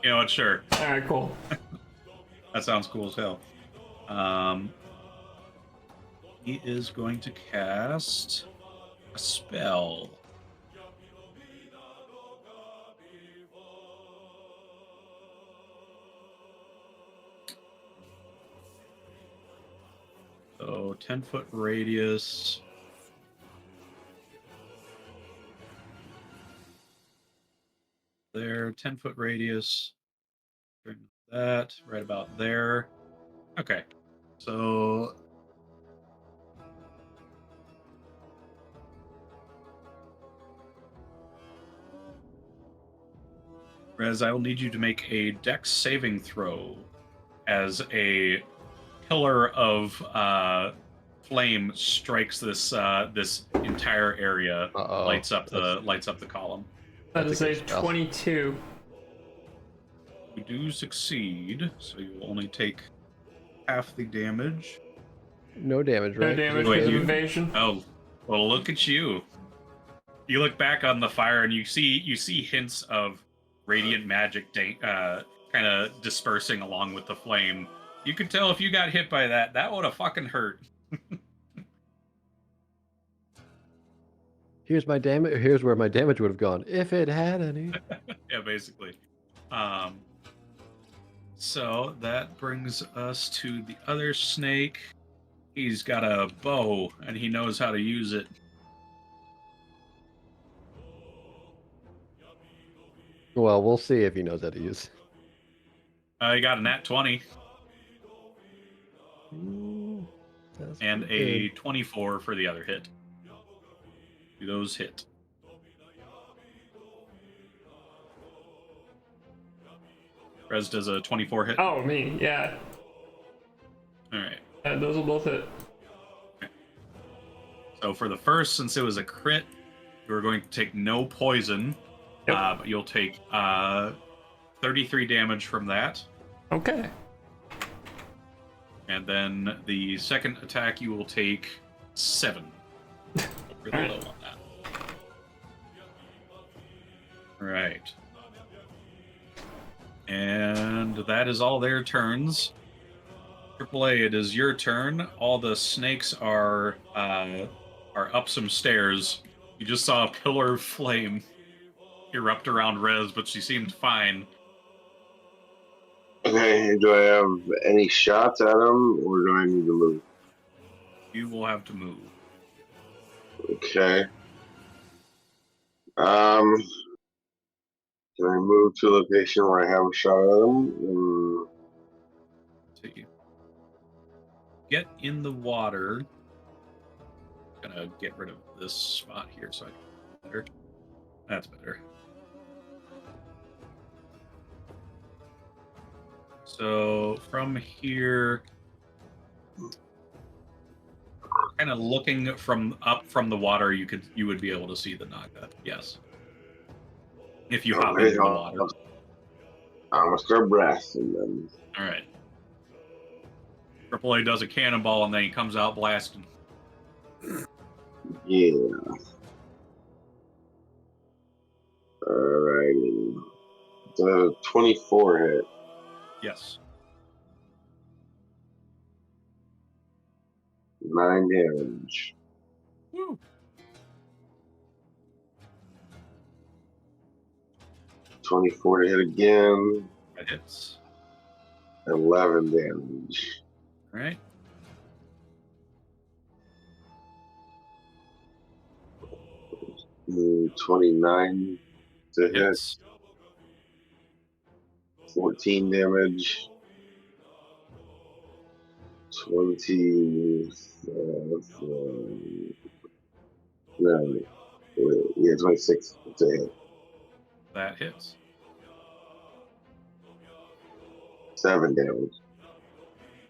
You know what? Sure. Alright, cool. That sounds cool as hell. He is going to cast a spell. So 10-foot radius. There, 10-foot radius. Bring that right about there. Okay. So Rez, I will need you to make a dex saving throw as a pillar of flame strikes this this entire area, Uh-oh. lights up the column. That That's is a a good spell. 22. You do succeed, so you will only take half the damage. No damage, No right? damage Wait, because of you- evasion. Oh, well, look at you. You look back on the fire and you see hints of radiant magic kind of dispersing along with the flame. You could tell if you got hit by that would have fucking hurt. Here's my damage. Here's where my damage would have gone if it had any. Yeah, basically. So that brings us to the other snake. He's got a bow and he knows how to use it. Well, we'll see if he knows how to use. He got a nat 20 That's and pretty a 24 for the other hit. Do those hit? Rez does a 24 hit. Oh, me, yeah. All right. Yeah, those will both hit. So for the first, since it was a crit, you're going to take no poison, Yep. but you'll take 33 damage from that. Okay. And then the second attack, you will take 7. Really Alright. low on that. Right. And that is all their turns. AAA, it is your turn. All the snakes are up some stairs. You just saw a pillar of flame erupt around Rez, but she seemed fine. Okay, do I have any shots at him, or do I need to move? You will have to move. Okay. Um, can I move to a location where I have a shot at him? See. Get in the water. Gonna get rid of this spot here so I can better. That's better. So from here, kind of looking from up from the water, you would be able to see the Naga. Yes, if you hop Okay, into the water. I'm gonna start blasting them. All right. Triple A does a cannonball and then he comes out blasting. Yeah. Alrighty. The 24 hit. Yes. 9 damage. Woo. 24 to hit again. That hits. 11 damage. All right. 29 to hit. Hits. 14 damage. 20. No, yeah, 26 to hit. That hits. 7 damage.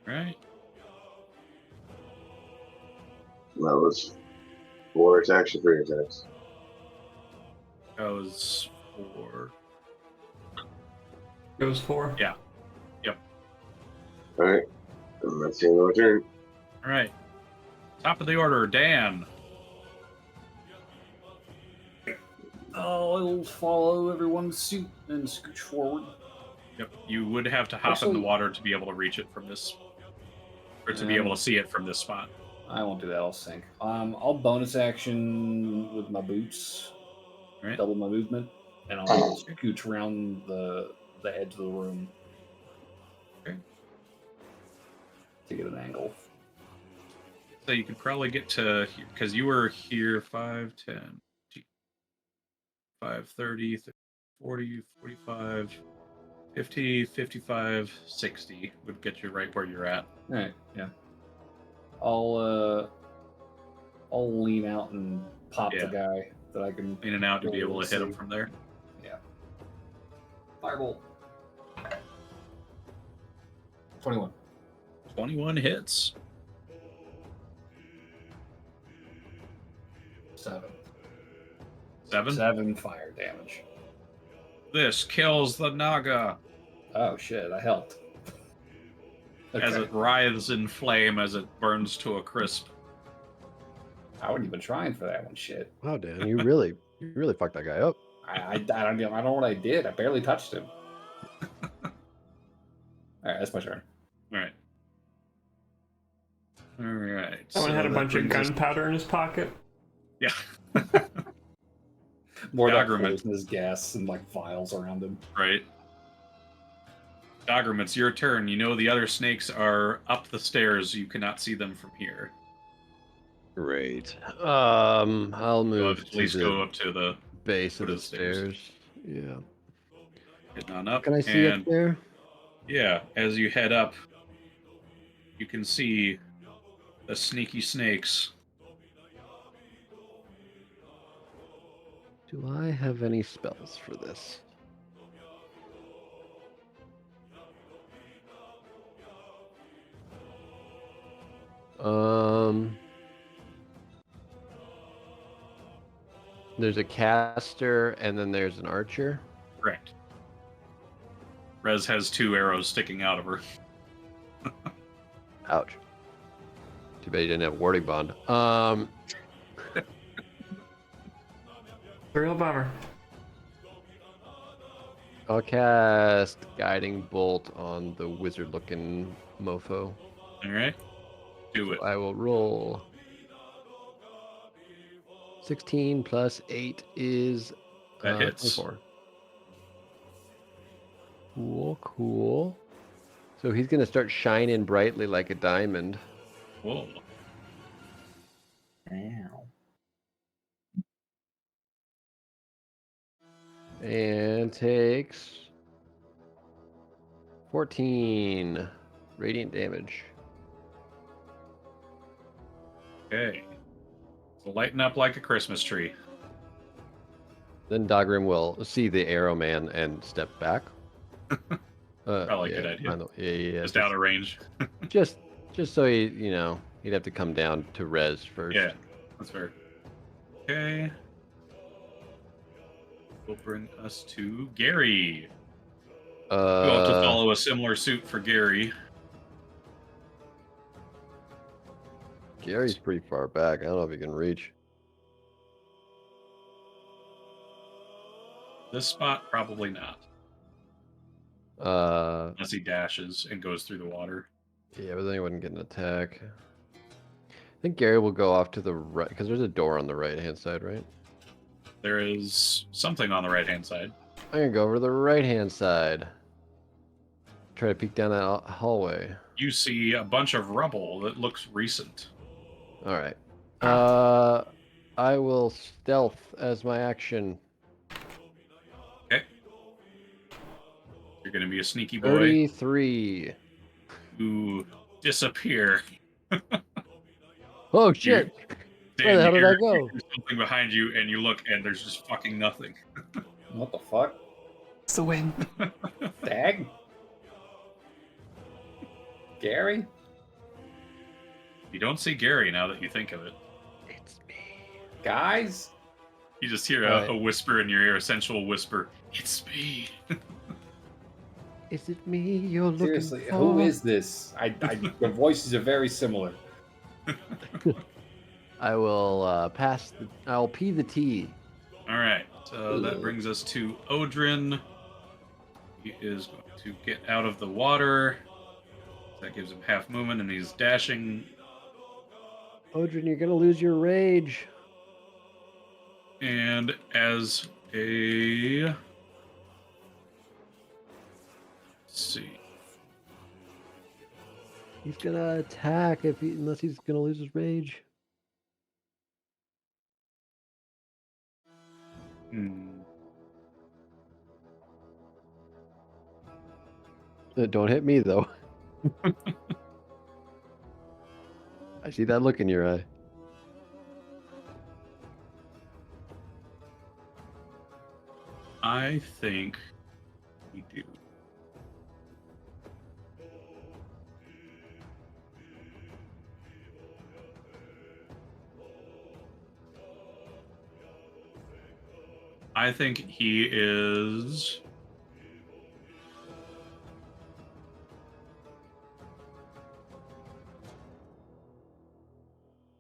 All right. That was 4 attacks or 3 attacks. Goes for. Goes 4. Yeah. Yep. Alright. And that's the end of my turn. All right. Top of the order, Dan. I'll follow everyone's suit and scooch forward. Yep. You would have to hop in the Actually- water to be able to reach it from this, or to be able to see it from this spot. I won't do that. I'll sink. I'll bonus action with my boots, All right. double my movement, and I'll scooch around the edge of the room. Okay. To get an angle. So you could probably get to here because you were here 5, 10, 5, 30, 40, 45, 50, 55, 60 would get you right where you're at. All right. Yeah. I'll lean out and pop Yeah. the guy that I can. In and out to be able to hit him See. from there. Yeah. Firebolt. 21. 21 hits. 7. 7. 7 fire damage. This kills the Naga Oh shit! I helped. as it writhes in flame as it burns to a crisp. I wasn't even trying for that one. Shit. Wow, Dan, you really fucked that guy up. I don't know what I did. I barely touched him. All right, that's my turn. All right. All right. Someone had a that bunch of brings us- gunpowder in his pocket. Yeah. More of that Doggerman. poisonous gas and like vials around him. Right. Doggerman, it's your turn. You know the other snakes are up the stairs. You cannot see them from here. Great. I'll You'll move at to least the go up to the base foot of the stairs. Yeah. getting on up. Can I see and up there? yeah, as you head up, you can see the sneaky snakes. Do I have any spells for this? There's a caster and then there's an archer. Correct. Rez has 2 arrows sticking out of her. Ouch. Too bad you didn't have warding bond. Real bummer. I'll cast Guiding Bolt on the wizard-looking mofo. All right. Do it. I will roll. 16 plus 8 is That hits. 24. Cool, cool. So he's gonna start shining brightly like a diamond. Whoa. Ow. And takes 14 radiant damage. Okay. So lighten up like a Christmas tree. Then Dogrim will see the arrow man and step back. Probably a good idea. Yeah. Just out of range. Just so he, he'd have to come down to res first. Yeah, that's fair. Okay. Will bring us to Gary. We'll have to follow a similar suit for Gary. Gary's pretty far back. I don't know if he can reach. This spot, probably not. Unless he dashes and goes through the water. Yeah, but then he wouldn't get an attack. I think Gary will go off to the right, because there's a door on the right-hand side, right? There is something on the right-hand side. I'm going to go over to the right-hand side. Try to peek down that hallway. You see a bunch of rubble that looks recent. All right. I will stealth as my action. Okay. You're going to be a sneaky boy 33. who disappear. Oh, shit. Where the hell did I go? There's something behind you, and you look, and there's just fucking nothing. What the fuck? It's the wind. Dag? Gary? You don't see Gary now that you think of it. It's me. Guys? You just hear a whisper in your ear, a sensual whisper. It's me. Is it me you're looking Seriously, for? who is this? The voices are very similar. I will I'll pee the tea. All right. So that brings us to Odrin. He is going to get out of the water. That gives him half movement, and he's dashing. Odrin, you're gonna lose your rage. And as a... Let's see. He's gonna attack unless he's gonna lose his rage. Don't hit me though. I see that look in your eye. I think we do. I think he is...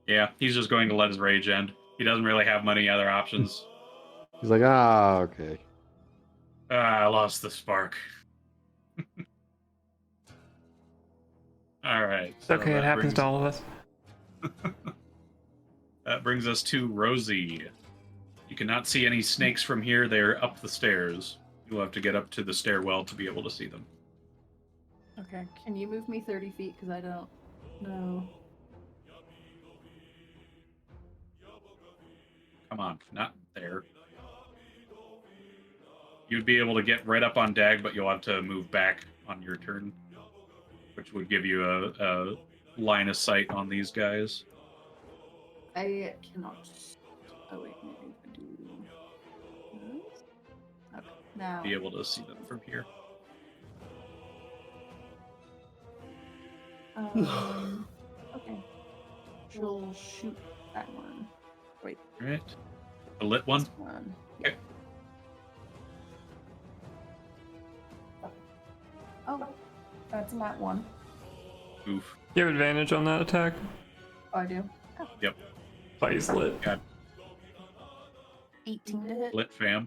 Yeah, he's just going to let his rage end. He doesn't really have many other options. He's like, okay. I lost the spark. All right. It's okay, it happens to all of us. That brings us to Rosie. You cannot see any snakes from here. They're up the stairs. You'll have to get up to the stairwell to be able to see them. Okay, can you move me 30 feet? Because I don't know. Come on, not there. You'd be able to get right up on Dag, but you'll have to move back on your turn, which would give you a line of sight on these guys. I cannot. Oh, wait, maybe I can do this. Okay, now. Be able to see them from here. Okay. She'll shoot that one. Wait. All right. A lit one? This one. Yeah. Okay. Oh, that's not one. Oof. You have advantage on that attack? Oh, I do. Oh. Yep. Oh, he's lit. Got 18 to hit. lit, fam.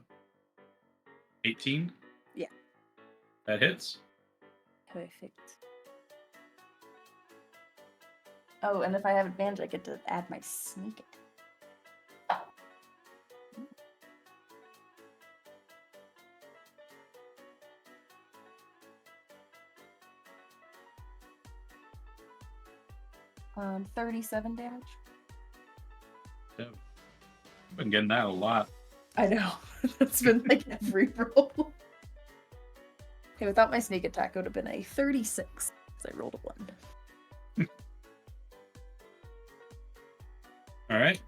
18? Yeah. That hits. Perfect. Oh, and if I have advantage, I get to add my sneak attack. 37 damage. Been getting that a lot. I know. That's been like every roll. Okay, without my sneak attack, it would have been a 36. Because I rolled a 1. All right.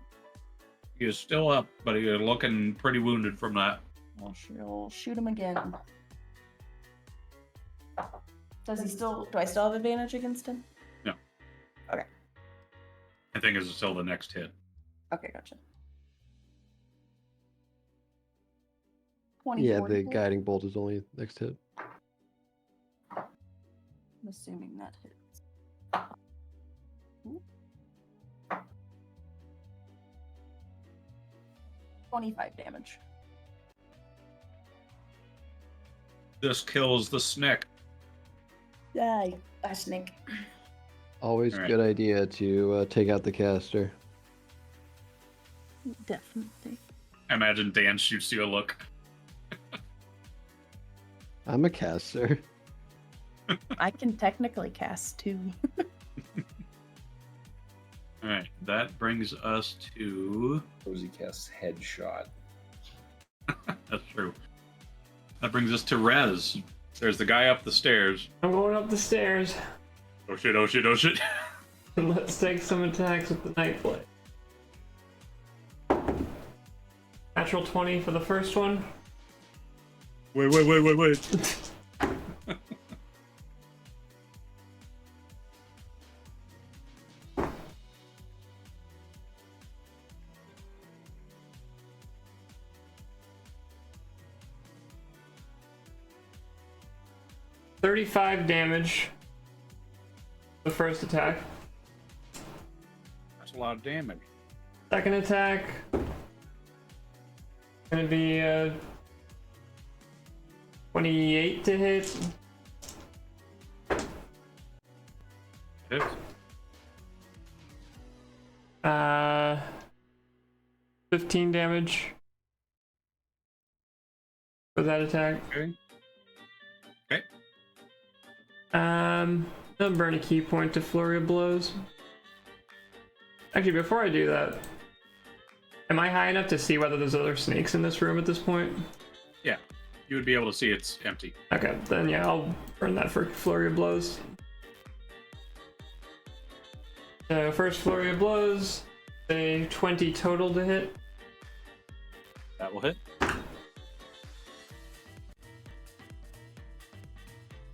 You're still up, but you're looking pretty wounded from that. I'll shoot him again. Does he still? Do I still have advantage against him? No. Okay. I think it's still the next hit. Okay, gotcha. Yeah, 24 the to hit. guiding bolt is only next hit. I'm assuming that hits. Ooh. 25 damage. This kills the snake. Yay! I snake. Always All right. good idea to take out the caster. Definitely. I imagine Dan shoots you a look. I'm a caster. I can technically cast too. All right, that brings us to. Rosie casts headshot. That's true. That brings us to Rez. There's the guy up the stairs. I'm going up the stairs. Oh shit! Oh shit! Oh shit! And let's take some attacks with the Night Blade. Natural 20 for the first one. Wait. 35 damage. The first attack. That's a lot of damage. Second attack. Gonna be 28 to hit. Hits. 15 damage for that attack. Okay. I'll burn a key point to Flurry of Blows. Actually, before I do that, am I high enough to see whether there's other snakes in this room at this point? Yeah, you would be able to see it's empty. Okay, then yeah, I'll burn that for Flurry of Blows. So first Flurry of Blows, a 20 total to hit. That will hit.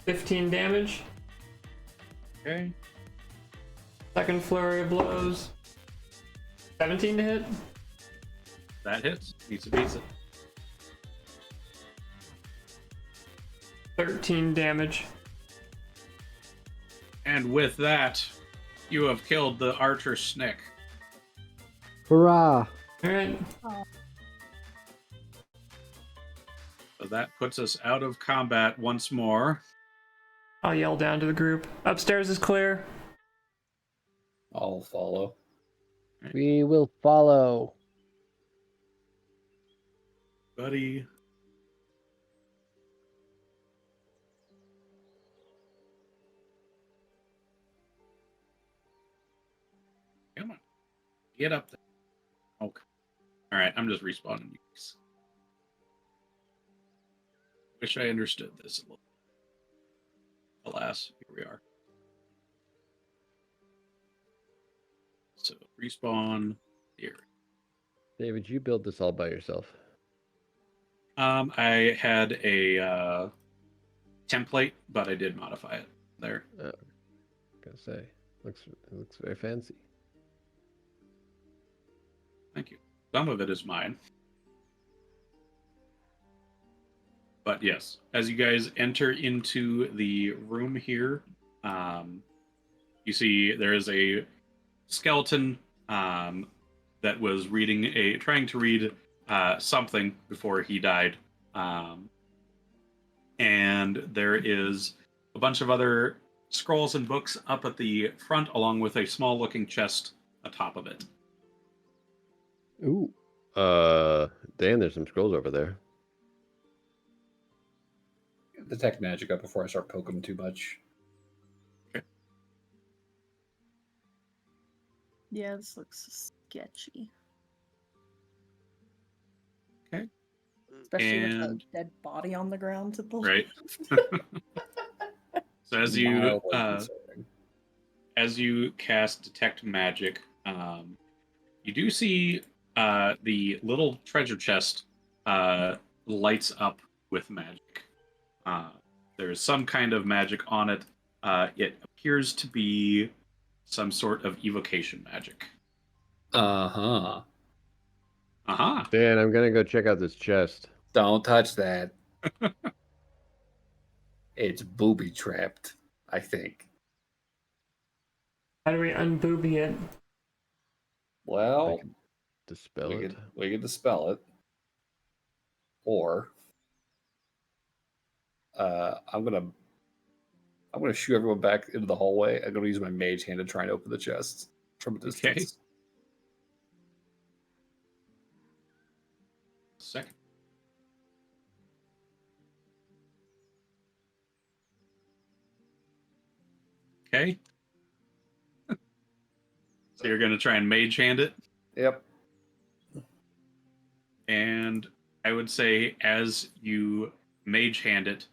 15 damage. Okay. Second Flurry of Blows, 17 to hit. That hits. Beats it. 13 damage. And with that, you have killed the archer snake. Hurrah! Alright. So that puts us out of combat once more. I'll yell down to the group. Upstairs is clear. I'll follow. We will follow. Buddy. Come on. Get up there. Okay. Alright, I'm just respawning you guys. Wish I understood this a little. Alas, here we are. So, respawn here. David, you build this all by yourself. I had a template, but I did modify it there. Gotta say, it looks very fancy. Thank you. Some of it is mine. But yes, as you guys enter into the room here, you see there is a skeleton that was trying to read something before he died. And there is a bunch of other scrolls and books up at the front, along with a small looking chest atop of it. Ooh. Dan, there's some scrolls over there. Detect magic up before I start poking too much. Yeah, this looks sketchy. Okay. Especially with And- the dead body on the ground to the Right. So Mildly concerning. as you cast detect magic, you do see the little treasure chest lights up with magic. There's some kind of magic on it. It appears to be some sort of evocation magic. Uh-huh. Uh-huh. Dan, I'm gonna go check out this chest. Don't touch that. It's booby trapped, I think. How do we unbooby it? I Well, can dispel it. we could dispel it. Or I'm gonna shoot everyone back into the hallway. I'm gonna use my mage hand to try and open the chest from a distance. Okay. Second. Okay. So you're gonna try and mage hand it? Yep. And I would say as you mage hand it,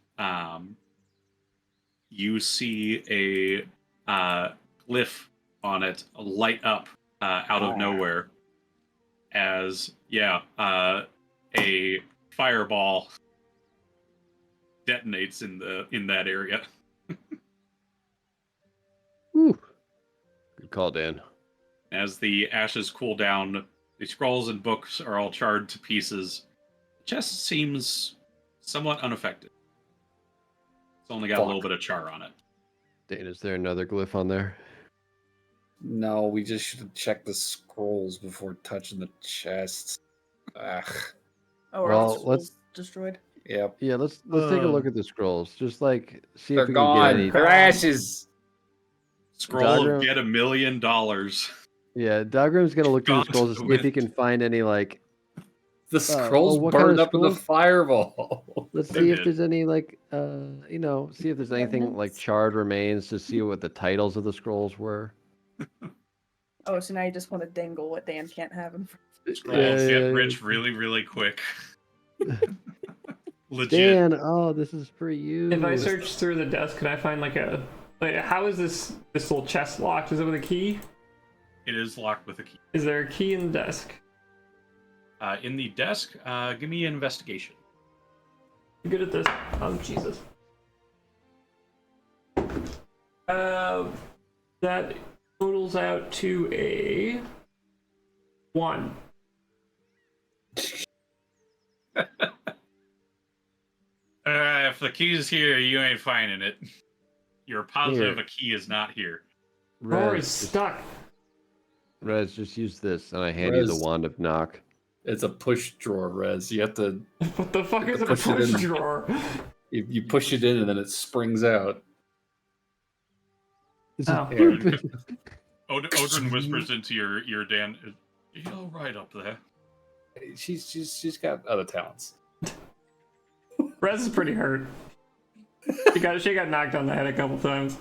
you see a glyph on it light up out of nowhere as a fireball detonates in that area. Whew. Good call, Dan. As the ashes cool down, the scrolls and books are all charred to pieces. The chest seems somewhat unaffected. It's only got a little bit of char on it. Dan, is there another glyph on there? No, we just should have checked the scrolls before touching the chest. Ugh. Oh, are Well, the scrolls destroyed? Yep. Yeah, let's take a look at the scrolls. Just like see They're if we can gone. get any. They're ashes. Scroll Dogger- of get $1 million. Yeah, Dogram's gonna look through the Gone scrolls to to see if he it. can find any like. The scrolls what kind burned of up in the scrolls? fireball. Let's They see if did. there's any like see if there's anything like Remnants? charred remains to see what the titles of the scrolls were. Oh, so now you just want to dangle what Dan can't have in front. Scroll Yeah, of yeah, get yeah. rich really, really quick. Legit. Dan, oh, this is for you. If I search through the desk, could I find like how is this little chest locked? Is it with a key? It is locked with a key. Is there a key in the desk? In the desk, give me an investigation. I'm good at this. Oh Jesus. That totals out to a 1. If the key is here, you ain't finding it. You're positive Here. a key is not here. Door is Rez, stuck. Rez, just use this, and I hand you the Rez. wand of knock. It's a push drawer, Rez. You have to What the fuck You is have in to a push it push in. drawer? you push it in and then it springs out. This Oh. stupid. Odrin whispers into your ear, Dan. Are you all right up there? She's got other talents. Rez is pretty hurt. She got knocked on the head a couple times.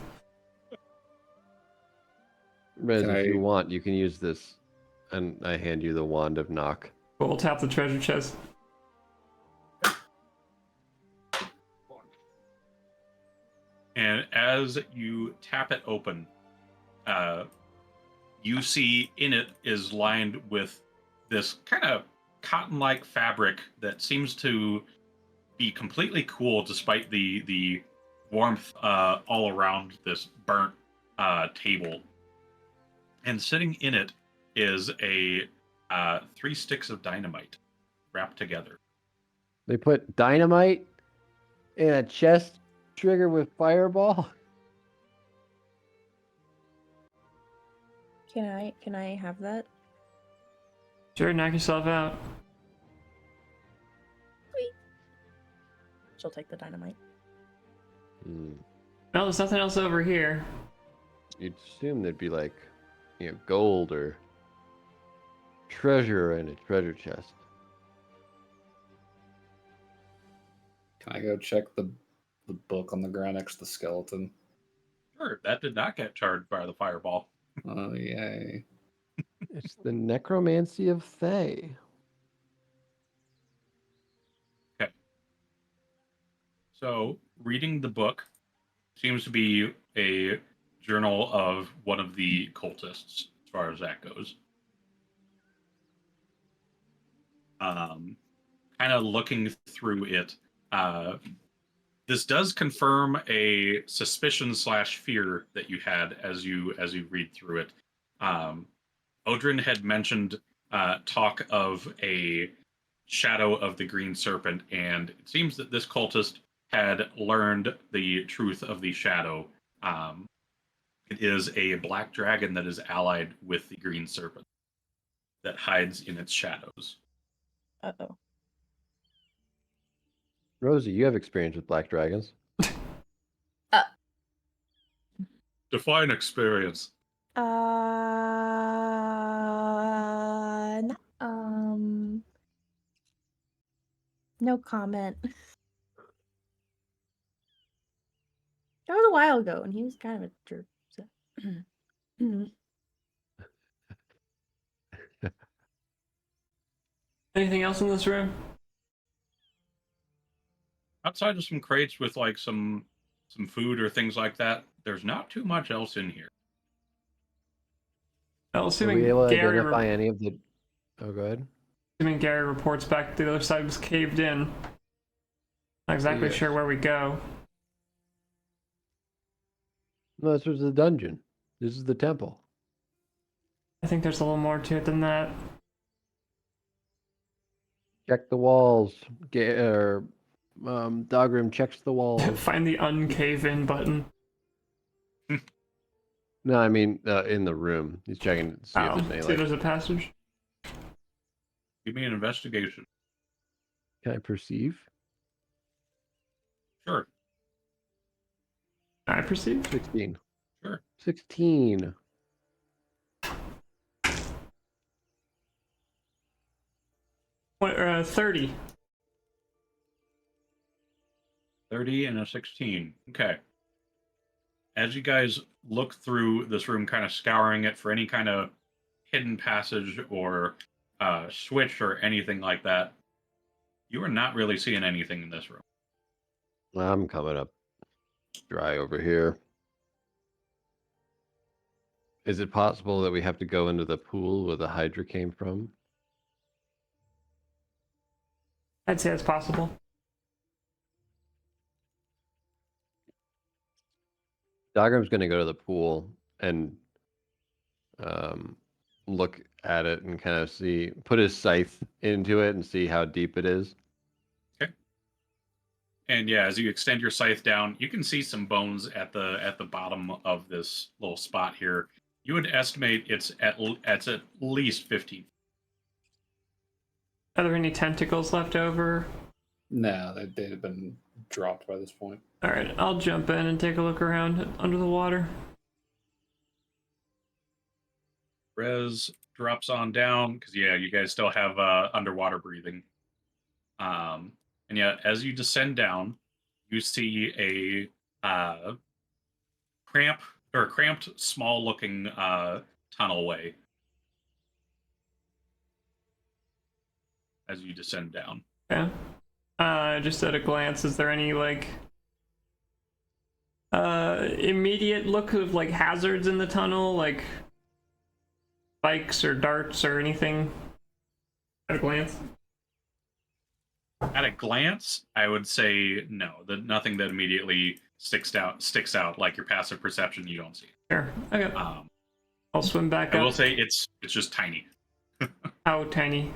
Rez, Can if you I- want, you can use this, and I hand you the wand of knock. But we'll tap the treasure chest. And as you tap it open, you see in it is lined with this kind of cotton-like fabric that seems to be completely cool despite the warmth all around this burnt table. And sitting in it is a 3 sticks of dynamite wrapped together. They put dynamite in a chest trigger with fireball. Can I have that? Sure, knock yourself out. She'll take the dynamite. Hmm. No, there's nothing else over here. You'd assume there'd be like, gold or treasure in a treasure chest. Can I go check the book on the ground next to the skeleton? Sure, that did not get charged by the fireball. Oh yay! It's the necromancy of Thay. So, reading the book seems to be a journal of one of the cultists, as far as that goes. Kind of looking through it, this does confirm a suspicion slash fear that you had as you read through it. Odrin had mentioned talk of a shadow of the green serpent, and it seems that this cultist had learned the truth of the shadow. It is a black dragon that is allied with the green serpent that hides in its shadows. Uh-oh. Rosie, you have experience with black dragons. Define experience. No comment. That was a while ago, and he was kind of a jerk. So. Anything else in this room? Outside of some crates with like some food or things like that, there's not too much else in here. Well, Are assuming we able to Gary, identify any of the... Oh, go ahead. assuming Gary reports back the other side was caved in. Not exactly Yes. sure where we go. No, this was the dungeon. This is the temple. I think there's a little more to it than that. Check the walls. Dogrim checks the walls. Find the uncave in button. No, I mean in the room. He's checking to see Oh, if there's any see if like. there's a passage. Give me an investigation. Can I perceive? Sure. I perceive. 16. Sure. 16. What, 30. 30 and a 16. Okay. As you guys look through this room, kind of scouring it for any kind of hidden passage or switch or anything like that, you are not really seeing anything in this room. I'm coming up dry over here. Is it possible that we have to go into the pool where the Hydra came from? I'd say it's possible. Dogram's going to go to the pool and look at it and kind of see, put his scythe into it and see how deep it is. Okay. And yeah, as you extend your scythe down, you can see some bones at the bottom of this little spot here. You would estimate it's at least 15. Are there any tentacles left over? Nah, they'd have been dropped by this point. Alright, I'll jump in and take a look around under the water. Rez drops on down because yeah, you guys still have underwater breathing. And yeah, as you descend down, you see a cramped, small-looking tunnelway as you descend down. Yeah. Just at a glance, is there any like immediate look of like hazards in the tunnel, like spikes or darts or anything? At a glance. At a glance, I would say no. Nothing that immediately sticks out like your passive perception. You don't see. Sure. Okay. I'll swim back I up. will say it's just tiny. How tiny?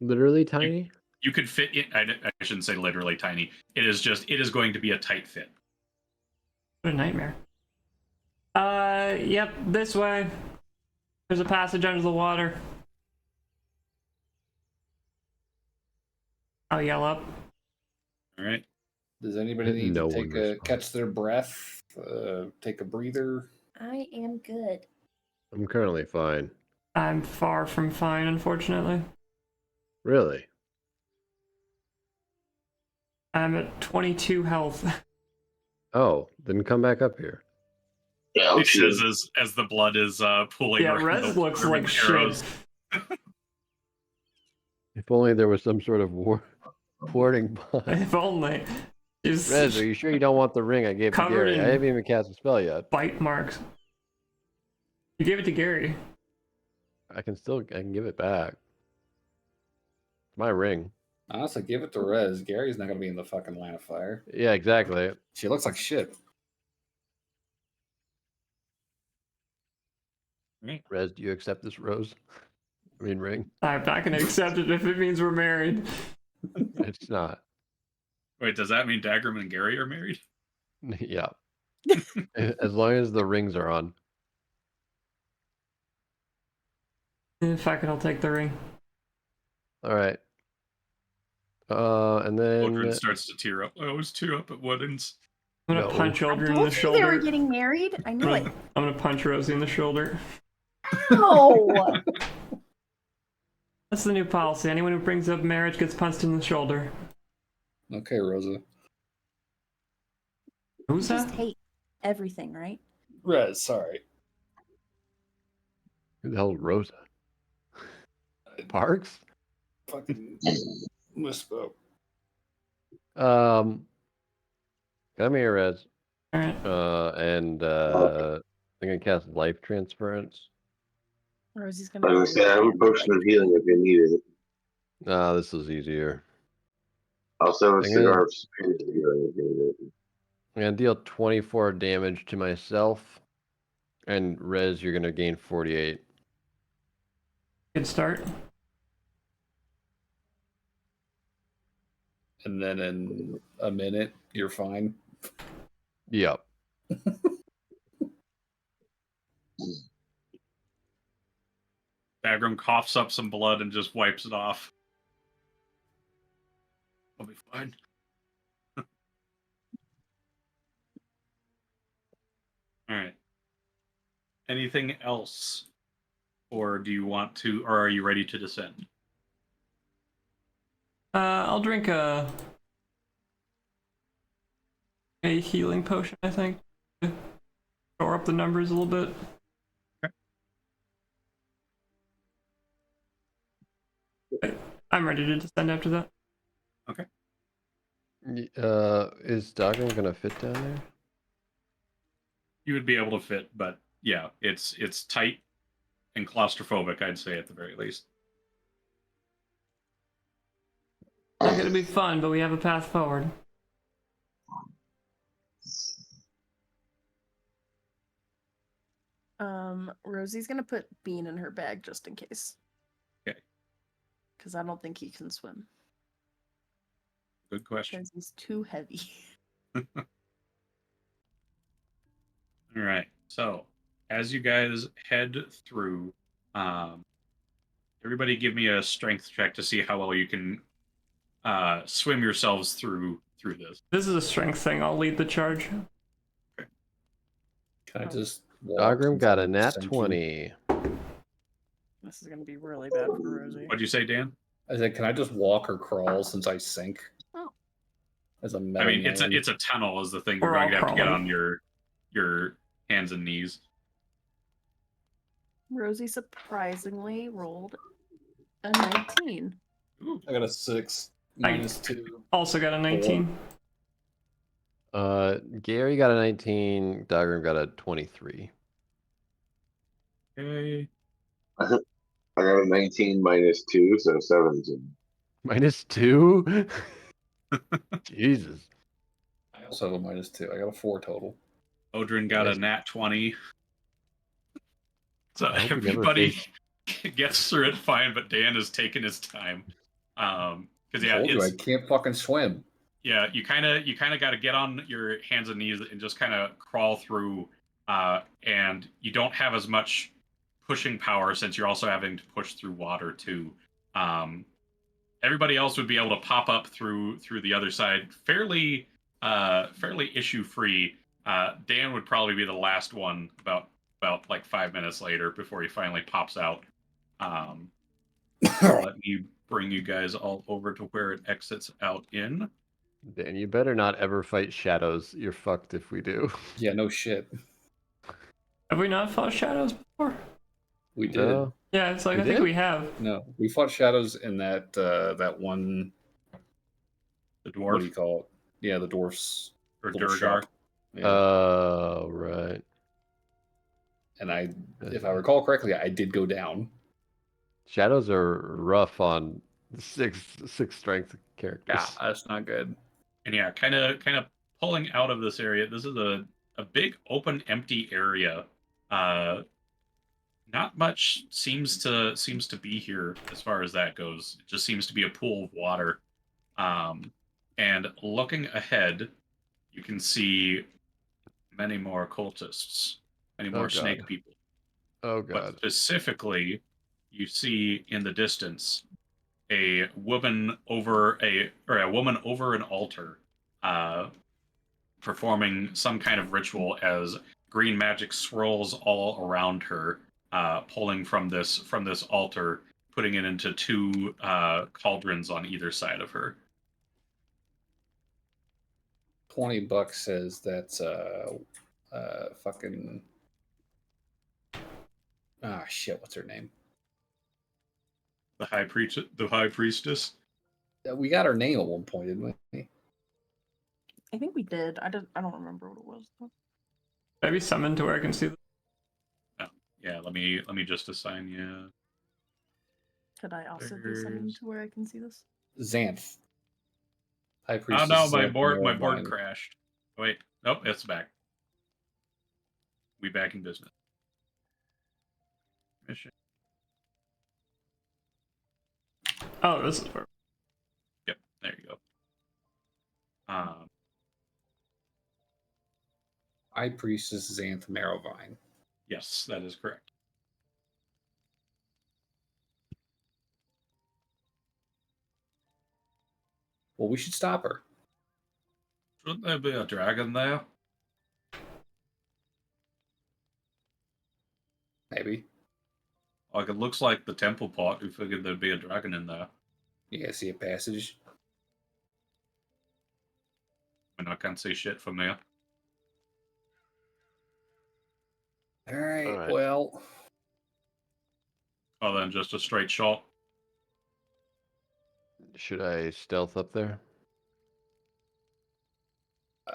Literally tiny? You could fit it. I shouldn't say literally tiny. It is going to be a tight fit. What a nightmare. Yep, this way. There's a passage under the water. I'll yell up. All right. Does anybody need No to one take a responds. catch their breath, take a breather? I am good. I'm currently fine. I'm far from fine, unfortunately. Really? I'm at 22 health. Oh, then come back up here. Yeah, He let's see. says as the blood is pooling. Yeah, around Rez the looks German like shit. arrows. If only there was some sort of warding bond. If only. She's Rez, are you sure you don't want the ring I gave to Covered Gary? in- I haven't even cast a spell yet. bite marks. You gave it to Gary. I can give it back. It's my ring. Honestly, give it to Rez. Gary's not gonna be in the fucking line of fire. Yeah, exactly. She looks like shit. Rez, do you accept this rose? I mean ring? I'm not gonna accept it if it means we're married. It's not. Wait, does that mean Daggerman and Gary are married? Yeah. As long as the rings are on. Fuck it, I'll take the ring. All right. And Aldrin then starts to tear up. I always tear up at weddings. I'm gonna No. punch I Aldrin in the told you they were shoulder. getting married. I knew it. I'm gonna punch Rosie in the shoulder. No. That's the new policy. Anyone who brings up marriage gets punched in the shoulder. Okay, Rosa. Who's Just that? hate everything, right? Rez, sorry. who the hell is Rosa? Parks? Fucking misspoke. Come here, Rez. Alright. I'm gonna cast life transference. Rosie's I gonna. was gonna say I have a potion of healing if you need it. Ah, this is easier. Also, a I'm cigar gonna- of spirit healing if you need it. I'm gonna deal 24 damage to myself, and Rez, you're gonna gain 48. Good start. And then in a minute, you're fine. Yep. Bagram coughs up some blood and just wipes it off. I'll be fine. All right. Anything else? Or do you want to, or are you ready to descend? I'll drink a healing potion, I think. Shore up the numbers a little bit. I'm ready to descend after that. Is Dogman gonna fit down there? You would be able to fit, but yeah, it's tight and claustrophobic, I'd say at the very least. Not gonna be fun, but we have a path forward. Rosie's gonna put Bean in her bag just in case. Okay. Because I don't think he can swim. Good question. Because he's too heavy. All right. So, as you guys head through, everybody give me a strength check to see how well you can swim yourselves through this. This is a strength thing. I'll lead the charge. Can I just walk Dogrim since got a I'm nat sinking? 20. This is gonna be really bad for Rosie. What'd you say, Dan? I said, can I just walk or crawl since I sink? Oh. As a I metal mean, it's man? a tunnel is the thing. We're You're going to all have to get crawling. on your hands and knees. Rosie surprisingly rolled a 19. Ooh. I got a 6 minus 2. Also got a 19. Gary got a 19. Dogrim got a 23. Okay. I got a 19 minus 2, so 17. -2? Jesus. I also have a minus 2. I got a 4 total. Odrin got Nice. a nat 20. So I hope we never everybody face- gets through it fine, but Dan is taking his time. Because yeah, Told you I it's, can't fucking swim. yeah, you kind of got to get on your hands and knees and just kind of crawl through. And you don't have as much pushing power since you're also having to push through water too. Everybody else would be able to pop up through the other side fairly issue free. Dan would probably be the last one about like 5 minutes later before he finally pops out. Let me bring you guys all over to where it exits out in. Dan, you better not ever fight shadows. You're fucked if we do. Yeah, no shit. Have we not fought shadows before? We did. No. Yeah, it's like We I think did? we have. No, we fought shadows in that one. The What do dwarf you call it? Yeah, the dwarf's or little Durgar. shop. Yeah. Oh, right. And if I recall correctly, I did go down. Shadows are rough on six strength characters. Yeah, that's not good. And yeah, kind of pulling out of this area. This is a big open empty area. Not much seems to be here as far as that goes. It just seems to be a pool of water. And looking ahead, you can see many more cultists, many more God. snake people. Oh But god. specifically, you see in the distance a woman over an altar, performing some kind of ritual as green magic swirls all around her, pulling from this altar, putting it into two cauldrons on either side of her. $20 says that's fucking shit. What's her name? The high priestess. We got her name at one point, didn't we? I think we did. I don't remember what it was. Though. Should I be summoned to where I can see them? Yeah, let me just assign you. Could I also be summoned to where I can see this? Xanth. High Oh priestess. no, my Xanth board Merylvine. crashed. Wait, nope, it's back. We back in business. Mission. Oh, this is where. Yep, there you go. High priestess Xanth Merylvine. Yes, that is correct. Well, we should stop her. Shouldn't there be a dragon there? Maybe. Like, it looks like the temple pot. We figured there'd be a dragon in there. You guys see a passage? I mean, I can't see shit from there. All right. All right. Well, Other than just a straight shot. Should I stealth up there?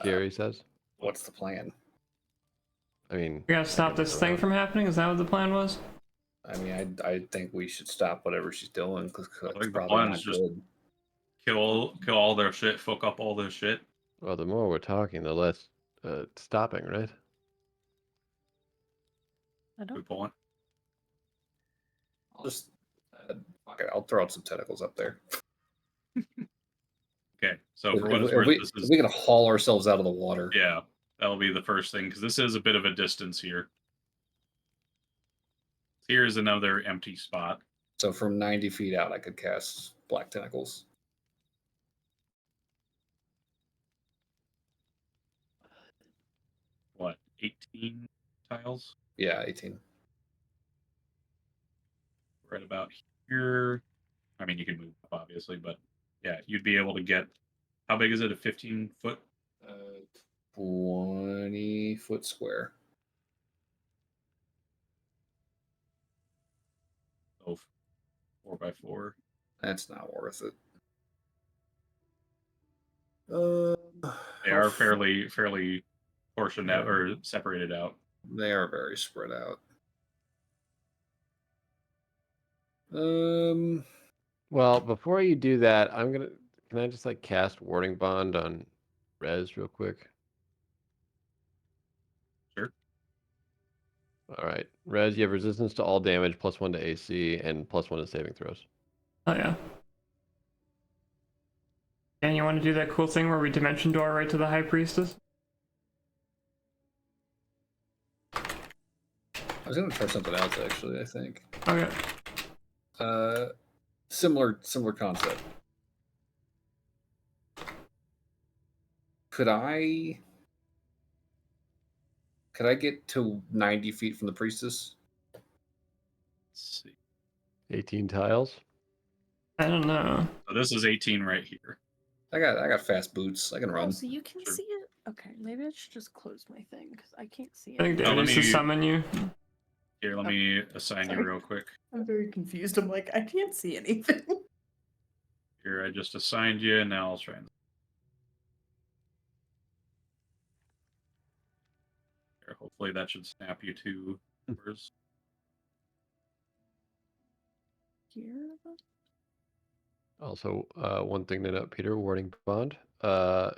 Gary says. what's the plan? I mean, We gotta stop this thing from happening. Is that what the plan was? I mean, I think we should stop whatever she's doing because I it's think the probably plan not is just- good. Kill all their shit, fuck up all their shit. well, the more we're talking, the less stopping, right? I don't. Good point. I'll just fuck it. I'll throw out some tentacles up there. Okay, so If, for what it's if worth, we, this if is we can haul ourselves out of the water. yeah, that'll be the first thing because this is a bit of a distance here. Here's another empty spot. So from 90 feet out, I could cast black tentacles. What, 18 tiles? Yeah, 18. Right about here. I mean, you can move up, obviously, but yeah, you'd be able to get. How big is it? A 15-foot? 20-foot square. Oh, 4x4. That's not worth it. They are fairly portioned out Yeah. or separated out. They are very spread out. Well, before you do that, can I just like cast Warding Bond on Rez real quick? Sure. All right. Rez, you have resistance to all damage, +1 to AC, and +1 to saving throws. Oh yeah. And you want to do that cool thing where we dimension door right to the high priestess? I was gonna try something else actually, I think. Okay. Similar concept. Could I get to 90 feet from the priestess? Let's see. 18 tiles. I don't know. So this is 18 right here. I got fast boots. I can Oh, run. so you can Sure. see it. Okay, maybe I should just close my thing because I can't see I think it. Oh, Dan let needs to me- summon you. Here, let me assign you Sorry. real quick. I'm very confused. I'm like, I can't see anything. Here, I just assigned you, and now I'll try and. Here, hopefully that should snap you to numbers. Here. Also, one thing to note, Peter, warding bond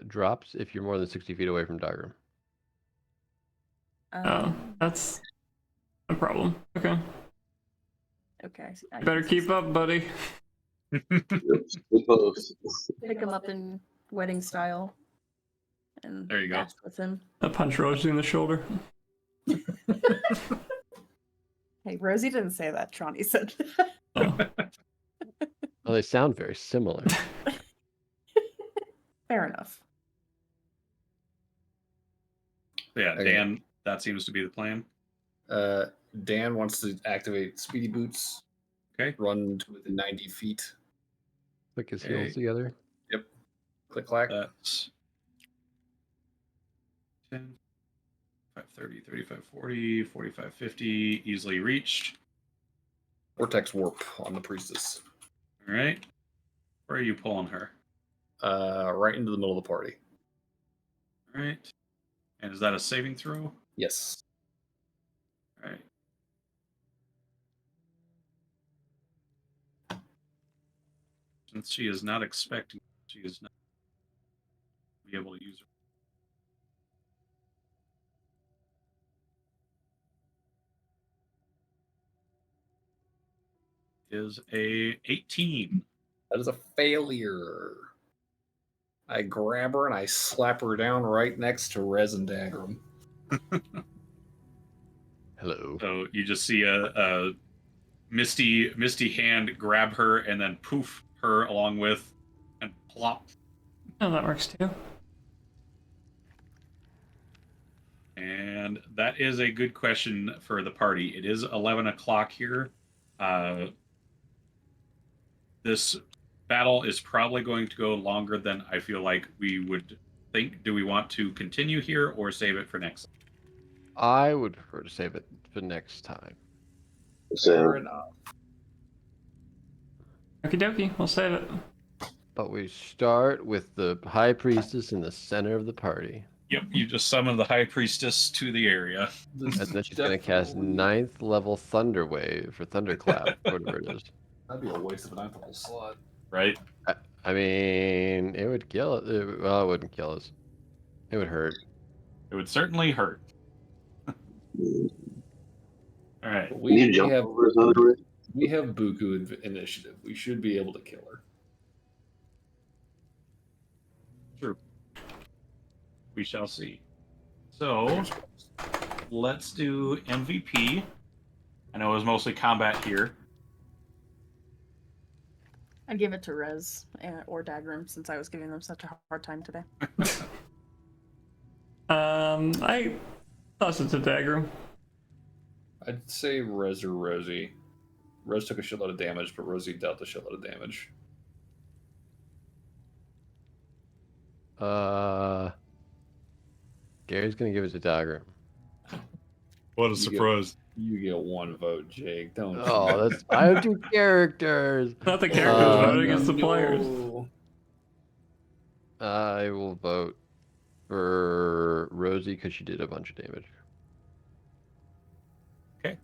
drops if you're more than 60 feet away from diagram. Oh, that's a problem. Okay. Okay. I Better can see keep up, buddy. Stay close. Pick him up in wedding style. And There you go. dash with him. A punch Rosie in the shoulder. Hey, Rosie didn't say that. Tronny said. Oh. Well, they sound very similar. Fair enough. Yeah, Okay. Dan, that seems to be the plan. Dan wants to activate Speedy Boots. Okay. Run to within 90 feet. Click his Okay. heels together. Click clack. That's 10, 530, 35, 40, 45, 50, easily reached. Vortex warp on the priestess. All right. Where are you pulling her? Right into the middle of the party. All right. And is that a saving throw? Yes. All right. Since she is not expecting, she is not be able to use her. Is a 18. That is a failure. I grab her and I slap her down right next to Rez and Dagram. Hello. So you just see a misty hand grab her and then poof her along with and plop. Oh, that works too. And that is a good question for the party. It is 11 o'clock here. This battle is probably going to go longer than I feel like we would think. Do we want to continue here or save it for next? I would prefer to save it for next time. So enough. Okie dokie, we'll save it. But we start with the high priestess in the center of the party. Yep, you just summon the high priestess to the area. And then she's going to cast 9th level Thunder Wave for Thunderclap, whatever it is. That'd be a waste of an 9th level slot. Right? I mean, it would kill it. Well, it wouldn't kill us. It would hurt. It would certainly hurt. All right. But can you jump over his other way? we have Buku initiative. We should be able to kill her. True. We shall see. So let's do MVP. I know it was mostly combat here. I give it to Rez or Dagram since I was giving them such a hard time today. I toss it to Dagger. I'd say Rez or Rosie. Rez took a shitload of damage, but Rosie dealt a shitload of damage. Gary's going to give it to Dagger. What a You surprise. You get one vote, Jake. Don't. Oh, that's I have 2 characters. Not the characters voting, it's the No. players. I will vote for Rosie because she did a bunch of damage. Okay.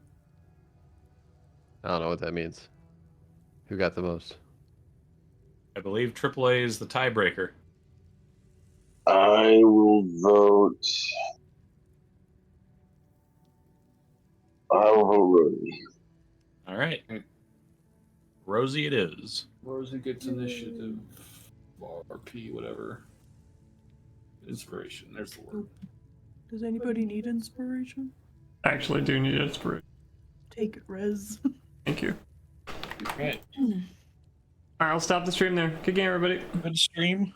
I don't know what that means. Who got the most? I believe AAA is the tiebreaker. I will vote. I will vote Rosie. All right. Rosie it is. Rosie gets initiative. RP, whatever. Inspiration. There's the word. Does anybody need inspiration? I actually do need inspiration. Take it, Rez. Thank you. All right. Alright, I'll stop the stream there. Good game, everybody. Good stream.